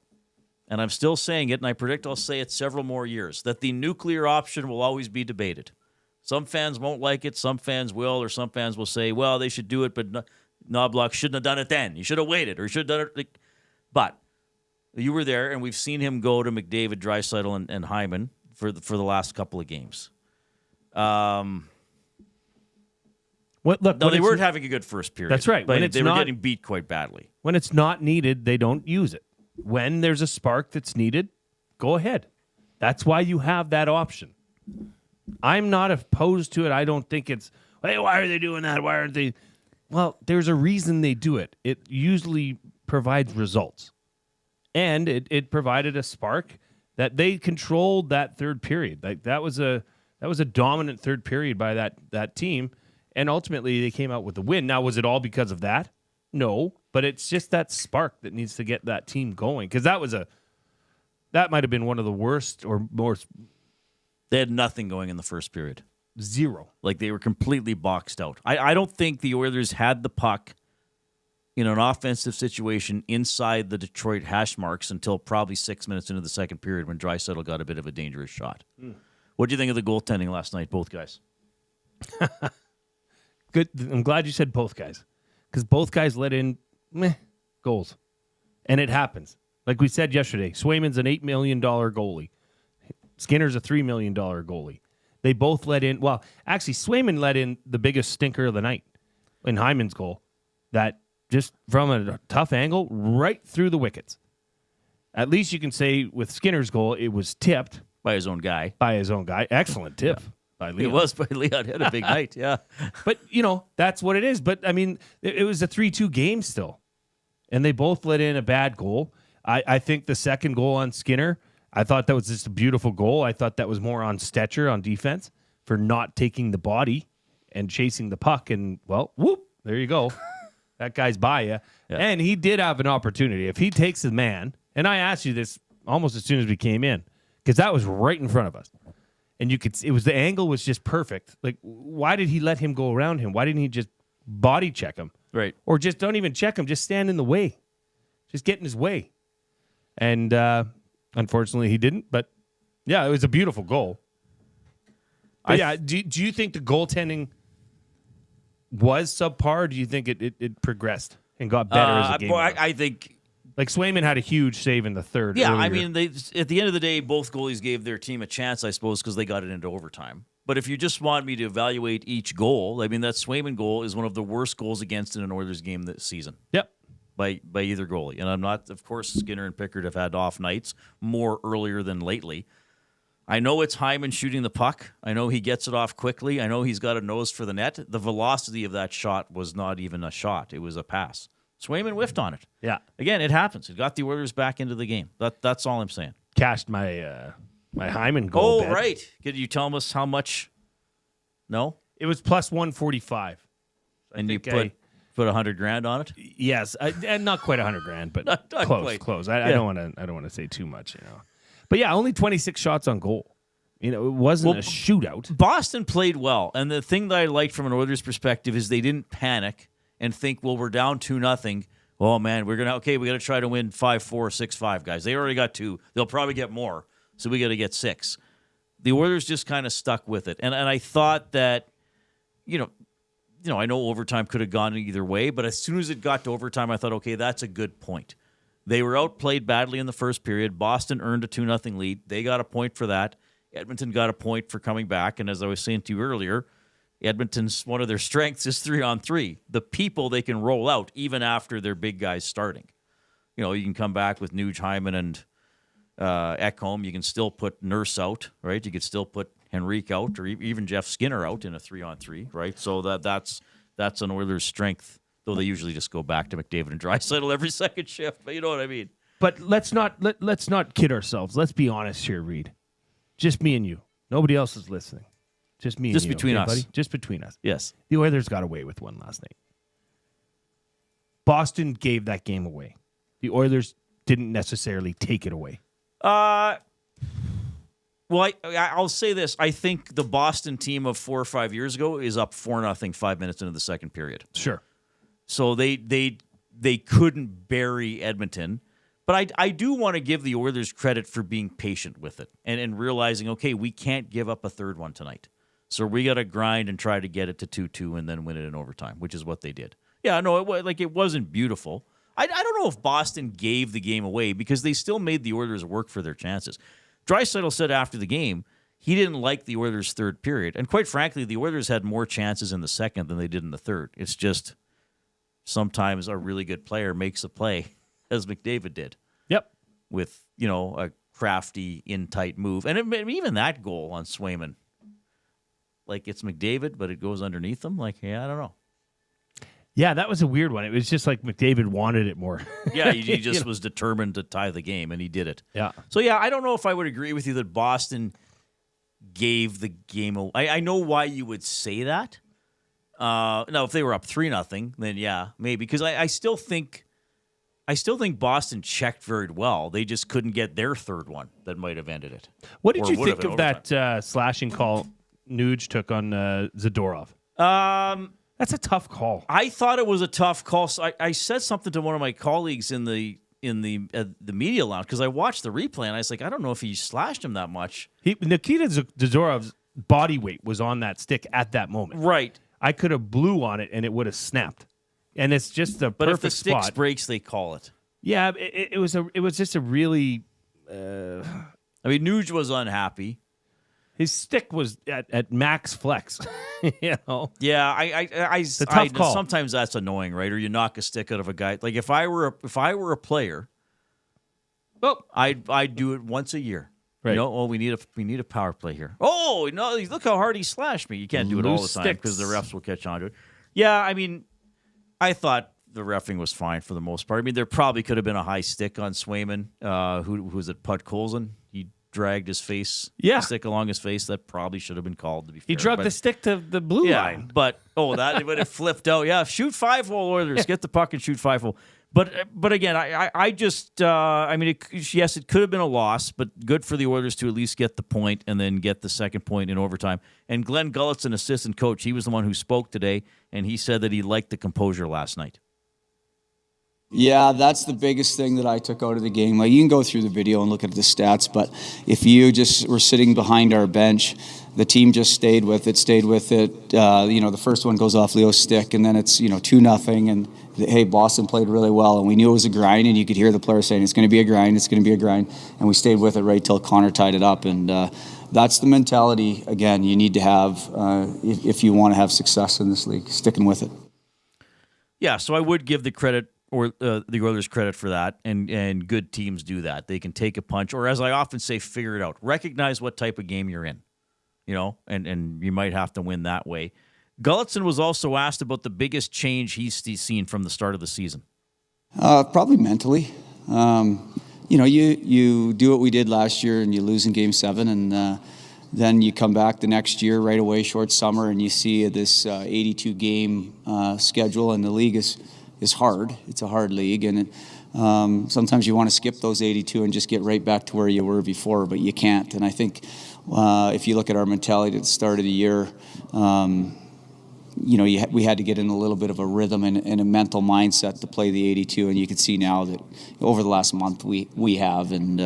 and I'm still saying it, and I predict I'll say it several more years, that the nuclear option will always be debated. Some fans won't like it, some fans will, or some fans will say, well, they should do it, but Knobloch shouldn't have done it then. He should have waited, or he should have done it. But you were there, and we've seen him go to McDavid, Draisaitl, and Hyman for the last couple of games. They weren't having a good first period. That's right. But they were getting beat quite badly. When it's not needed, they don't use it. When there's a spark that's needed, go ahead. That's why you have that option. I'm not opposed to it. I don't think it's, hey, why are they doing that? Why aren't they? Well, there's a reason they do it. It usually provides results. And it provided a spark that they controlled that third period. Like that was a dominant third period by that team. And ultimately, they came out with the win. Now, was it all because of that? No, but it's just that spark that needs to get that team going. Because that might have been one of the worst or more. They had nothing going in the first period. Zero. Like they were completely boxed out. I don't think the Oilers had the puck in an offensive situation inside the Detroit hash marks until probably 6 minutes into the second period when Draisaitl got a bit of a dangerous shot. What do you think of the goaltending last night, both guys? Good. I'm glad you said both guys, because both guys let in goals, and it happens. Like we said yesterday, Swayman's an $8 million goalie. Skinner's a $3 million goalie. They both let in. Well, actually, Swayman let in the biggest stinker of the night in Hyman's goal. That just from a tough angle, right through the wickets. At least you can say with Skinner's goal, it was tipped by his own guy. Excellent tip. Yeah. By Leon. It was by Leon. He had a big night, yeah. But, that's what it is. But, I mean, it was a 3-2 game still. And they both let in a bad goal. I think the second goal on Skinner, I thought that was just a beautiful goal. I thought that was more on Stetcher on defense for not taking the body and chasing the puck. And, well, whoop, there you go. That guy's by you. Yeah. And he did have an opportunity. If he takes the man, and I asked you this almost as soon as we came in, because that was right in front of us. And the angle was just perfect. Like, why did he let him go around him? Why didn't he just body check him? Right. Or just don't even check him. Just stand in the way. Just get in his way. And unfortunately, he didn't. But, yeah, it was a beautiful goal. But do you think the goaltending was subpar? Or do you think it progressed and got better as a game? I think... Like, Swayman had a huge save in the third. Yeah, earlier. I mean, at the end of the day, both goalies gave their team a chance, I suppose, because they got it into overtime. But if you just want me to evaluate each goal, I mean, that Swayman goal is one of the worst goals against in an Oilers game this season. Yep. By either goalie. And I'm not, of course, Skinner and Pickard have had off nights more earlier than lately. I know it's Hyman shooting the puck. I know he gets it off quickly. I know he's got a nose for the net. The velocity of that shot was not even a shot. It was a pass. Swayman whiffed on it. Yeah. Again, it happens. It got the Oilers back into the game. That's all I'm saying. Cashed my my Hyman goal. Oh, right. Could you tell us how much? No? It was plus 145. And you put $100,000 on it? Yes. And not quite $100,000, but not close. quite. I don't want to say too much, But yeah, only 26 shots on goal. It wasn't a shootout. Boston played well. And the thing that I liked from an Oilers perspective is they didn't panic and think, well, we're down 2-0. Oh, man, we got to try to win 5-4, 6-5, guys. They already got 2. They'll probably get more, so we got to get 6. The Oilers just kind of stuck with it. And I thought that, I know overtime could have gone either way, but as soon as it got to overtime, I thought, okay, that's a good point. They were outplayed badly in the first period. Boston earned a 2-0 lead. They got a point for that. Edmonton got a point for coming back. And as I was saying to you earlier, Edmonton's one of their strengths is 3-on-3. The people they can roll out even after their big guys starting. You can come back with Nuge, Hyman, and Ekholm. You can still put Nurse out, right? You could still put Henrique out, or even Jeff Skinner out in a 3-on-3, right? So that's an Oilers' strength. Though they usually just go back to McDavid and Draisaitl every second shift, but you know what I mean. But let's not kid ourselves. Let's be honest here, Reid. Just me and you. Nobody else is listening. Just me and you. Just between us. Buddy? Just between us. Yes. The Oilers got away with one last night. Boston gave that game away. The Oilers didn't necessarily take it away. Well, I'll say this. I think the Boston team of 4 or 5 years ago is up 4-0 5 minutes into the second period. Sure. So they couldn't bury Edmonton. But I do want to give the Oilers credit for being patient with it and realizing, okay, we can't give up a third one tonight. So we got to grind and try to get it to 2-2 and then win it in overtime, which is what they did. Yeah, no, it wasn't beautiful. I don't know if Boston gave the game away because they still made the Oilers work for their chances. Draisaitl said after the game he didn't like the Oilers' third period. And quite frankly, the Oilers had more chances in the second than they did in the third. It's just sometimes a really good player makes a play, as McDavid did. Yep. With, a crafty, in-tight move. And even that goal on Swayman, like it's McDavid, but it goes underneath him. Like, yeah, I don't know. Yeah, that was a weird one. It was just like McDavid wanted it more. Yeah, he just was determined to tie the game, and he did it. Yeah. So, yeah, I don't know if I would agree with you that Boston gave the game away. I know why you would say that. Now, if they were up 3-0, then yeah, maybe. Because I still think Boston checked very well. They just couldn't get their third one that might have ended it. What did you think of that slashing call Nuge took on Zadorov? That's a tough call. I thought it was a tough call. So I said something to one of my colleagues in the media lounge because I watched the replay and I was like, I don't know if he slashed him that much. Nikita Zadorov's body weight was on that stick at that moment. Right. I could have blew on it and it would have snapped. And it's just the but perfect if the stick spot. breaks, they call it. Yeah, it was just a really. I mean, Nuge was unhappy. His stick was at max flex. Yeah, it's a tough call. Sometimes that's annoying, right? Or you knock a stick out of a guy. Like if I were a player, well, I'd do it once a year. Right. We need a power play here. Oh no! Look how hard he slashed me. You can't do it all the time because the refs will catch on to it. Yeah, I mean, I thought the reffing was fine for the most part. I mean, there probably could have been a high stick on Swayman. Who was it? Putt Colson. He dragged his face, stick along his face. That probably should have been called. To be fair, he dragged the stick to the blue line. But it flipped out. Yeah, shoot 5-hole Oilers. Get the puck and shoot 5-hole. But again, I just yes, it could have been a loss, but good for the Oilers to at least get the point and then get the second point in overtime. And Glenn Gullett's an assistant coach. He was the one who spoke today, and he said that he liked the composure last night. Yeah, that's the biggest thing that I took out of the game. Like, you can go through the video and look at the stats, but if you just were sitting behind our bench, the team just stayed with it. The first one goes off Leo's stick, and then it's 2-0, and hey, Boston played really well, and we knew it was a grind, and you could hear the players saying, it's going to be a grind, and we stayed with it right till Connor tied it up, and that's the mentality, again, you need to have if you want to have success in this league, sticking with it. Yeah, so I would give the credit or the Oilers credit for that, and good teams do that. They can take a punch, or as I often say, figure it out. Recognize what type of game you're in, and you might have to win that way. Gulletson was also asked about the biggest change he's seen from the start of the season. Probably mentally. You do what we did last year, and you lose in Game 7, and then you come back the next year right away, short summer, and you see this 82-game schedule, and the league is hard. It's a hard league, and sometimes you want to skip those 82 and just get right back to where you were before, but you can't. And I think if you look at our mentality at the start of the year, we had to get in a little bit of a rhythm and a mental mindset to play the 82, and you can see now that over the last month we have, and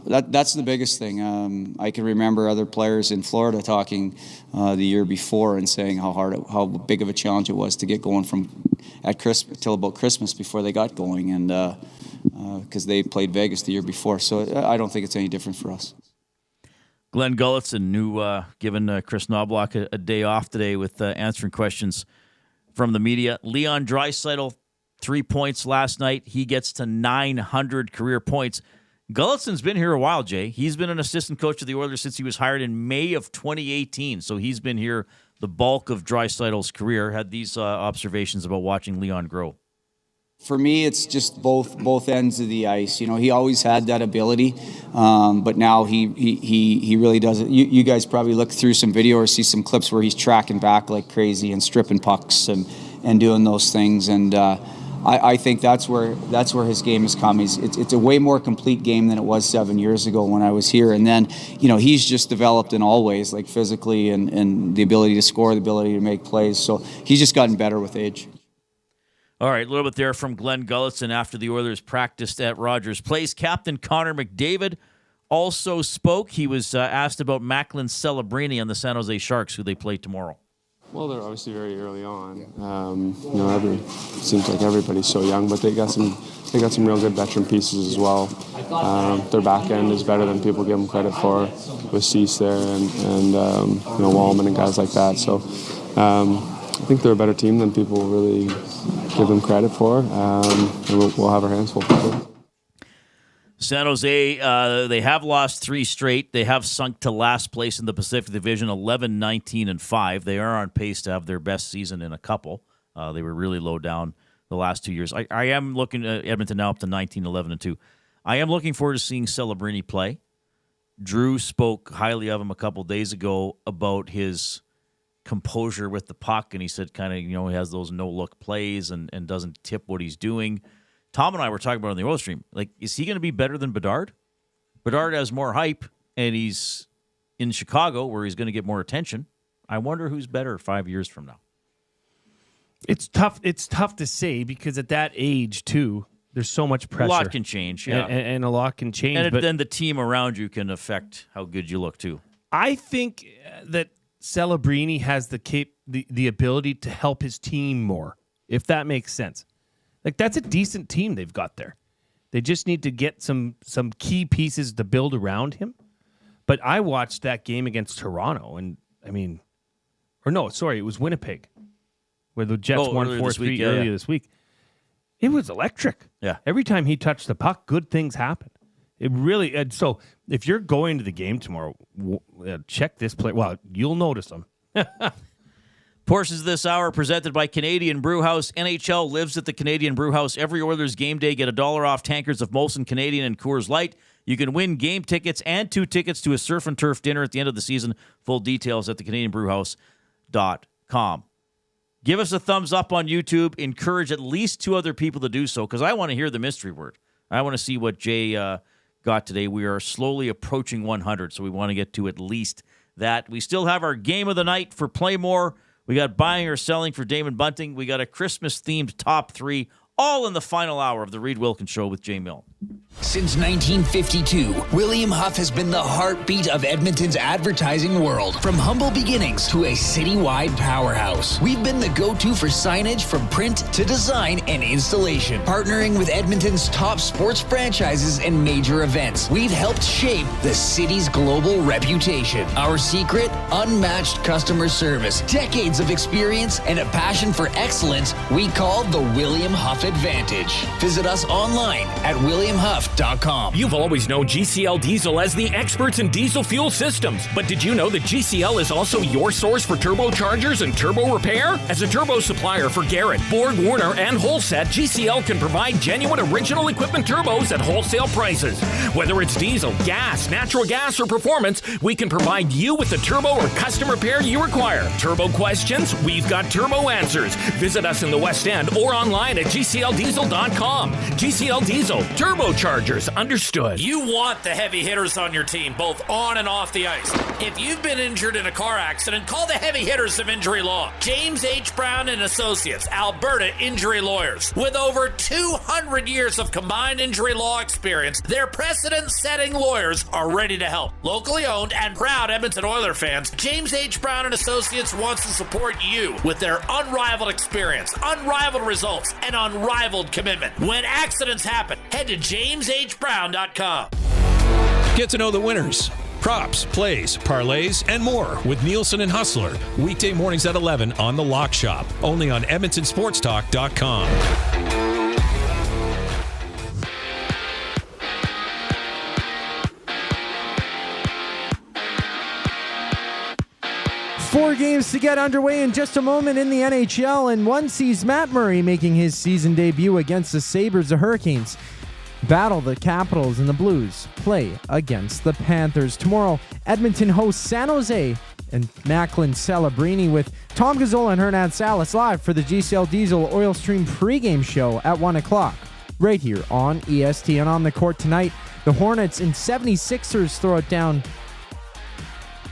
that's the biggest thing. I can remember other players in Florida talking the year before and saying how big of a challenge it was to get going from at Christmas till about Christmas before they got going, and because they played Vegas the year before. So I don't think it's any different for us. Glenn Gulletson, giving Chris Knobloch a day off today with answering questions from the media. Leon Draisaitl, 3 points last night. He gets to 900 career points. Gulletson's been here a while, Jay. He's been an assistant coach of the Oilers since he was hired in May of 2018. So he's been here the bulk of Draisaitl's career. Had these observations about watching Leon grow. For me, it's just both ends of the ice. He always had that ability, but now he really does it. You guys probably look through some video or see some clips where he's tracking back like crazy and stripping pucks and doing those things. And I think that's where his game has come. It's a way more complete game than it was 7 years ago when I was here. And then, he's just developed in all ways, like physically and the ability to score, the ability to make plays. So he's just gotten better with age. All right, a little bit there from Glenn Gulletson after the Oilers practiced at Rogers Place. Captain Connor McDavid also spoke. He was asked about Macklin Celebrini and the San Jose Sharks, who they play tomorrow. Well, they're obviously very early on. Seems like everybody's so young, but they got some real good veteran pieces as well. Their back end is better than people give them credit for, with Cease there and Wallman and guys like that. So I think they're a better team than people really give them credit for, and we'll have our hands full for sure. San Jose, they have lost 3 straight. They have sunk to last place in the Pacific Division, 11-19-5. They are on pace to have their best season in a couple. They were really low down the last 2 years. I am looking at Edmonton now up to 19-11-2. I am looking forward to seeing Celebrini play. Drew spoke highly of him a couple days ago about his composure with the puck, and he said he has those no-look plays and doesn't tip what he's doing. Tom and I were talking about on the Oil Stream, is he going to be better than Bedard? Bedard has more hype, and he's in Chicago where he's going to get more attention. I wonder who's better 5 years from now. It's tough to say because at that age, too, there's so much pressure. A lot can change, yeah. And a lot can change. And then the team around you can affect how good you look, too. I think that Celebrini has the ability to help his team more, if that makes sense. That's a decent team they've got there. They just need to get some key pieces to build around him. But I watched that game against Toronto, and it was Winnipeg, where the Jets won 4-3 earlier this week. It was electric. Yeah. Every time he touched the puck, good things happened. It really. So if you're going to the game tomorrow, check this play. Well, you'll notice them. Portions of this hour presented by Canadian Brewhouse. NHL lives at the Canadian Brewhouse. Every Oilers game day, get $1 off tankers of Molson Canadian and Coors Light. You can win game tickets and 2 tickets to a surf and turf dinner at the end of the season. Full details at thecanadianbrewhouse.com. Give us a thumbs up on YouTube. Encourage at least 2 other people to do so because I want to hear the mystery word. I want to see what Jay got today. We are slowly approaching 100, so we want to get to at least that. We still have our game of the night for Playmore. We got buying or selling for Damon Bunting. We got a Christmas-themed top 3, all in the final hour of the Reid Wilkins Show with Jay Milne. Since 1952, William Huff has been the heartbeat of Edmonton's advertising world. From humble beginnings to a citywide powerhouse, we've been the go-to for signage from print to design and installation. Partnering with Edmonton's top sports franchises and major events, we've helped shape the city's global reputation. Our secret? Unmatched customer service, decades of experience, and a passion for excellence we call the William Huff Advantage. Visit us online at williamhuff.com. You've always known GCL Diesel as the experts in diesel fuel systems, but did you know that GCL is also your source for turbochargers and turbo repair? As a turbo supplier for Garrett, Borg Warner, and Holset, GCL can provide genuine original equipment turbos at wholesale prices. Whether it's diesel, gas, natural gas, or performance, we can provide you with the turbo or custom repair you require. Turbo questions? We've got turbo answers. Visit us in the West End or online at GCLDiesel.com. GCL Diesel, turbochargers understood. You want the heavy hitters on your team, both on and off the ice. If you've been injured in a car accident, call the heavy hitters of Injury Law. James H. Brown and Associates, Alberta Injury Lawyers. With over 200 years of combined injury law experience, their precedent-setting lawyers are ready to help. Locally owned and proud Edmonton Oiler fans, James H. Brown and Associates wants to support you with their unrivaled experience, unrivaled results, and unrivaled commitment. When accidents happen, head to jameshbrown.com. Get to know the winners, props, plays, parlays, and more with Nielsen and Hustler. Weekday mornings at 11 on The Lock Shop. Only on EdmontonSportsTalk.com. Four games to get underway in just a moment in the NHL, and one sees Matt Murray making his season debut against the Sabres. The Hurricanes battle the Capitals, and the Blues play against the Panthers. Tomorrow, Edmonton hosts San Jose and Macklin Celebrini with Tom Gazzola and Hernan Salas live for the GCL Diesel Oil Stream pregame show at 1 o'clock right here on EST. And on the court tonight, the Hornets and 76ers throw it down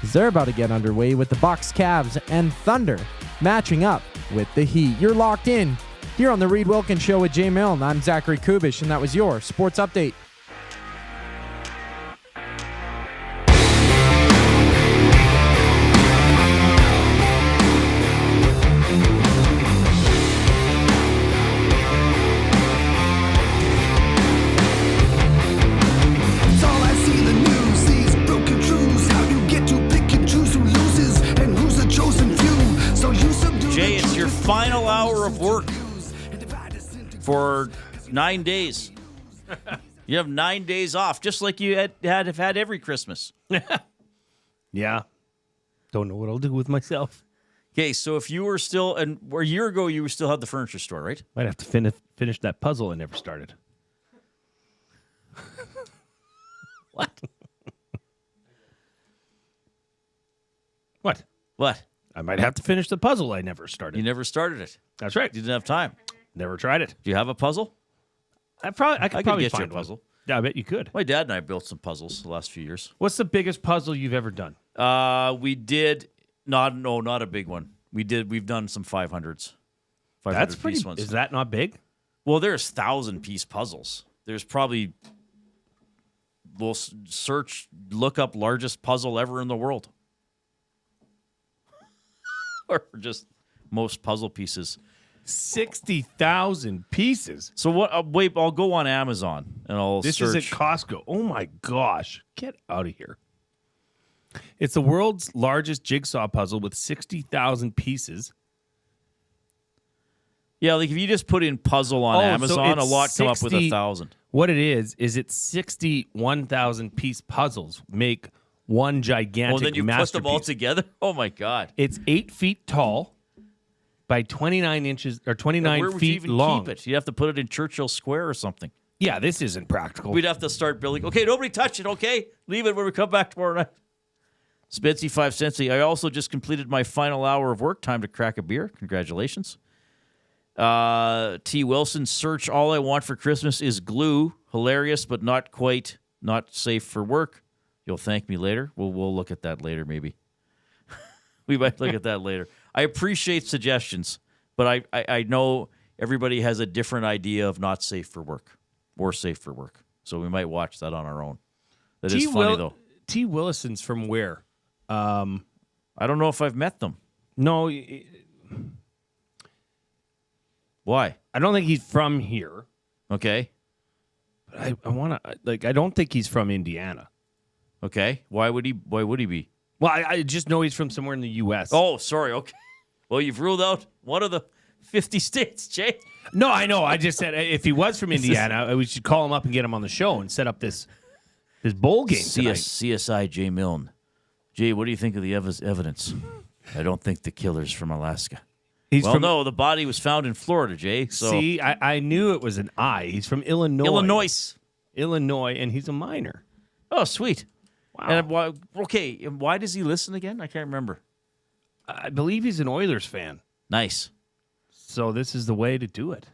as they're about to get underway with the Bucks, Cavs, and Thunder matching up with the Heat. You're locked in here on the Reid Wilkins Show with Jay Milne. I'm Zachary Kubusch, and that was your Sports Update. Jay, it's your final hour of work for 9 days. You have 9 days off, just like you have had every Christmas. Yeah. Don't know what I'll do with myself. Okay, so if you were still, and a year ago you still had the furniture store, right? Might have to finish that puzzle I never started. What? What? What? I might have to finish the puzzle I never started. You never started it. That's right. You didn't have time. Never tried it. Do you have a puzzle? I could probably get you a find puzzle. one. Yeah, I bet you could. My dad and I built some puzzles the last few years. What's the biggest puzzle you've ever done? We did not a big one. We've done some 500s. 500 That's pretty. piece ones. Is that not big? Well, there's 1,000-piece puzzles. There's probably, we'll look up largest puzzle ever in the world. Or just most puzzle pieces. 60,000 pieces. So what? Wait, I'll go on Amazon and I'll This search. is at Costco. Oh my gosh. Get out of here. It's the world's largest jigsaw puzzle with 60,000 pieces. Yeah, like if you just put in puzzle on Amazon, a lot come up with 1,000. What it is it's 61,000 piece puzzles make one gigantic Well, then you masterpiece. put them all together? Oh my God. It's 8 feet tall by 29 inches or 29 Where would feet you even long. keep it? You have to put it in Churchill Square or something. Yeah, this isn't practical. We'd have to start building. Okay, nobody touch it, okay? Leave it when we come back tomorrow night. Spitzy 5 cents. I also just completed my final hour of work. Time to crack a beer. Congratulations. T. Wilson, search all I want for Christmas is glue. Hilarious, but not quite, not safe for work. You'll thank me later. We'll look at that later, maybe. We might look at that later. I appreciate suggestions, but I know everybody has a different idea of not safe for work or safe for work. So we might watch that on our own. That is funny, though. T. Willison's from where? I don't know if I've met them. No. Why? I don't think he's from here. Okay. But I want to, I don't think he's from Indiana. Okay. Why would he be? Well, I just know he's from somewhere in the U.S. Oh, sorry. Okay. Well, you've ruled out one of the 50 states, Jay. No, I know. I just said if he was from Indiana, we should call him up and get him on the show and set up this bowl game tonight. CSI Jay Milne. Jay, what do you think of the evidence? I don't think the killer's from Alaska. No, the body was found in Florida, Jay. So. See, I knew it was an I. He's from Illinois. Illinois, and he's a minor. Oh, sweet. Wow. And why does he listen again? I can't remember. I believe he's an Oilers fan. Nice. So this is the way to do it.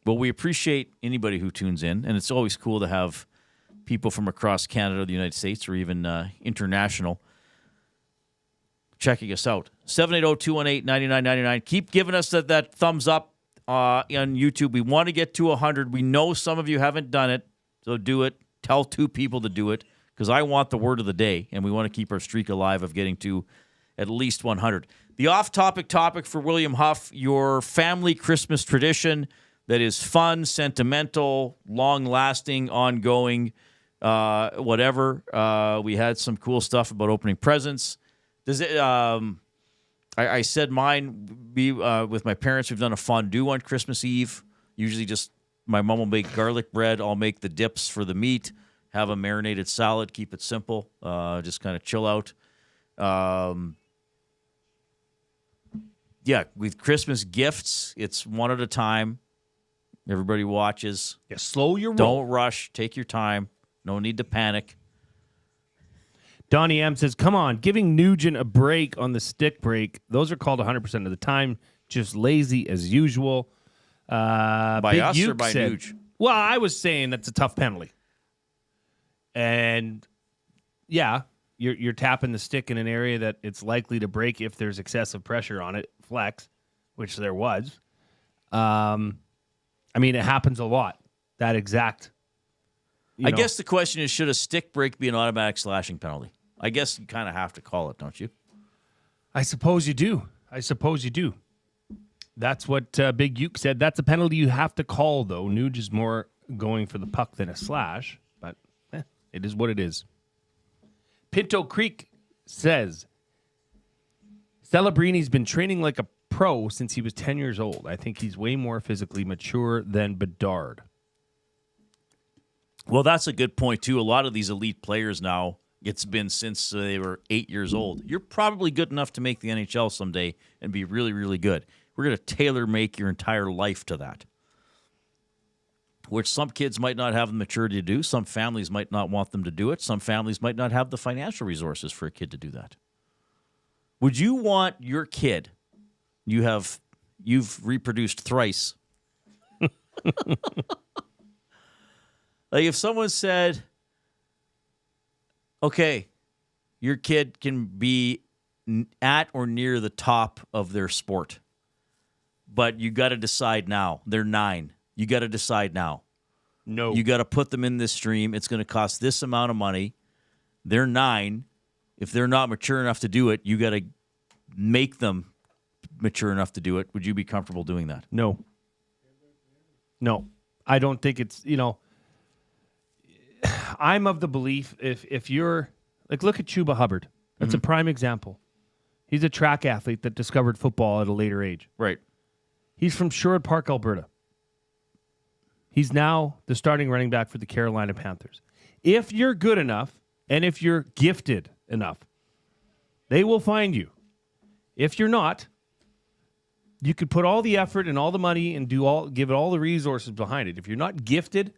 Well, we appreciate anybody who tunes in, and it's always cool to have people from across Canada, the United States, or even international checking us out. 780-218-9999. Keep giving us that thumbs up on YouTube. We want to get to 100. We know some of you haven't done it, so do it. Tell 2 people to do it, because I want the word of the day, and we want to keep our streak alive of getting to at least 100. The off-topic topic for William Huff, your family Christmas tradition that is fun, sentimental, long-lasting, ongoing, whatever. We had some cool stuff about opening presents. Does it? I said mine be with my parents. We've done a fondue on Christmas Eve. Usually just my mom will make garlic bread. I'll make the dips for the meat, have a marinated salad, keep it simple, just kind of chill out. Yeah, with Christmas gifts, it's one at a time. Everybody watches. Yeah, slow your roll. Don't rush. Take your time. No need to panic. Donnie M says, come on, giving Nugent a break on the stick break. Those are called 100% of the time. Just lazy as usual. By Big us Uke or by said, Nuge? Well, I was saying that's a tough penalty. And, yeah, you're tapping the stick in an area that it's likely to break if there's excessive pressure on it, flex, which there was. I mean, it happens a lot, that exact. I guess the question is, should a stick break be an automatic slashing penalty? I guess you kind of have to call it, don't you? I suppose you do. That's what Big Uke said. That's a penalty you have to call, though. Nuge is more going for the puck than a slash, but it is what it is. Pinto Creek says, Celebrini's been training like a pro since he was 10 years old. I think he's way more physically mature than Bedard. Well, that's a good point, too. A lot of these elite players now, it's been since they were 8 years old. You're probably good enough to make the NHL someday and be really, really good. We're going to tailor-make your entire life to that, which some kids might not have the maturity to do. Some families might not want them to do it. Some families might not have the financial resources for a kid to do that. Would you want your kid, you've reproduced thrice, like if someone said, okay, your kid can be at or near the top of their sport, but you got to decide now. They're 9. You got to decide now. No. You got to put them in this stream. It's going to cost this amount of money. They're 9. If they're not mature enough to do it, you got to make them mature enough to do it. Would you be comfortable doing that? No. I don't think it's, I'm of the belief if you're, like, look at Chuba Hubbard. That's a prime example. He's a track athlete that discovered football at a later age. Right. He's from Sherwood Park, Alberta. He's now the starting running back for the Carolina Panthers. If you're good enough and if you're gifted enough, they will find you. If you're not, you could put all the effort and all the money and give it all the resources behind it. If you're not gifted,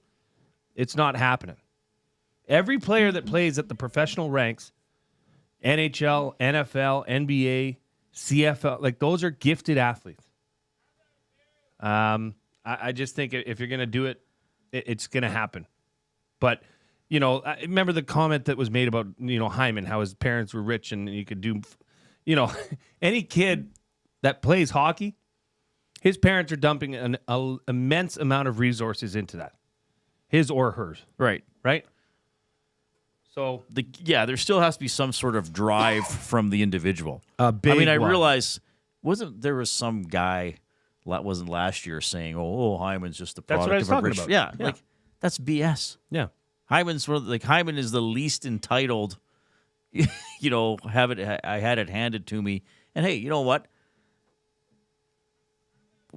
it's not happening. Every player that plays at the professional ranks NHL, NFL, NBA, CFL, like those are gifted athletes. I just think if you're going to do it, it's going to happen. But, I remember the comment that was made about, Hyman, how his parents were rich and you could do, any kid that plays hockey, his parents are dumping an immense amount of resources into that. His or hers. Right. Right? So there still has to be some sort of drive from the individual. A big I one. realize there was some guy that wasn't last year saying, "Oh, Hyman's just the That's product what I was of a talking rich." about. Yeah, Yeah. like that's BS. Yeah, Hyman's Hyman is the least entitled. I had it handed to me, and hey, you know what?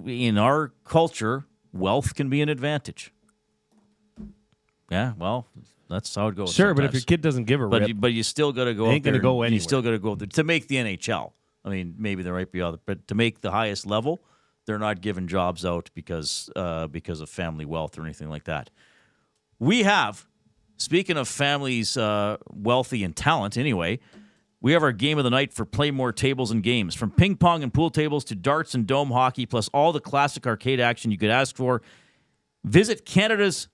In our culture, wealth can be an advantage. Yeah, well, that's how it goes. Sure, but if sometimes. your kid doesn't give a rip, but you still got to go. Ain't up there gonna go and You anywhere. still got to go up there to make the NHL. I mean, maybe there might be other, but to make the highest level, they're not giving jobs out because of family wealth or anything like that. We have, speaking of families wealthy and talent, anyway, we have our game of the night for Playmore tables and games, from ping pong and pool tables to darts and dome hockey, plus all the classic arcade action you could ask for. Visit Canada's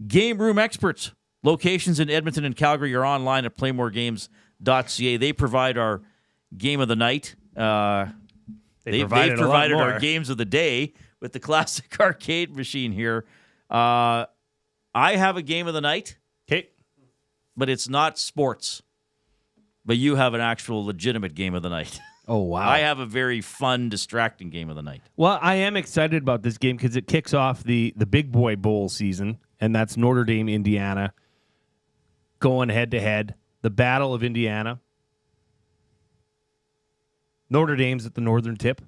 game room experts. Locations in Edmonton and Calgary are online at playmoregames.ca. They provide our game of the night. They've provided our games of the day with the classic arcade machine here. I have a game of the night. Okay. But it's not sports. But you have an actual legitimate game of the night. Oh, wow. I have a very fun, distracting game of the night. Well, I am excited about this game because it kicks off the Big Boy Bowl season, and that's Notre Dame, Indiana, going head-to-head. The Battle of Indiana. Notre Dame's at the northern tip.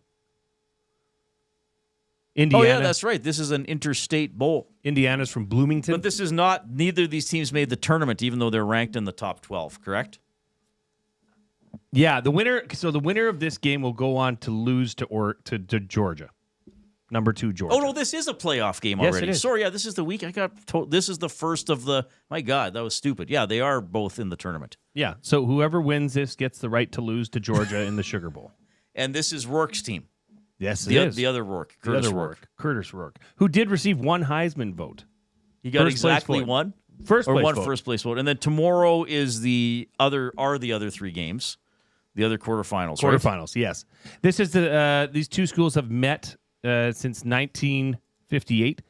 Indiana. Oh, yeah, that's right. This is an interstate bowl. Indiana's from Bloomington. But this is not, neither of these teams made the tournament, even though they're ranked in the top 12, correct? Yeah, the winner of this game will go on to lose to Georgia. Number 2, Georgia. Oh, no, this is a playoff game Yes, already. it is. Sorry, yeah, this is the week I got told. This is the first of the, my God, that was stupid. Yeah, they are both in the tournament. Yeah, so whoever wins this gets the right to lose to Georgia in the Sugar Bowl. And this is Rourke's team. Yes, it is. The other Rourke, Curtis Rourke. Curtis Rourke, who did receive one Heisman vote. He got First place exactly vote. one? First or place one vote. first place vote. And then tomorrow is the other 3 games. The other quarterfinals, right? Quarterfinals, yes. This is these two schools have met since 1958.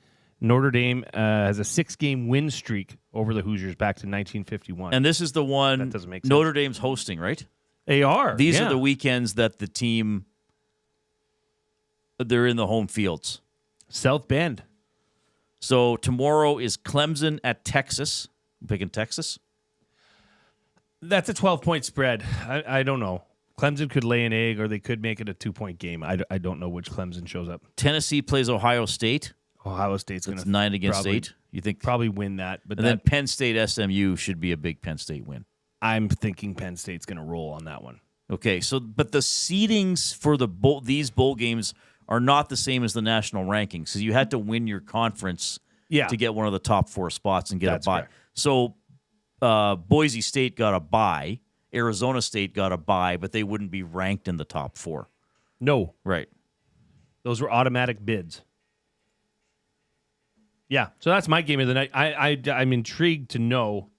Notre Dame has a 6-game win streak over the Hoosiers back to 1951. And this is the one That doesn't make sense. Notre Dame's hosting, right? They are. These yeah. are the weekends that the team, they're in the home fields. South Bend. So tomorrow is Clemson at Texas. I'm picking Texas. That's a 12-point spread. I don't know. Clemson could lay an egg, or they could make it a 2-point game. I don't know which Clemson shows up. Tennessee plays Ohio State. Ohio State's going It's to 9 against 8. You think probably win that, but and then Penn State SMU should be a big Penn State win. I'm thinking Penn State's going to roll on that one. Okay, so but the seedings for these bowl games are not the same as the national rankings. So you had to win your conference to get one of the top 4 spots and get a bye. correct. So Boise State got a bye, Arizona State got a bye, but they wouldn't be ranked in the top 4. No. Right. Those were automatic bids. Yeah, so that's my game of the night. I'm intrigued to know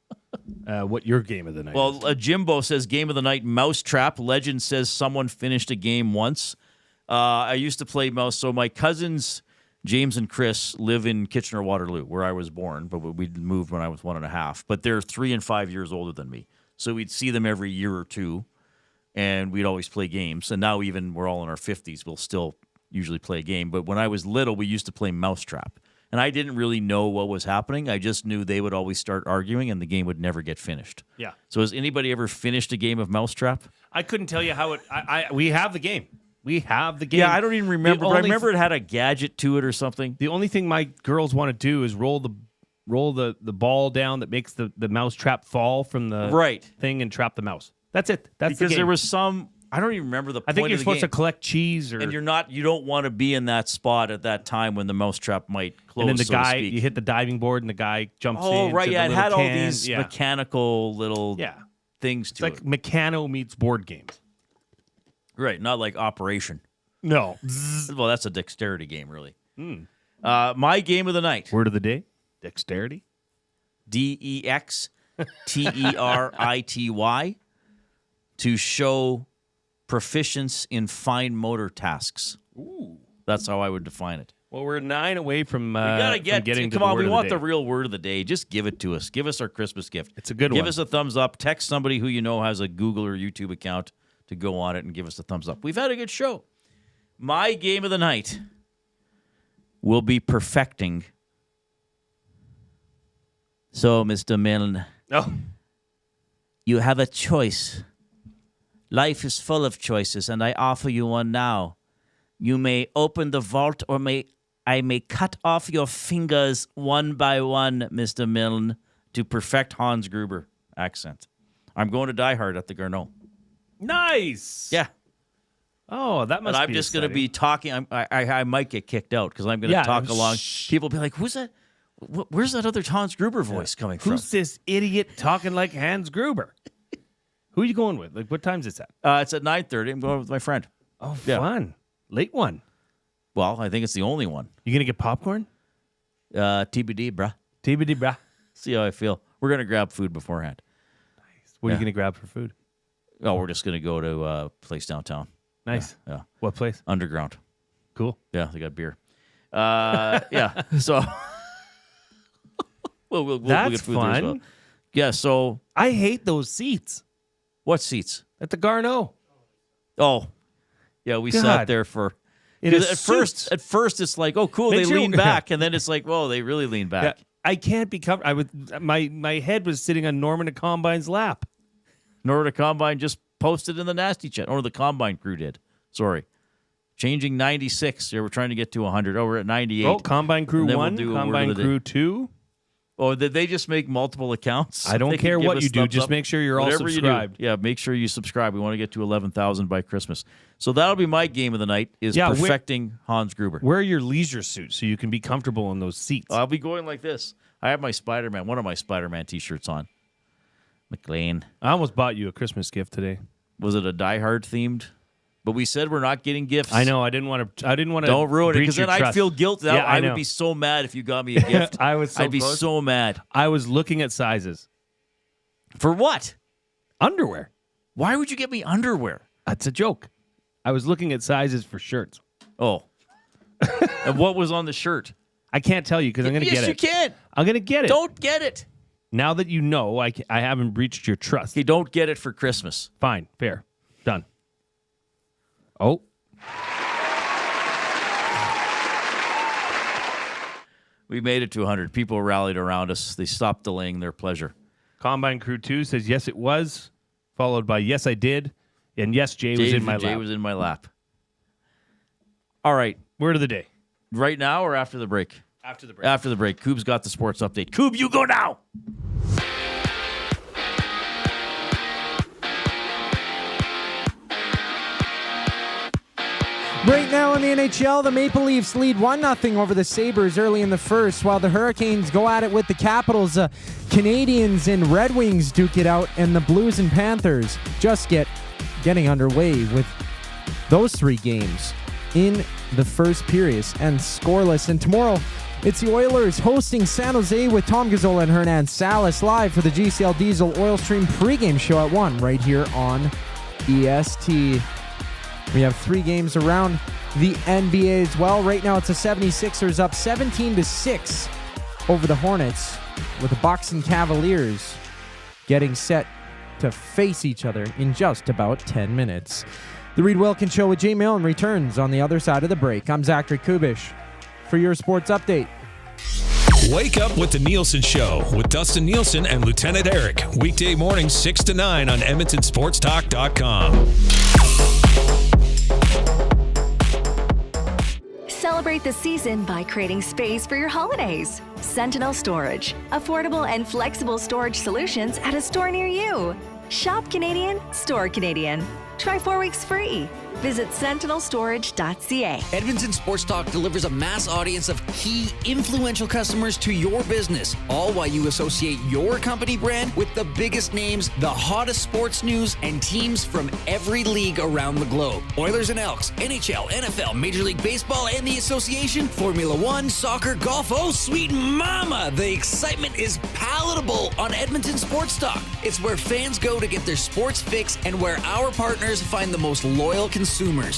what your game of the night is. Well, Jimbo says game of the night, Mousetrap. Legend says someone finished a game once. I used to play mouse. So my cousins, James and Chris, live in Kitchener-Waterloo, where I was born, but we moved when I was 1.5. But they're 3 and 5 years older than me. So we'd see them every year or two, and we'd always play games. And now even we're all in our 50s, we'll still usually play a game. But when I was little, we used to play Mousetrap. And I didn't really know what was happening. I just knew they would always start arguing, and the game would never get finished. Yeah. So has anybody ever finished a game of Mousetrap? I couldn't tell you how it. We have the game. We have the game. Yeah, I don't even remember. But I remember it had a gadget to it or something. The only thing my girls want to do is roll the ball down that makes the mouse trap fall from the thing and trap the mouse. That's it. That's because the game. there was some. I don't even remember the. I think point you're of the supposed to game. collect cheese, And you don't want to be in that spot at that time when the mousetrap might close. and then the so to guy, speak. you hit the diving board, and the guy jumps in. Oh, right, to yeah, the it had little all can. these Yeah. mechanical little things It's to like it. Meccano meets board games. Right, not like Operation. No. Well, that's a dexterity game, really. My game of the night. Word of the day? Dexterity? DEXTERITY. To show proficiency in fine motor tasks. Ooh. That's how I would define it. Well, we're 9 away from We gotta from getting to come the on. word We of want the the day. real word of the day. Just give it to us. Give us our Christmas gift. It's a good Give one. us a thumbs up. Text somebody who you know has a Google or YouTube account to go on it and give us a thumbs up. We've had a good show. My game of the night will be perfecting. So, Mr. Milne, you have a choice. Life is full of choices, and I offer you one now. You may open the vault, or I may cut off your fingers one by one, Mr. Milne, to perfect Hans Gruber accent. I'm going to Die Hard at the Garneau. Nice. Yeah. Oh, that must But I'm be just going to exciting. be talking. I might get kicked out because I'm going to talk along. People will be like, who's that? Where's that other Hans Gruber voice coming from? Who's this idiot talking like Hans Gruber? Who are you going with? Like, what time's it at? It's at 9:30. I'm going with my friend. Oh, fun. Late one. Well, I think it's the only one. You going to get popcorn? TBD, bruh. TBD, bruh. See how I feel. We're going to grab food beforehand. What are you going to grab for food? Oh, we're just going to go to a place downtown. Nice. Yeah. What place? Underground. Cool. Yeah, they got beer. Yeah. So we'll That's get food there as well. fun. Yeah. So I hate those seats. What seats? At the Garneau. Oh, yeah. We sat God. there for. In a At first, it's like, oh, cool. Make They sure- lean back, and then it's like, whoa, they really lean back. Yeah, I can't be covered. My head was sitting on Norman de Combine's lap. Nor the Combine just posted in the nasty chat, or the Combine crew did. Sorry. Changing 96. Yeah, we're trying to get to 100. Oh, we're at 98. Oh, Combine Crew And then 1, we'll do a word of Combine the day. Crew 2. Oh, did they just make multiple accounts? I don't They can care give what us you do. thumbs Just up? make sure you're all Whatever you do. subscribed. Yeah, make sure you subscribe. We want to get to 11,000 by Christmas. So that'll be my game of the night is Yeah, perfecting Hans Gruber. Wear your leisure suit so you can be comfortable in those seats. I'll be going like this. I have my Spider-Man, one of my Spider-Man t-shirts on. McLean. I almost bought you a Christmas gift today. Was it a Die Hard themed? But we said we're not getting gifts. I know. I didn't want to. Don't ruin it because then I'd feel guilty. Yeah, I know. would be so mad if you got me a gift. I'd be close. so mad. I was looking at sizes. For what? Underwear. Why would you get me underwear? That's a joke. I was looking at sizes for shirts. Oh. And what was on the shirt? I can't tell you because I'm going to get it. Yes, you can. I'm going to get it. Don't get it. Now that you know, I haven't breached your trust. You don't get it for Christmas. Fine. Fair. Done. Oh. We made it to 100. People rallied around us. They stopped delaying their pleasure. Combine Crew 2 says, yes, it was. Followed by, yes, I did. And yes, Jay was in my Jay lap. was in my lap. All right. Word of the day. Right now or after the break? After the break. After the break. Coob's got the sports update. Coob, you go now. Right now in the NHL, the Maple Leafs lead 1-0 over the Sabres early in the first, while the Hurricanes go at it with the Capitals. Canadians and Red Wings duke it out, and the Blues and Panthers just getting underway with those three games in the first period and scoreless. And tomorrow, it's the Oilers hosting San Jose with Tom Gazzola and Hernan Salas live for the GCL Diesel Oil Stream pregame show at 1 right here on EST. We have 3 games around the NBA as well. Right now, it's the 76ers up 17-6 over the Hornets, with the Bucks and Cavaliers getting set to face each other in just about 10 minutes. The Reid Wilkins Show with Jay Milne returns on the other side of the break. I'm Zachary Kubusch for your sports update. Wake up with the Nielsen Show with Dustin Nielsen and Lieutenant Eric. Weekday mornings 6 to 9 on EdmontonSportsTalk.com. Celebrate the season by creating space for your holidays. Sentinel Storage, affordable and flexible storage solutions at a store near you. Shop Canadian, store Canadian. Try 4 weeks free. Visit sentinelstorage.ca. Edmonton Sports Talk delivers a mass audience of key influential customers to your business, all while you associate your company brand with the biggest names, the hottest sports news, and teams from every league around the globe. Oilers and Elks, NHL, NFL, Major League Baseball, and the association, Formula One, soccer, golf. Oh, sweet mama! The excitement is palatable on Edmonton Sports Talk. It's where fans go to get their sports fix and where our partners find the most loyal consumers.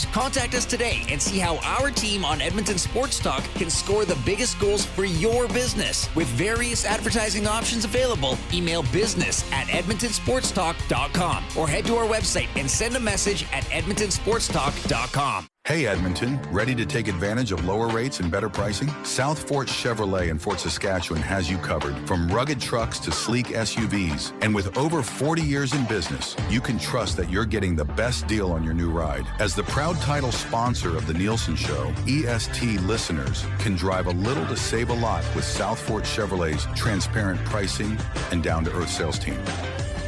Contact us today and see how our team on Edmonton Sports Talk can score the biggest goals for your business. With various advertising options available, email business@edmontonsportstalk.com or head to our website and send a message at edmontonsportstalk.com. Hey Edmonton, ready to take advantage of lower rates and better pricing? South Fort Chevrolet in Fort Saskatchewan has you covered. From rugged trucks to sleek SUVs. And with over 40 years in business, you can trust that you're getting the best deal on your new ride. As the proud title sponsor of the Nielsen Show, EST listeners can drive a little to save a lot with South Fort Chevrolet's transparent pricing and down-to-earth sales team.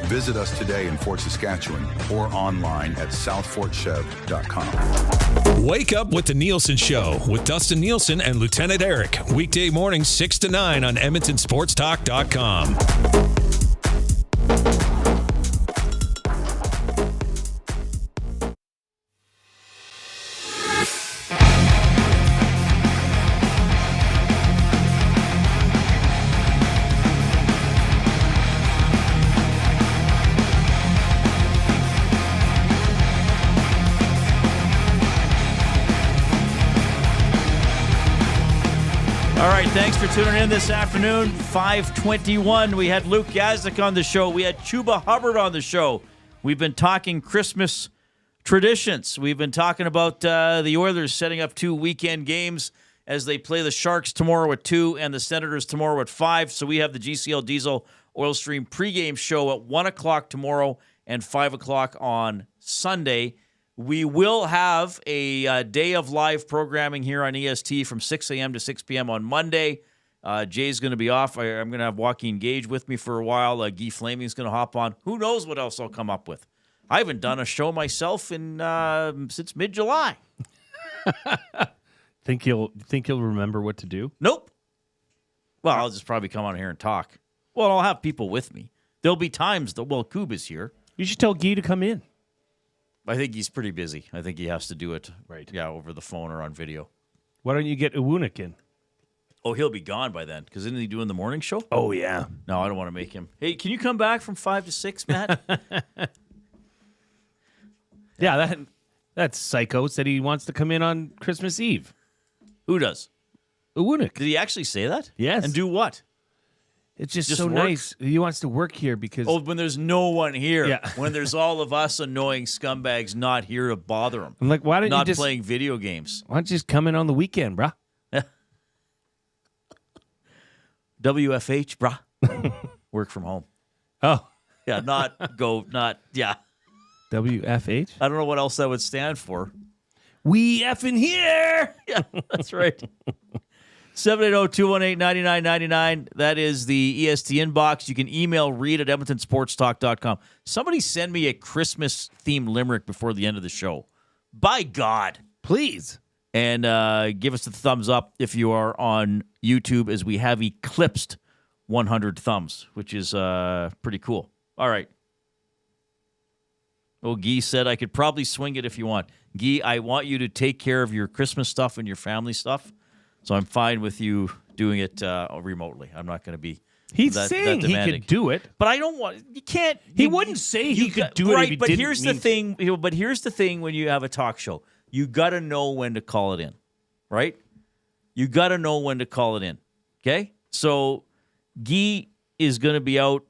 Visit us today in Fort Saskatchewan or online at southfortchev.com. Wake up with the Nielsen Show with Dustin Nielsen and Lieutenant Eric. Weekday mornings 6 to 9 on EdmontonSportsTalk.com. All right, thanks for tuning in this afternoon. 5:21. We had Luke Gazdic on the show. We had Chuba Hubbard on the show. We've been talking Christmas traditions. We've been talking about the Oilers setting up 2 weekend games as they play the Sharks tomorrow at 2 and the Senators tomorrow at 5. So we have the GCL Diesel Oil Stream pregame show at 1 o'clock tomorrow and 5 o'clock on Sunday. We will have a day of live programming here on EST from 6 a.m. to 6 p.m. on Monday. Jay's going to be off. I'm going to have Joaquin Gage with me for a while. Guy Flaming's going to hop on. Who knows what else I'll come up with? I haven't done a show myself since mid-July. Think you'll remember what to do? Nope. Well, I'll just probably come on here and talk. Well, I'll have people with me. There'll be times that, Kubusch is here. You should tell Guy to come in. I think he's pretty busy. I think he has to do it over the phone or on video. Why don't you get Iwunik in? Oh, he'll be gone by then, because isn't he doing the morning show? Oh, yeah. No, I don't want to make him. Hey, can you come back from 5 to 6, Matt? Yeah, that psycho said he wants to come in on Christmas Eve. Who does? Iwunik. Did he actually say that? Yes. And do what? It's just so work? nice. He wants to work here because... Oh, when there's no one here. Yeah. When there's all of us annoying scumbags not here to bother him. I'm like, why don't you not just... playing video games. Why don't you just come in on the weekend, brah? WFH, brah. Work from home. Oh. Yeah, yeah. WFH? I don't know what else that would stand for. We effing here! Yeah, that's right. 780-218-9999. That is the EST inbox. You can email Reid at EdmontonSportsTalk.com. Somebody send me a Christmas-themed limerick before the end of the show. By God. Please. And give us a thumbs up if you are on YouTube, as we have eclipsed 100 thumbs, which is pretty cool. All right. Oh, Guy said I could probably swing it if you want. Guy, I want you to take care of your Christmas stuff and your family stuff. So I'm fine with you doing it remotely. I'm not going to be He's that saying he demanding. could do it. But I don't want... You can't... He wouldn't say he could do it right, if he but didn't here's mean the thing. But here's the thing when you have a talk show. You got to know when to call it in, right? You got to know when to call it in, okay? So Guy is going to be out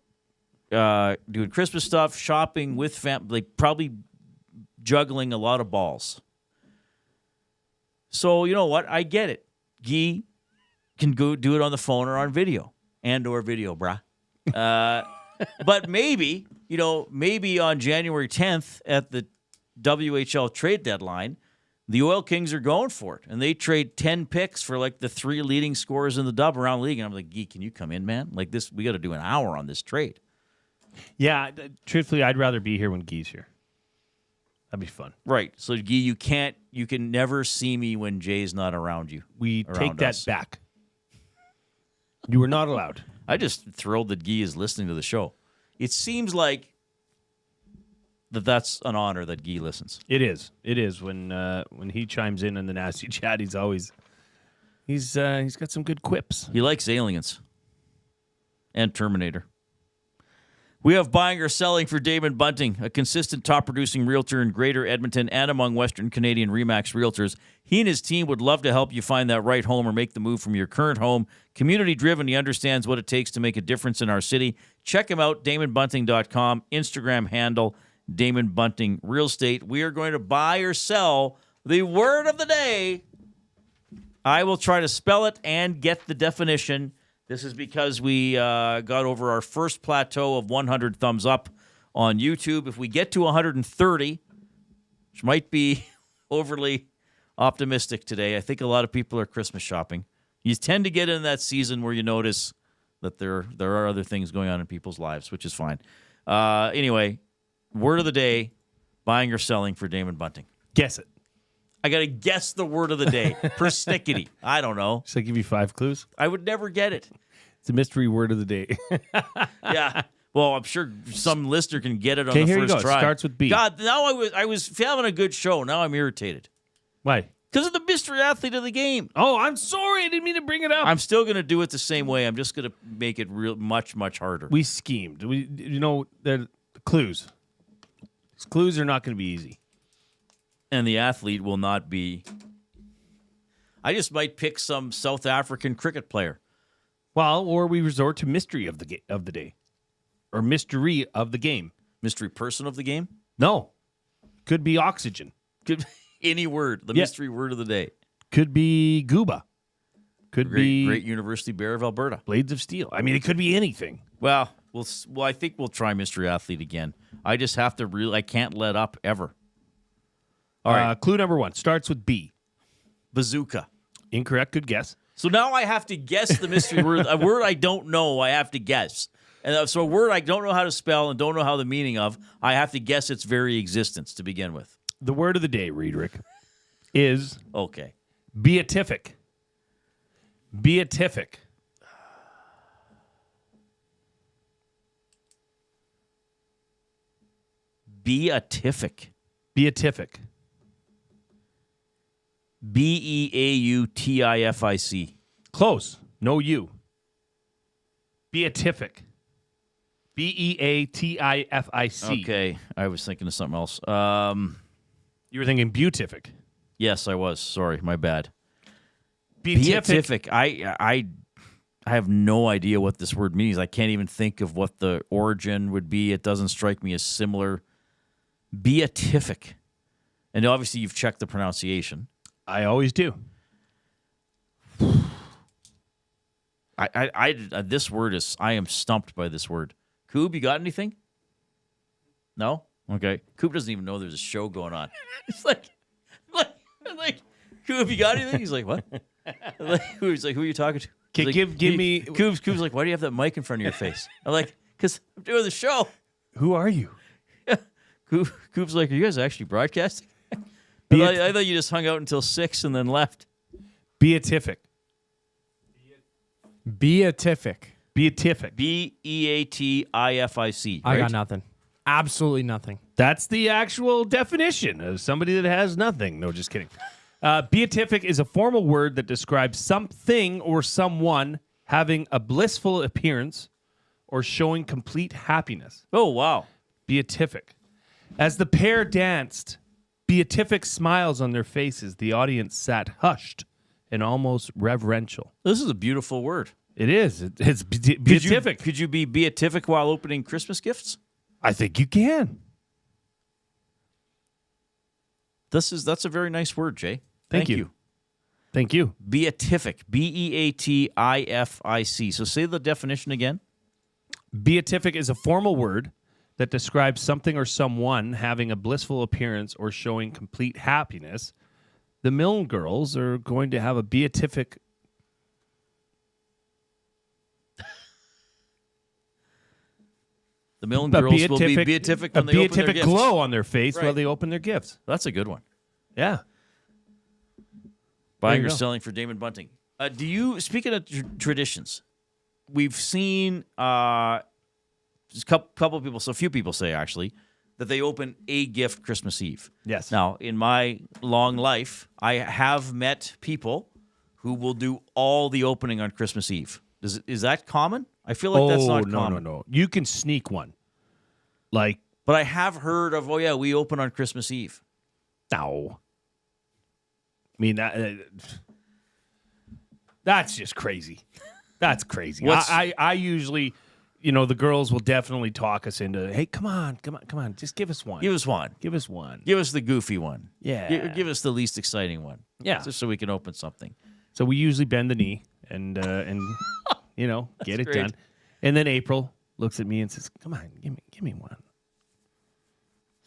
doing Christmas stuff, shopping with family, probably juggling a lot of balls. So you know what? I get it. Guy can go do it on the phone or on video or video, brah. But maybe on January 10th at the WHL trade deadline, the Oil Kings are going for it, and they trade 10 picks for like the 3 leading scorers in the dub around the league. And I'm like, Guy, can you come in, man? Like this, we got to do an hour on this trade. Yeah, truthfully, I'd rather be here when Guy's here. That'd be fun. Right. So, Guy, you can never see me when Jay's not around you. We take that us. back. You were not allowed. I just thrilled that Guy is listening to the show. It seems like that's an honor that Guy listens. It is. It is. When he chimes in the nasty chat, he's got some good quips. He likes aliens and Terminator. We have buying or selling for Damon Bunting, a consistent top-producing realtor in Greater Edmonton and among Western Canadian RE/MAX realtors. He and his team would love to help you find that right home or make the move from your current home. Community-driven, he understands what it takes to make a difference in our city. Check him out, DamonBunting.com, Instagram handle, Damon Bunting Real Estate. We are going to buy or sell the word of the day. I will try to spell it and get the definition. This is because we got over our first plateau of 100 thumbs up on YouTube. If we get to 130, which might be overly optimistic today, I think a lot of people are Christmas shopping. You tend to get in that season where you notice that there are other things going on in people's lives, which is fine. Anyway, word of the day, buying or selling for Damon Bunting. Guess it. I got to guess the word of the day. Persnickety. I don't know. Should I give you 5 clues? I would never get it. It's a mystery word of the day. Yeah. Well, I'm sure some listener can get it on Okay, the here first you go. try. It starts with B. God, now I was having a good show. Now I'm irritated. Why? Because of the mystery athlete of the game. Oh, I'm sorry. I didn't mean to bring it up. I'm still going to do it the same way. I'm just going to make it much harder. We schemed. The clues. These clues are not going to be easy. And the athlete will not be. I just might pick some South African cricket player. Well, or we resort to mystery of the day, or mystery of the game. Mystery person of the game? No, could be oxygen. Could be any word. The mystery word of the day. Could be Guba. Could be Great University Bear of Alberta. Blades of Steel. I mean, it could be anything. Well, I think we'll try mystery athlete again. I just have to I can't let up ever. All right. Clue number 1 starts with B. Bazooka. Incorrect. Good guess. So now I have to guess the mystery word. A word I don't know, I have to guess. And so a word I don't know how to spell and don't know how the meaning of, I have to guess its very existence to begin with. The word of the day, Riedrich, is okay. Beatific. Beatific. Beatific. Beatific. Beautific. Close. No U. Beatific. Beatific. Okay. I was thinking of something else. You were thinking beatific. Yes, I was. Sorry, my bad. Beatific. I have no idea what this word means. I can't even think of what the origin would be. It doesn't strike me as similar. Beatific. And obviously you've checked the pronunciation. I always do. This word is, I am stumped by this word. Koob, you got anything? No? Okay. Koob doesn't even know there's a show going on. It's like, Koob, you got anything? He's like, what? He's like, who are you talking to? Okay, like, give me. Koob's like, why do you have that mic in front of your face? I'm like, because I'm doing the show. Who are you? Koob's like, are you guys actually broadcasting? I thought you just hung out until 6 and then left. Beatific. Beatific. Beatific. Beatific. Right? I got nothing. Absolutely nothing. That's the actual definition of somebody that has nothing. No, just kidding. Beatific is a formal word that describes something or someone having a blissful appearance or showing complete happiness. Oh, wow. Beatific. As the pair danced, beatific smiles on their faces. The audience sat hushed and almost reverential. This is a beautiful word. It is. It's beatific. Could you be beatific while opening Christmas gifts? I think you can. That's a very nice word, Jay. Thank you. Thank you. Beatific. Beatific. So say the definition again. Beatific is a formal word that describes something or someone having a blissful appearance or showing complete happiness. The Milne girls are going to have a beatific. The Milne girls will be beatific when they open their beatific gifts. glow on their face while Right. they open their gifts. That's a good one. Yeah. Buying you or go. selling for Damon Bunting. Speaking of traditions, we've seen just a couple of people, so a few people say actually, that they open a gift Christmas Eve. Yes. Now, in my long life, I have met people who will do all the opening on Christmas Eve. Is that common? I feel like that's not common. No. You can sneak one. But I have heard of, we open on Christmas Eve. No. I mean, that's just crazy. That's crazy. I usually, the girls will definitely talk us into, hey, come on. Just give us one. Give us one. Give us one. Give us the goofy one. Yeah. Give us the least exciting one. Yeah. Just so we can open something. So we usually bend the knee and get it great. done. And then April looks at me and says, come on, give me one.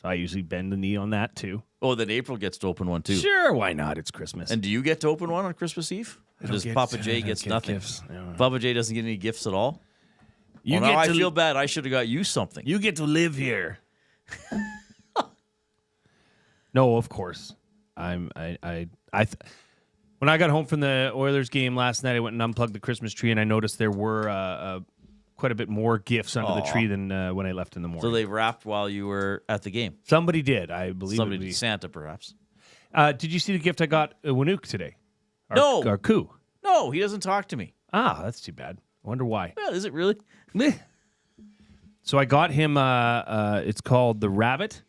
So I usually bend the knee on that too. Oh, then April gets to open one too. Sure, why not? It's Christmas. And do you get to open one on Christmas Eve? Or does Papa J gets nothing? Gifts. No. Papa J doesn't get any gifts at all? You now get I to- feel bad. I should have got you something. You get to live here. No, of course. When I got home from the Oilers game last night, I went and unplugged the Christmas tree, and I noticed there were quite a bit more gifts under the tree than when I left in the morning. So they wrapped while you were at the game. Somebody did, I believe. Somebody did. Santa, perhaps. Did you see the gift I got Wanook today? No. Our coup. No, he doesn't talk to me. Ah, that's too bad. I wonder why. Well, is it really? So I got him. It's called the Rabbit.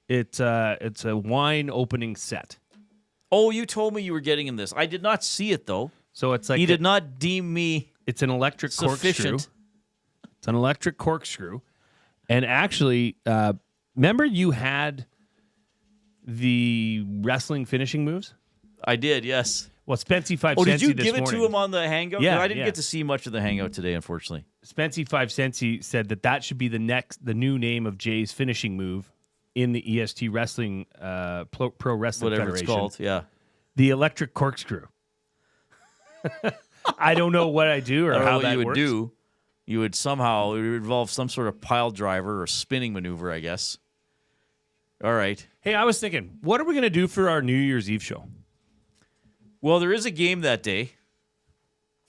It's a wine opening set. Oh, you told me you were getting him this. I did not see it though. So it's like he did not deem me. It's an electric corkscrew. Sufficient. It's an electric corkscrew, and actually, remember you had the wrestling finishing moves. I did, yes. Well, Spency 5 Oh, Centsy did you this give it morning. to him on the hangout? Yeah, No, I didn't yeah. get to see much of the hangout today, unfortunately. Spency 5 Centsy said that should be the new name of Jay's finishing move in the EST Wrestling Pro Wrestling Whatever Federation. it's called, yeah. The electric corkscrew. I don't know what I do or I don't know how what that you would works. do. You would somehow, it would involve some sort of pile driver or spinning maneuver, I guess. All right. Hey, I was thinking, what are we going to do for our New Year's Eve show? Well, there is a game that day.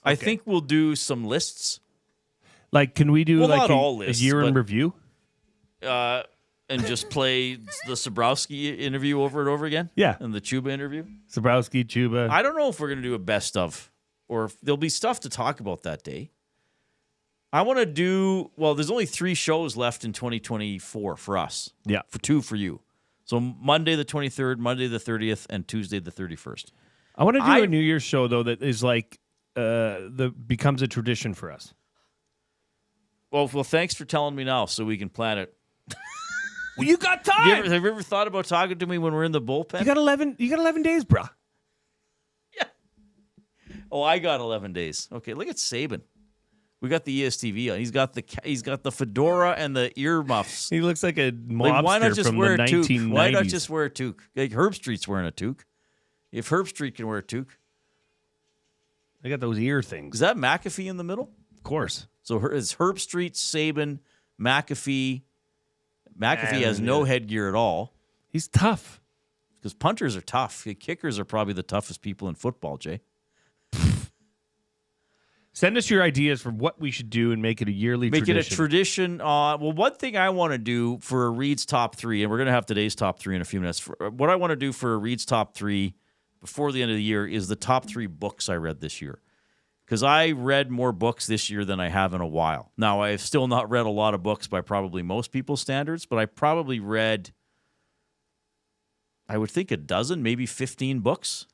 I think we'll do some lists. Like, can we do Not all a lists, year in but, review? And just play the Sobrowski interview over and over again? Yeah. And the Chuba interview? Sobrowski, Chuba. I don't know if we're going to do a best of or if there'll be stuff to talk about that day. I want to do, there's only 3 shows left in 2024 for us. Yeah. For 2 for you. So Monday the 23rd, Monday the 30th, and Tuesday the 31st. I want to do a New Year's show, though, that is like, becomes a tradition for us. Well, thanks for telling me now so we can plan it. Well, you got time. Have you ever thought about talking to me when we're in the bullpen? You got 11 days, brah. Oh, I got 11 days. Okay, look at Saban. We got the ESTV on. He's got the fedora and the earmuffs. He looks like a mobster why not just from wear the a toque? 1990s. Why not just wear a toque? Like Herb Street's wearing a toque. If Herb Street can wear a toque. They got those ear things. Is that McAfee in the middle? Of course. So it's Herb Street, Saban, McAfee. McAfee has no headgear at all. He's tough. Because punters are tough. Kickers are probably the toughest people in football, Jay. Send us your ideas for what we should do and make it a yearly tradition. Make it a tradition. One thing I want to do for Reid's top 3, and we're going to have today's top 3 in a few minutes. What I want to do for Reid's top 3 before the end of the year is the top 3 books I read this year. Because I read more books this year than I have in a while. Now, I have still not read a lot of books by probably most people's standards, but I probably read, I would think, a dozen, maybe 15 books.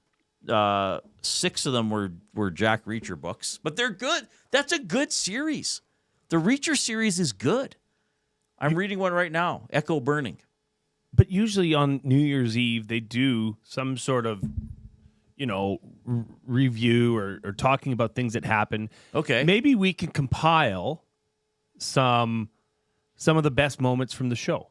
6 of them were Jack Reacher books, but they're good. That's a good series. The Reacher series is good. I'm reading one right now, Echo Burning. But usually on New Year's Eve, they do some sort of, review or talking about things that happen. Okay. Maybe we can compile some of the best moments from the show.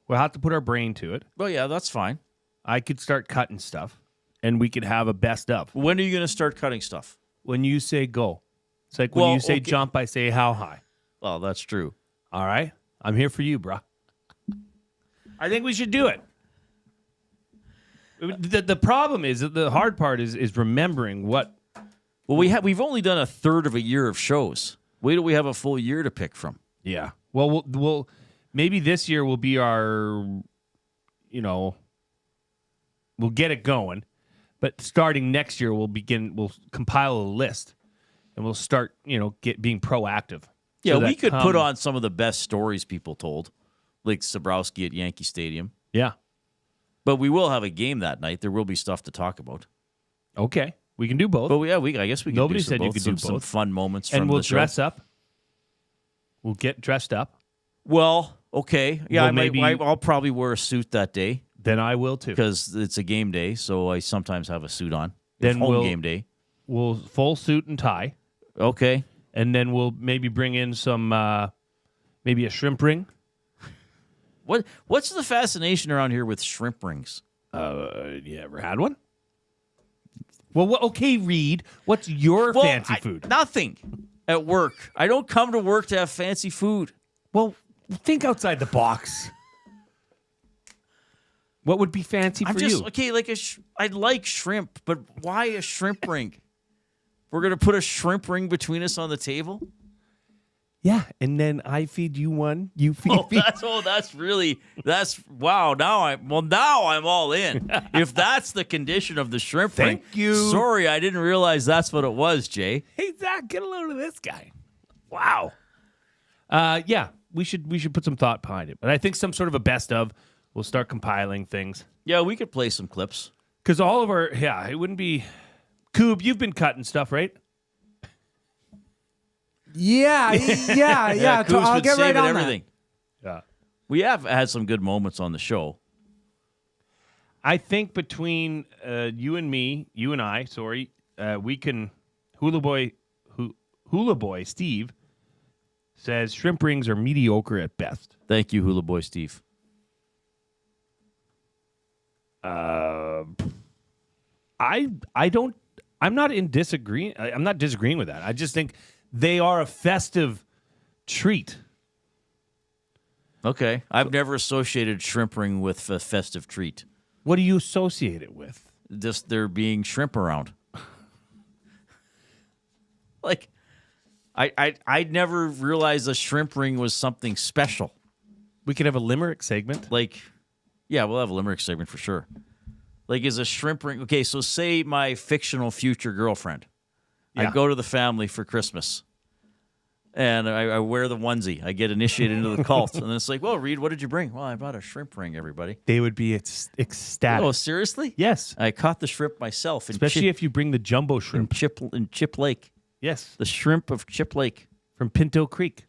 We'll have to put our brain to it. Well, yeah, that's fine. I could start cutting stuff, and we could have a best of. When are you going to start cutting stuff? When you say go. It's like when you say jump, I say how high. Well, that's true. All right. I'm here for you, bruh. I think we should do it. The problem is that the hard part is remembering what. Well, we've only done a third of a year of shows. Wait till we have a full year to pick from. Yeah. Well, we'll maybe this year will be our, we'll get it going, but starting next year we'll compile a list, and we'll start being proactive. Yeah, So we that could put on some of the best stories people told, like Sabrowski at Yankee Stadium. Yeah. But we will have a game that night. There will be stuff to talk about. Okay. We can do both. But I guess we can Nobody do some said you both. could do some both. fun moments And from we'll the show. dress up. We'll get dressed up. Well, okay. Yeah, Well, I'll probably wear a suit that day. Then I will too. Because it's a game day, so I sometimes have a suit on. Then home game day. We'll full suit and tie. Okay. And then we'll maybe bring in some, maybe a shrimp ring. What's the fascination around here with shrimp rings? You ever had one? Well, okay, Reid. What's your fancy food? Nothing. At work. I don't come to work to have fancy food. Well, think outside the box. What would be fancy for you? Okay, I'd like shrimp, but why a shrimp ring? We're going to put a shrimp ring between us on the table? Yeah, and then I feed you one, you feed me. Wow. Now I'm all in. If that's the condition of the shrimp ring. Thank you. Sorry, I didn't realize that's what it was, Jay. Hey, Zach, get a load of this guy. Wow. Yeah, we should put some thought behind it. But I think some sort of a best of. We'll start compiling things. Yeah, we could play some clips. Because all of our, it wouldn't be. Koob, you've been cutting stuff, right? Yeah. Coop's I'll been get right saving on everything. Yeah. We have had some good moments on the show. I think between you and I, we can. Hula Boy Steve says shrimp rings are mediocre at best. Thank you, Hula Boy Steve. I'm not disagreeing with that. I just think they are a festive treat. Okay. I've never associated shrimp ring with a festive treat. What do you associate it with? Just there being shrimp around. I'd never realized a shrimp ring was something special. We could have a limerick segment. Yeah, we'll have a limerick segment for sure. Is a shrimp ring... Okay, so say my fictional future girlfriend. Yeah. I go to the family for Christmas. And I wear the onesie. I get initiated into the cult. And then it's like, well, Reid, what did you bring? Well, I brought a shrimp ring, everybody. They would be ecstatic. Oh, seriously? Yes. I caught the shrimp myself. Especially if you bring the jumbo shrimp. In Chip Lake. Yes. The shrimp of Chip Lake. From Pinto Creek.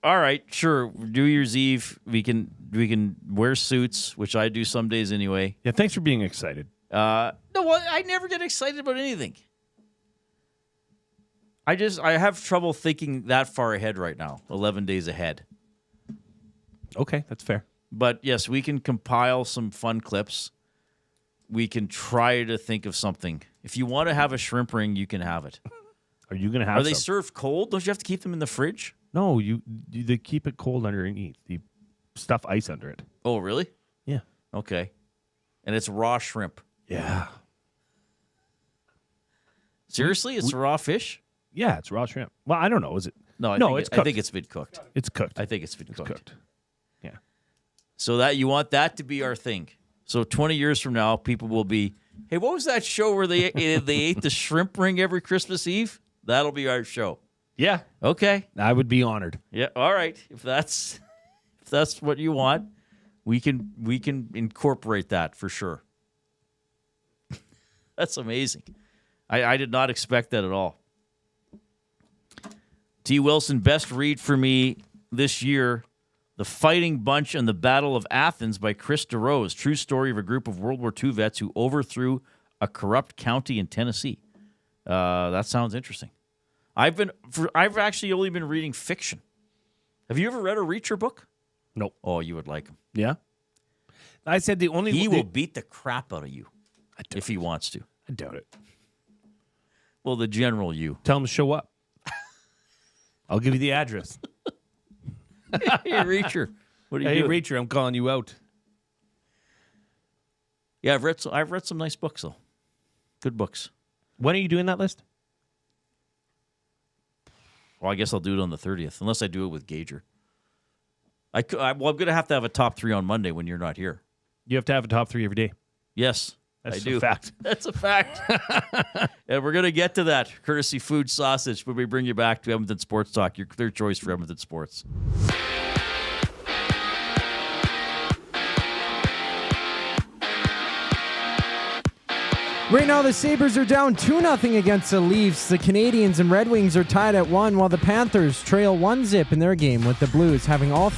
All right, sure. New Year's Eve, we can wear suits, which I do some days anyway. Yeah, thanks for being excited. No, I never get excited about anything. I have trouble thinking that far ahead right now, 11 days ahead. Okay, that's fair. But yes, we can compile some fun clips. We can try to think of something. If you want to have a shrimp ring, you can have it. Are you going to have Are they some? served cold? Don't you have to keep them in the fridge? No, they keep it cold underneath. You stuff ice under it. Oh, really? Yeah. Okay. And it's raw shrimp. Yeah. Seriously? It's raw fish? Yeah, it's raw shrimp. Well, I don't know. Is it? No, it's cooked. I think it's been cooked. It's cooked. I think it's been cooked. Yeah. So that you want that to be our thing. So 20 years from now, people will be, hey, what was that show where they ate the shrimp ring every Christmas Eve? That'll be our show. Yeah. Okay. I would be honored. Yeah. All right. If that's what you want, we can incorporate that for sure. That's amazing. I did not expect that at all. T. Wilson, best read for me this year, The Fighting Bunch and the Battle of Athens by Chris DeRose. True story of a group of World War II vets who overthrew a corrupt county in Tennessee. That sounds interesting. I've actually only been reading fiction. Have you ever read a Reacher book? Nope. Oh, you would like him. Yeah. I said the only he will beat the crap out of you if he wants to. I doubt it. Well, the general you. Tell him to show up. I'll give you the address. Hey, Reacher. What do you do? Reacher, I'm calling you out. Yeah, I've read some nice books, though. Good books. When are you doing that list? Well, I guess I'll do it on the 30th, unless I do it with Gager. I'm going to have a top 3 on Monday when you're not here. You have to have a top 3 every day. Yes, That's I do. a fact. That's a fact. And we're going to get to that, courtesy Food Sausage, when we bring you back to Edmonton Sports Talk, your clear choice for Edmonton Sports. Right now, the Sabres are down 2-0 against the Leafs. The Canadiens and Red Wings are tied at 1, while the Panthers trail 1-0 in their game, with the Blues having all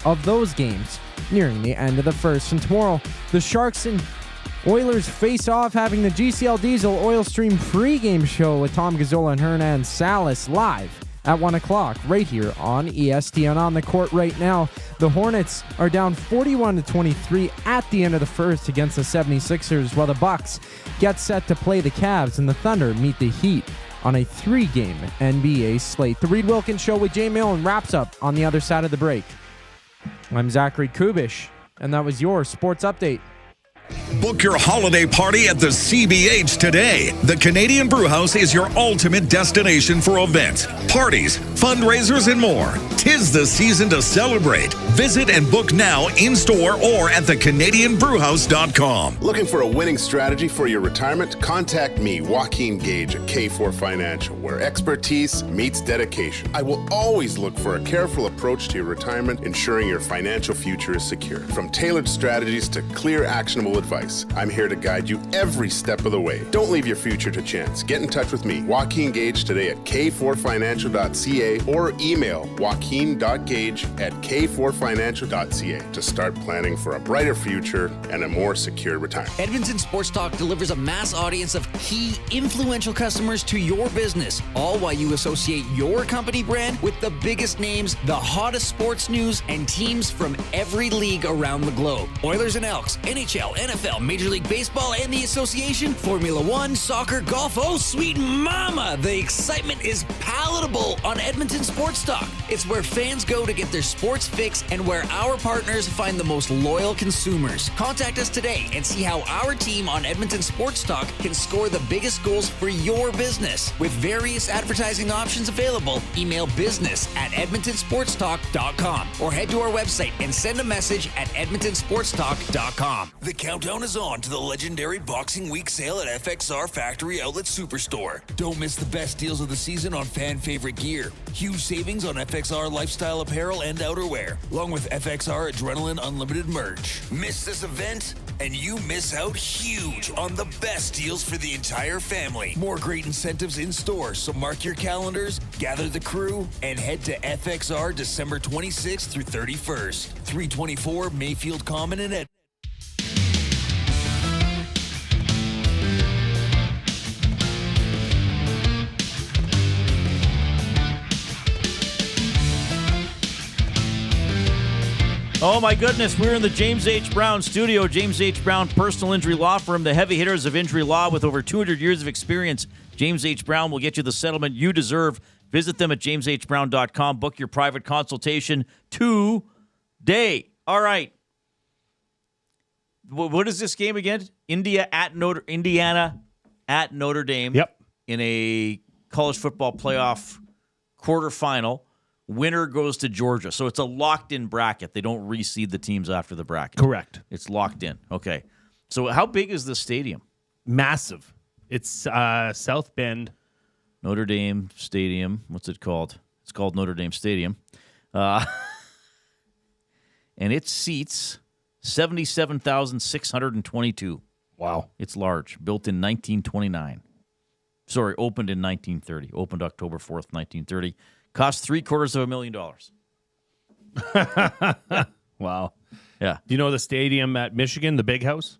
of those games nearing the end of the first. And tomorrow, the Sharks and Oilers face off, having the GCL Diesel Oil Stream pregame show with Tom Gazzola and Hernan Salas live at 1 o'clock right here on EST. And on the court right now, the Hornets are down 41-23 at the end of the first against the 76ers, while the Bucks get set to play the Cavs and the Thunder meet the Heat on a 3-game NBA slate. The Reid Wilkins Show with Jay Milne wraps up on the other side of the break. I'm Zachary Kubusch, and that was your sports update. Book your holiday party at the CBH today. The Canadian Brewhouse is your ultimate destination for events, parties, fundraisers, and more. 'Tis the season to celebrate. Visit and book now in-store or at thecanadianbrewhouse.com. Looking for a winning strategy for your retirement? Contact me, Joaquin Gage at K4 Financial, where expertise meets dedication. I will always look for a careful approach to your retirement, ensuring your financial future is secure. From tailored strategies to clear, actionable advice, I'm here to guide you every step of the way. Don't leave your future to chance. Get in touch with me, Joaquin Gage, today at k4financial.ca or email joaquin.gage@k4financial.ca to start planning for a brighter future and a more secure retirement. Edmonton Sports Talk delivers a mass audience of key influential customers to your business, all while you associate your company brand with the biggest names, the hottest sports news, and teams from every league around the globe. Oilers and Elks, NHL, NFL, Major League Baseball, and the Association, Formula One, soccer, golf. Oh, sweet mama! The excitement is palatable on Edmonton Sports Talk. It's where fans go to get their sports fix and where our partners find the most loyal consumers. Contact us today and see how our team on Edmonton Sports Talk can score the biggest goals for your business. With various advertising options available, email business@edmontonsportstalk.com or head to our website and send a message at edmontonsportstalk.com. The countdown is on to the legendary Boxing Week sale at FXR Factory Outlet Superstore. Don't miss the best deals of the season on fan favorite gear. Huge savings on FXR lifestyle apparel and outerwear, along with FXR Adrenaline Unlimited merch. Miss this event, and you miss out huge on the best deals for the entire family. More great incentives in store, so mark your calendars, gather the crew, and head to FXR December 26th through 31st. 324 Mayfield Common in Edmonton. Oh, my goodness. We're in the James H. Brown studio. James H. Brown Personal Injury Law Firm, the heavy hitters of injury law with over 200 years of experience. James H. Brown will get you the settlement you deserve. Visit them at jameshbrown.com. Book your private consultation today. All right. What is this game again? Indiana at Notre Dame. Yep. In a college football playoff quarterfinal. Winner goes to Georgia. So it's a locked-in bracket. They don't reseed the teams after the bracket. Correct. It's locked in. Okay. So how big is this stadium? Massive. It's South Bend. Notre Dame Stadium. What's it called? It's called Notre Dame Stadium. And it seats 77,622. Wow. It's large. Built in 1929. Sorry, opened in 1930. Opened October 4th, 1930. Cost $750,000. Wow. Yeah. Do you know the stadium at Michigan, the Big House?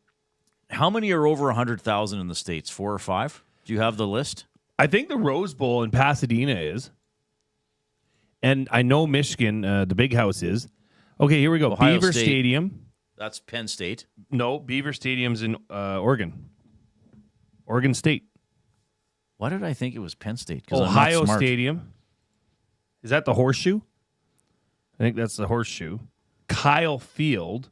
How many are over 100,000 in the States? 4 or 5? Do you have the list? I think the Rose Bowl in Pasadena is. And I know Michigan, the Big House is. Okay, here we go. Ohio Beaver State. Stadium. That's Penn State. No, Beaver Stadium's in Oregon. Oregon State. Why did I think it was Penn State? 'Cause I'm not Ohio smart. Stadium. Is that the Horseshoe? I think that's the Horseshoe. Kyle Field.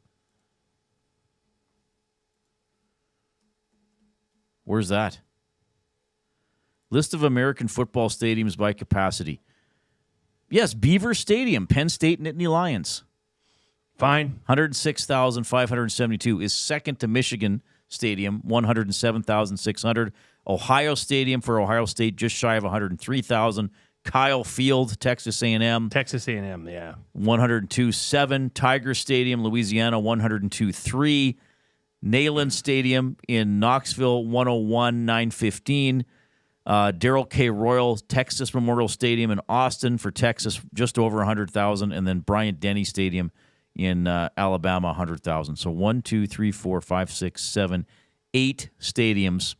Where's that? List of American football stadiums by capacity. Yes, Beaver Stadium, Penn State Nittany Lions. Fine. 106,572 is second to Michigan Stadium, 107,600. Ohio Stadium for Ohio State, just shy of 103,000. Kyle Field, Texas A&M. Texas A&M, yeah. 102.7. Tiger Stadium, Louisiana, 102.3. Neyland Stadium in Knoxville, 101,915. Darrell K. Royal, Texas Memorial Stadium in Austin for Texas, just over 100,000. And then Bryant-Denny Stadium in Alabama, 100,000. So 1, 2, 3, 4, 5, 6, 7, 8 stadiums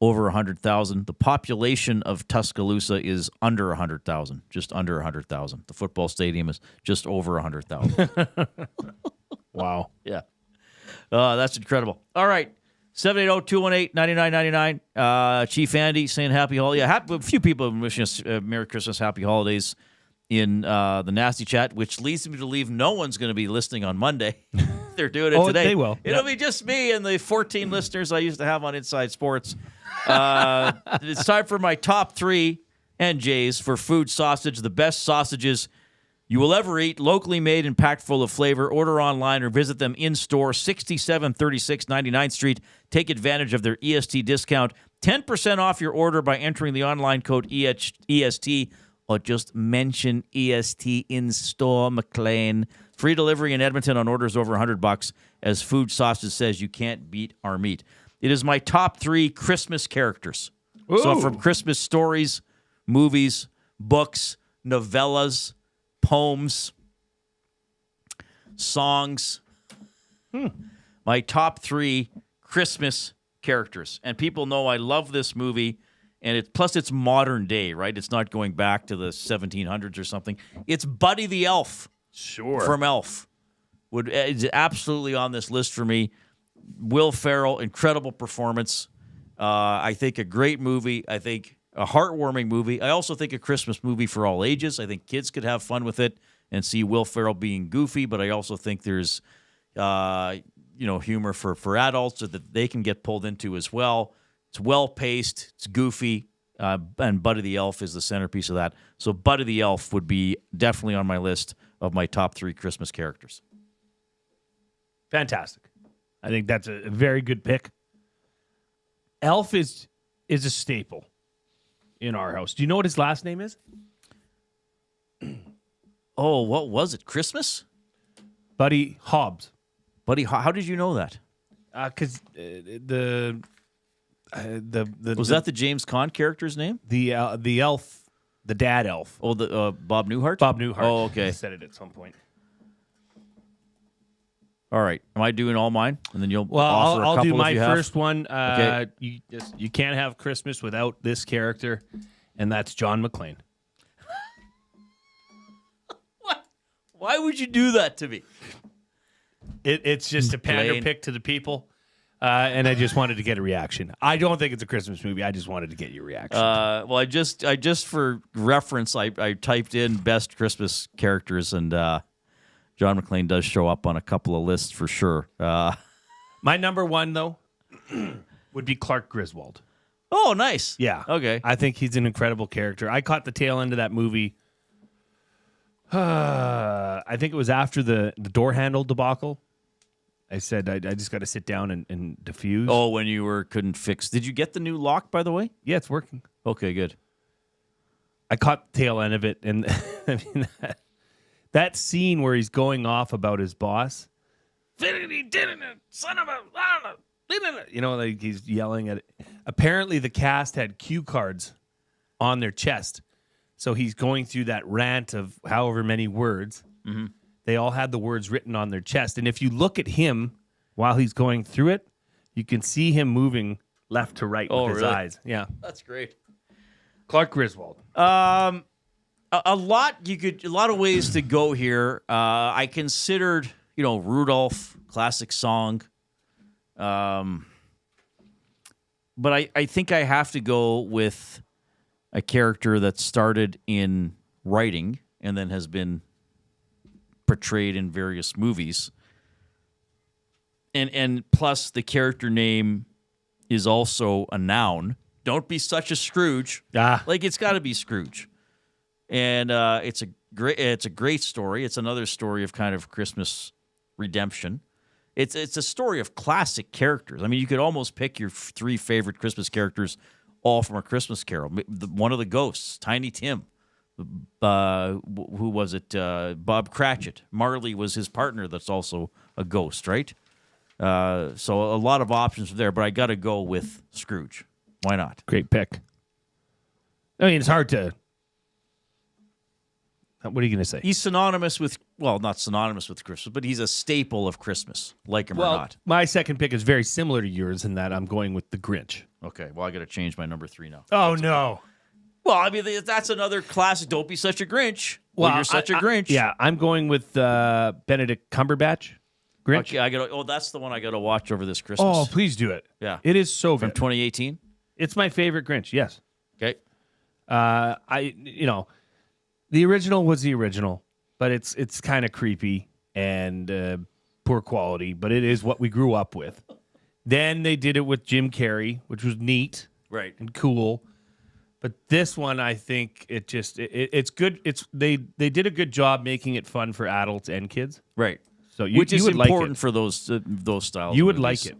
over 100,000. The population of Tuscaloosa is under 100,000, just under 100,000. The football stadium is just over 100,000. Wow. Yeah. That's incredible. All right. 780-218-9999. Chief Andy saying happy holiday. Yeah, a few people wishing us Merry Christmas, happy holidays in the Nasty Chat, which leads me to believe no one's going to be listening on Monday. They're doing it today. They will. It'll be just me and the 14 listeners I used to have on Inside Sports. It's time for my top 3 and Jay's for Food Sausage, the best sausages you will ever eat, locally made and packed full of flavor. Order online or visit them in-store, 6736 99th Street. Take advantage of their EST discount. 10% off your order by entering the online code EST, or just mention EST in-store, McLean. Free delivery in Edmonton on orders over $100, as Food Sausage says you can't beat our meat. It is my top 3 Christmas characters. Ooh. So from Christmas stories, movies, books, novellas, poems, songs. My top 3 Christmas characters. And people know I love this movie. And plus it's modern day, right? It's not going back to the 1700s or something. It's Buddy the Elf. Sure. From Elf. Is absolutely on this list for me. Will Ferrell, incredible performance. I think a great movie. I think a heartwarming movie. I also think a Christmas movie for all ages. I think kids could have fun with it and see Will Ferrell being goofy, but I also think there's humor for adults so that they can get pulled into as well. It's well-paced, it's goofy, and Buddy the Elf is the centerpiece of that. So Buddy the Elf would be definitely on my list of my top 3 Christmas characters. Fantastic. I think that's a very good pick. Elf is a staple in our house. Do you know what his last name is? Oh, what was it? Christmas? Buddy Hobbs. Buddy, how did you know that? Because was that the James Caan character's name? The elf, the dad elf. Oh, the Bob Newhart? Bob Newhart. Oh, okay. I said it at some point. All right. Am I doing all mine? And then you'll Well, offer a I'll couple do my if you have? first one. Okay. You can't have Christmas without this character, and that's John McClane. What? Why would you do that to me? It's just a pander McClane. pick to the people, and I just wanted to get a reaction. I don't think it's a Christmas movie. I just wanted to get your reaction. Well, I just for reference, I typed in best Christmas characters, and John McClane does show up on a couple of lists for sure. My number one, though, would be Clark Griswold. Oh, nice. Yeah. Okay. I think he's an incredible character. I caught the tail end of that movie. I think it was after the door handle debacle. I said, I just got to sit down and diffuse. Oh, when you couldn't fix. Did you get the new lock, by the way? Yeah, it's working. Okay, good. I caught the tail end of it, and I mean that scene where he's going off about his boss. Son of a, like he's yelling at it. Apparently, the cast had cue cards on their chest, so he's going through that rant of however many words. Mm-hmm. They all had the words written on their chest, and if you look at him while he's going through it, you can see him moving left to right with his eyes. Yeah, that's great. Clark Griswold. A lot of ways to go here. I considered, Rudolph, classic song. But I think I have to go with a character that started in writing and then has been portrayed in various movies. And plus the character name is also a noun. Don't be such a Scrooge. Like, it's got to be Scrooge. And it's a great story. It's another story of kind of Christmas redemption. It's a story of classic characters. I mean, you could almost pick your 3 favorite Christmas characters all from A Christmas Carol. One of the ghosts, Tiny Tim. Who was it? Bob Cratchit. Marley was his partner that's also a ghost, right? So a lot of options there, but I got to go with Scrooge. Why not? Great pick. I mean, it's hard to... What are you going to say? He's synonymous with, well, not synonymous with Christmas, but he's a staple of Christmas, like him or not. My second pick is very similar to yours in that I'm going with the Grinch. Okay, well, I got to change my number 3 now. Oh, no. Well, I mean, that's another classic. Don't be such a Grinch. Well, you're such a Grinch. Yeah, I'm going with Benedict Cumberbatch. Grinch. Okay, that's the one I got to watch over this Christmas. Oh, please do it. Yeah. It is so good. From 2018? It's my favorite Grinch, yes. Okay. The original was the original, but it's kind of creepy and poor quality, but it is what we grew up with. Then they did it with Jim Carrey, which was neat, right, and cool. But this one, I think it's good. They did a good job making it fun for adults and kids, right? So which is would important like for those styles. You would movies. like it.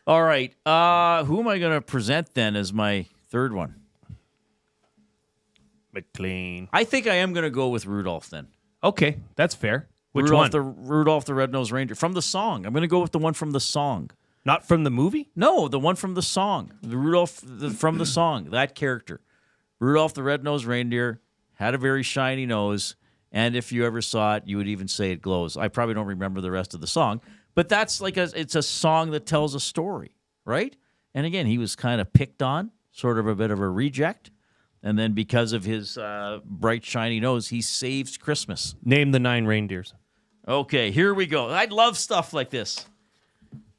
All right. Who am I going to present then as my third one? McLean. I think I am going to go with Rudolph then. Okay, that's fair. Which Rudolph one? Rudolph the Red-Nosed Reindeer. From the song. I'm going to go with the one from the song. Not from the movie? No, the one from the song. The Rudolph from the song. That character. Rudolph the Red-Nosed Reindeer had a very shiny nose, and if you ever saw it, you would even say it glows. I probably don't remember the rest of the song, but that's it's a song that tells a story, right? And again, he was kind of picked on, sort of a bit of a reject. And then because of his bright, shiny nose, he saves Christmas. Name the 9 reindeers. Okay, here we go. I love stuff like this.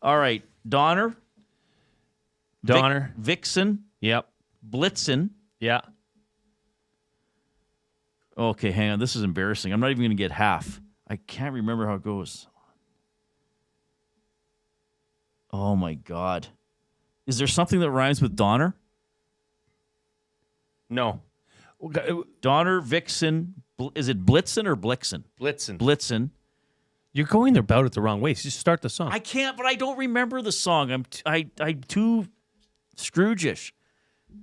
All right, Donner. Vixen. Yep. Blitzen. Yeah. Okay, hang on. This is embarrassing. I'm not even going to get half. I can't remember how it goes. Oh, my God. Is there something that rhymes with Donner? No. Donner, Vixen. Is it Blitzen or Blixen? Blitzen. Blitzen. You're going about it the wrong way. Just start the song. I can't, but I don't remember the song. I'm too Scrooge-ish.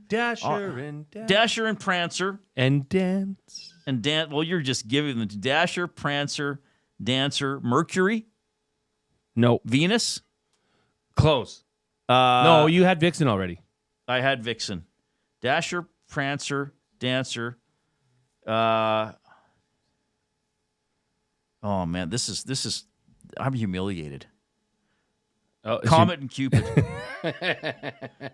Dasher and Dasher and Prancer. And Dance. And Dan. Well, you're just giving them Dasher, Prancer, Dancer, Mercury. No. Venus. Close. No, you had Vixen already. I had Vixen. Dasher, Prancer, Dancer. Oh man, this is. I'm humiliated. Oh, Comet and Cupid.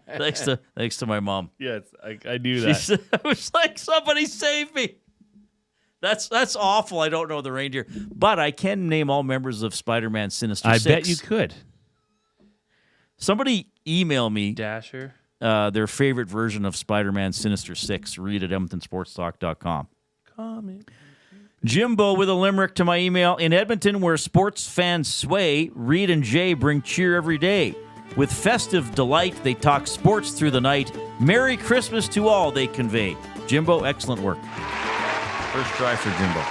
thanks to my mom. Yes, I knew that. I was like, somebody save me. That's awful. I don't know the reindeer, but I can name all members of Spider-Man Sinister Six. I bet you could. Somebody email me Dasher. Their favorite version of Spider-Man Sinister Six. Read at EdmontonSportsTalk.com. Comment. Jimbo with a limerick to my email. In Edmonton, where sports fans sway, Reid and Jay bring cheer every day. With festive delight, they talk sports through the night. Merry Christmas to all they convey. Jimbo, excellent work. First try for Jimbo.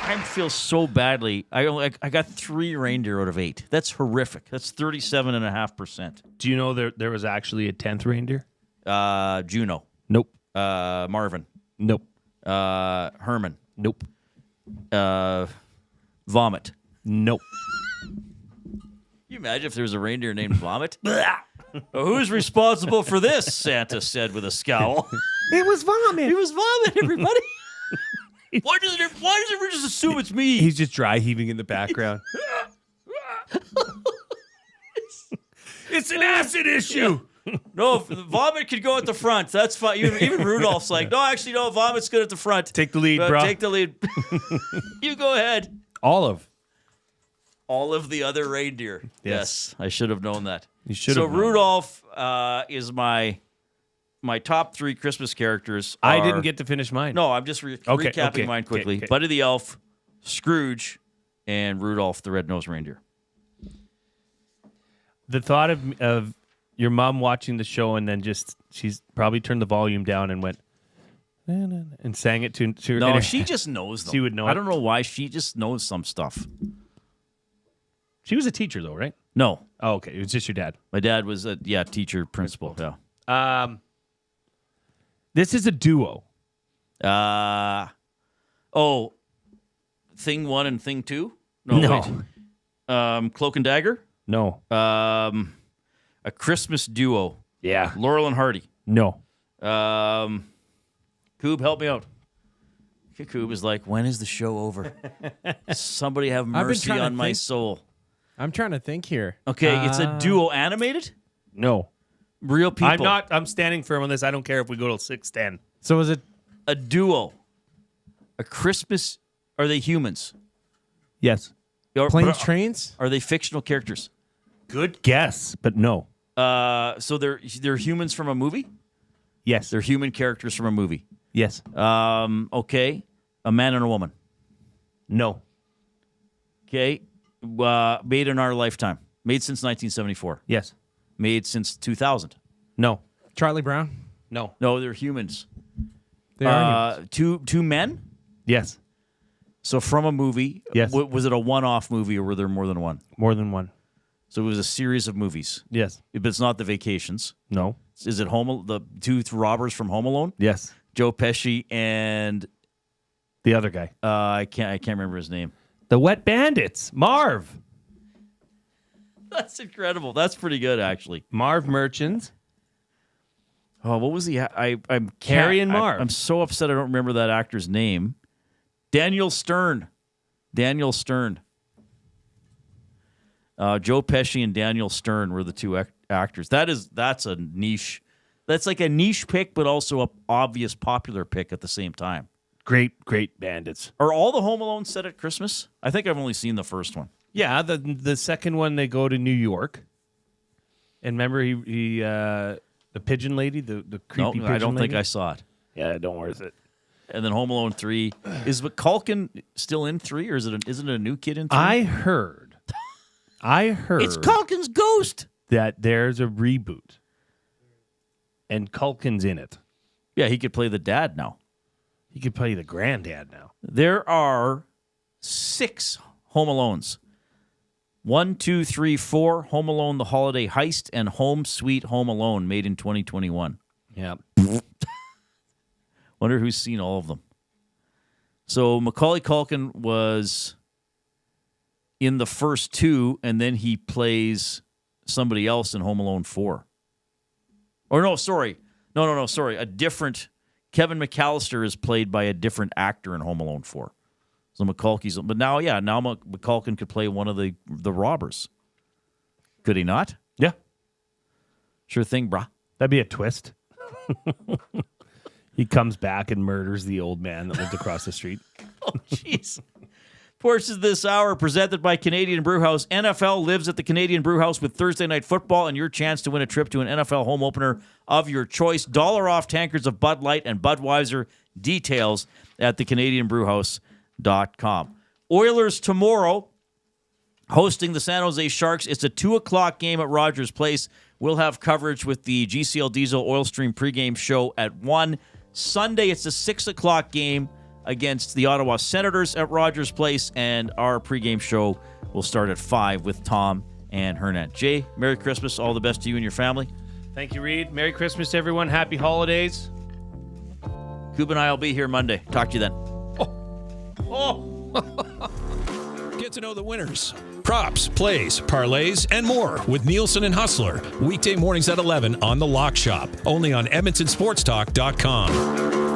I feel so badly. I got 3 reindeer out of 8. That's horrific. That's 37.5%. Do you know there was actually a 10th reindeer? Juno. Nope. Marvin. Nope. Herman. Nope. Vomit. Nope. Can you imagine if there was a reindeer named Vomit? Who's responsible for this? Santa said with a scowl. It was Vomit. It was Vomit, everybody. Why does everyone just assume it's me? He's just dry heaving in the background. It's an acid issue. No, Vomit could go at the front. That's fine. Even Rudolph's like, no, actually, no, Vomit's good at the front. Take the lead, bro. Take the lead. You go ahead. All of the other reindeer. Yes, I should have known that. You should have. So Rudolph is my my top 3 Christmas characters I are... didn't get to finish mine. No, I'm just recapping mine quickly. Okay. Buddy the Elf, Scrooge, and Rudolph the Red-Nosed Reindeer. The thought of your mom watching the show and then she's probably turned the volume down and went and sang it to her. No, she just knows them. She would know. I don't know why. She just knows some stuff. She was a teacher, though, right? No. Oh, okay. It was just your dad. My dad was a teacher, principal. Yeah. This is a duo. Thing 1 and Thing 2? No. Wait. Cloak and Dagger? No. A Christmas duo. Yeah. Laurel and Hardy. No. Coob, help me out. Coob is like, when is the show over? Somebody have mercy on my soul. I'm trying to think here. Okay, it's a duo. Animated? No. Real people. I'm standing firm on this. I don't care if we go till 6:10. So is it a duo? A Christmas? Are they humans? Yes. Planes, Trains? Are they fictional characters? Good guess, but no. So they're humans from a movie? Yes. They're human characters from a movie. Yes. Okay. A man and a woman. No. Okay. Made in our lifetime. Made since 1974. Yes. Made since 2000. No. Charlie Brown? No. No, they're humans. They are humans. Two men? Yes. So from a movie. Yes. Was it a one-off movie or were there more than one? More than one. So it was a series of movies. Yes. But it's not The Vacations. No. Is it the 2 robbers from Home Alone? Yes. Joe Pesci and the other guy. I can't remember his name. The Wet Bandits. Marv. That's incredible. That's pretty good, actually. Marv Merchants. Oh, what was he? I'm Harry and Marv. I'm so upset I don't remember that actor's name. Daniel Stern. Joe Pesci and Daniel Stern were the 2 actors. That's a niche. That's like a niche pick, but also a obvious popular pick at the same time. Great bandits. Are all the Home Alone set at Christmas? I think I've only seen the first one. Yeah, the second one they go to New York. And remember he the pigeon lady, the creepy pigeon lady? I don't think I saw it. Yeah, don't worry it. And then Home Alone 3. Is McCulkin still in 3 or isn't it a new kid in 3? I heard it's Culkin's ghost. That there's a reboot. And Culkin's in it. Yeah, he could play the dad now. He could play the granddad now. There are 6 Home Alones. 1, 2, 3, 4. Home Alone, The Holiday Heist, and Home Sweet Home Alone, made in 2021. Yeah. Wonder who's seen all of them. So Macaulay Culkin was in the first 2, and then he plays somebody else in Home Alone 4. Or no, sorry. No, sorry. A different... Kevin McAllister is played by a different actor in Home Alone 4. So McCulkin's... But now McCulkin could play one of the robbers. Could he not? Yeah. Sure thing, brah. That'd be a twist. He comes back and murders the old man that lived across the street. Oh, jeez. Portions this hour presented by Canadian Brewhouse. NFL lives at the Canadian Brewhouse with Thursday Night Football and your chance to win a trip to an NFL home opener of your choice. $1 off tankers of Bud Light and Budweiser. Details at thecanadianbrewhouse.com. Oilers tomorrow hosting the San Jose Sharks. It's a 2 o'clock game at Rogers Place. We'll have coverage with the GCL Diesel Oil Stream pregame show at 1. Sunday, it's a 6 o'clock game against the Ottawa Senators at Rogers Place, and our pregame show will start at 5 with Tom and Hernan. Jay, Merry Christmas. All the best to you and your family. Thank you, Reid. Merry Christmas, everyone. Happy holidays. Coop and I will be here Monday. Talk to you then. Get to know the winners, props, plays, parlays, and more with Nielsen and Hustler. Weekday mornings at 11 on The Lock Shop. Only on EdmontonSportsTalk.com.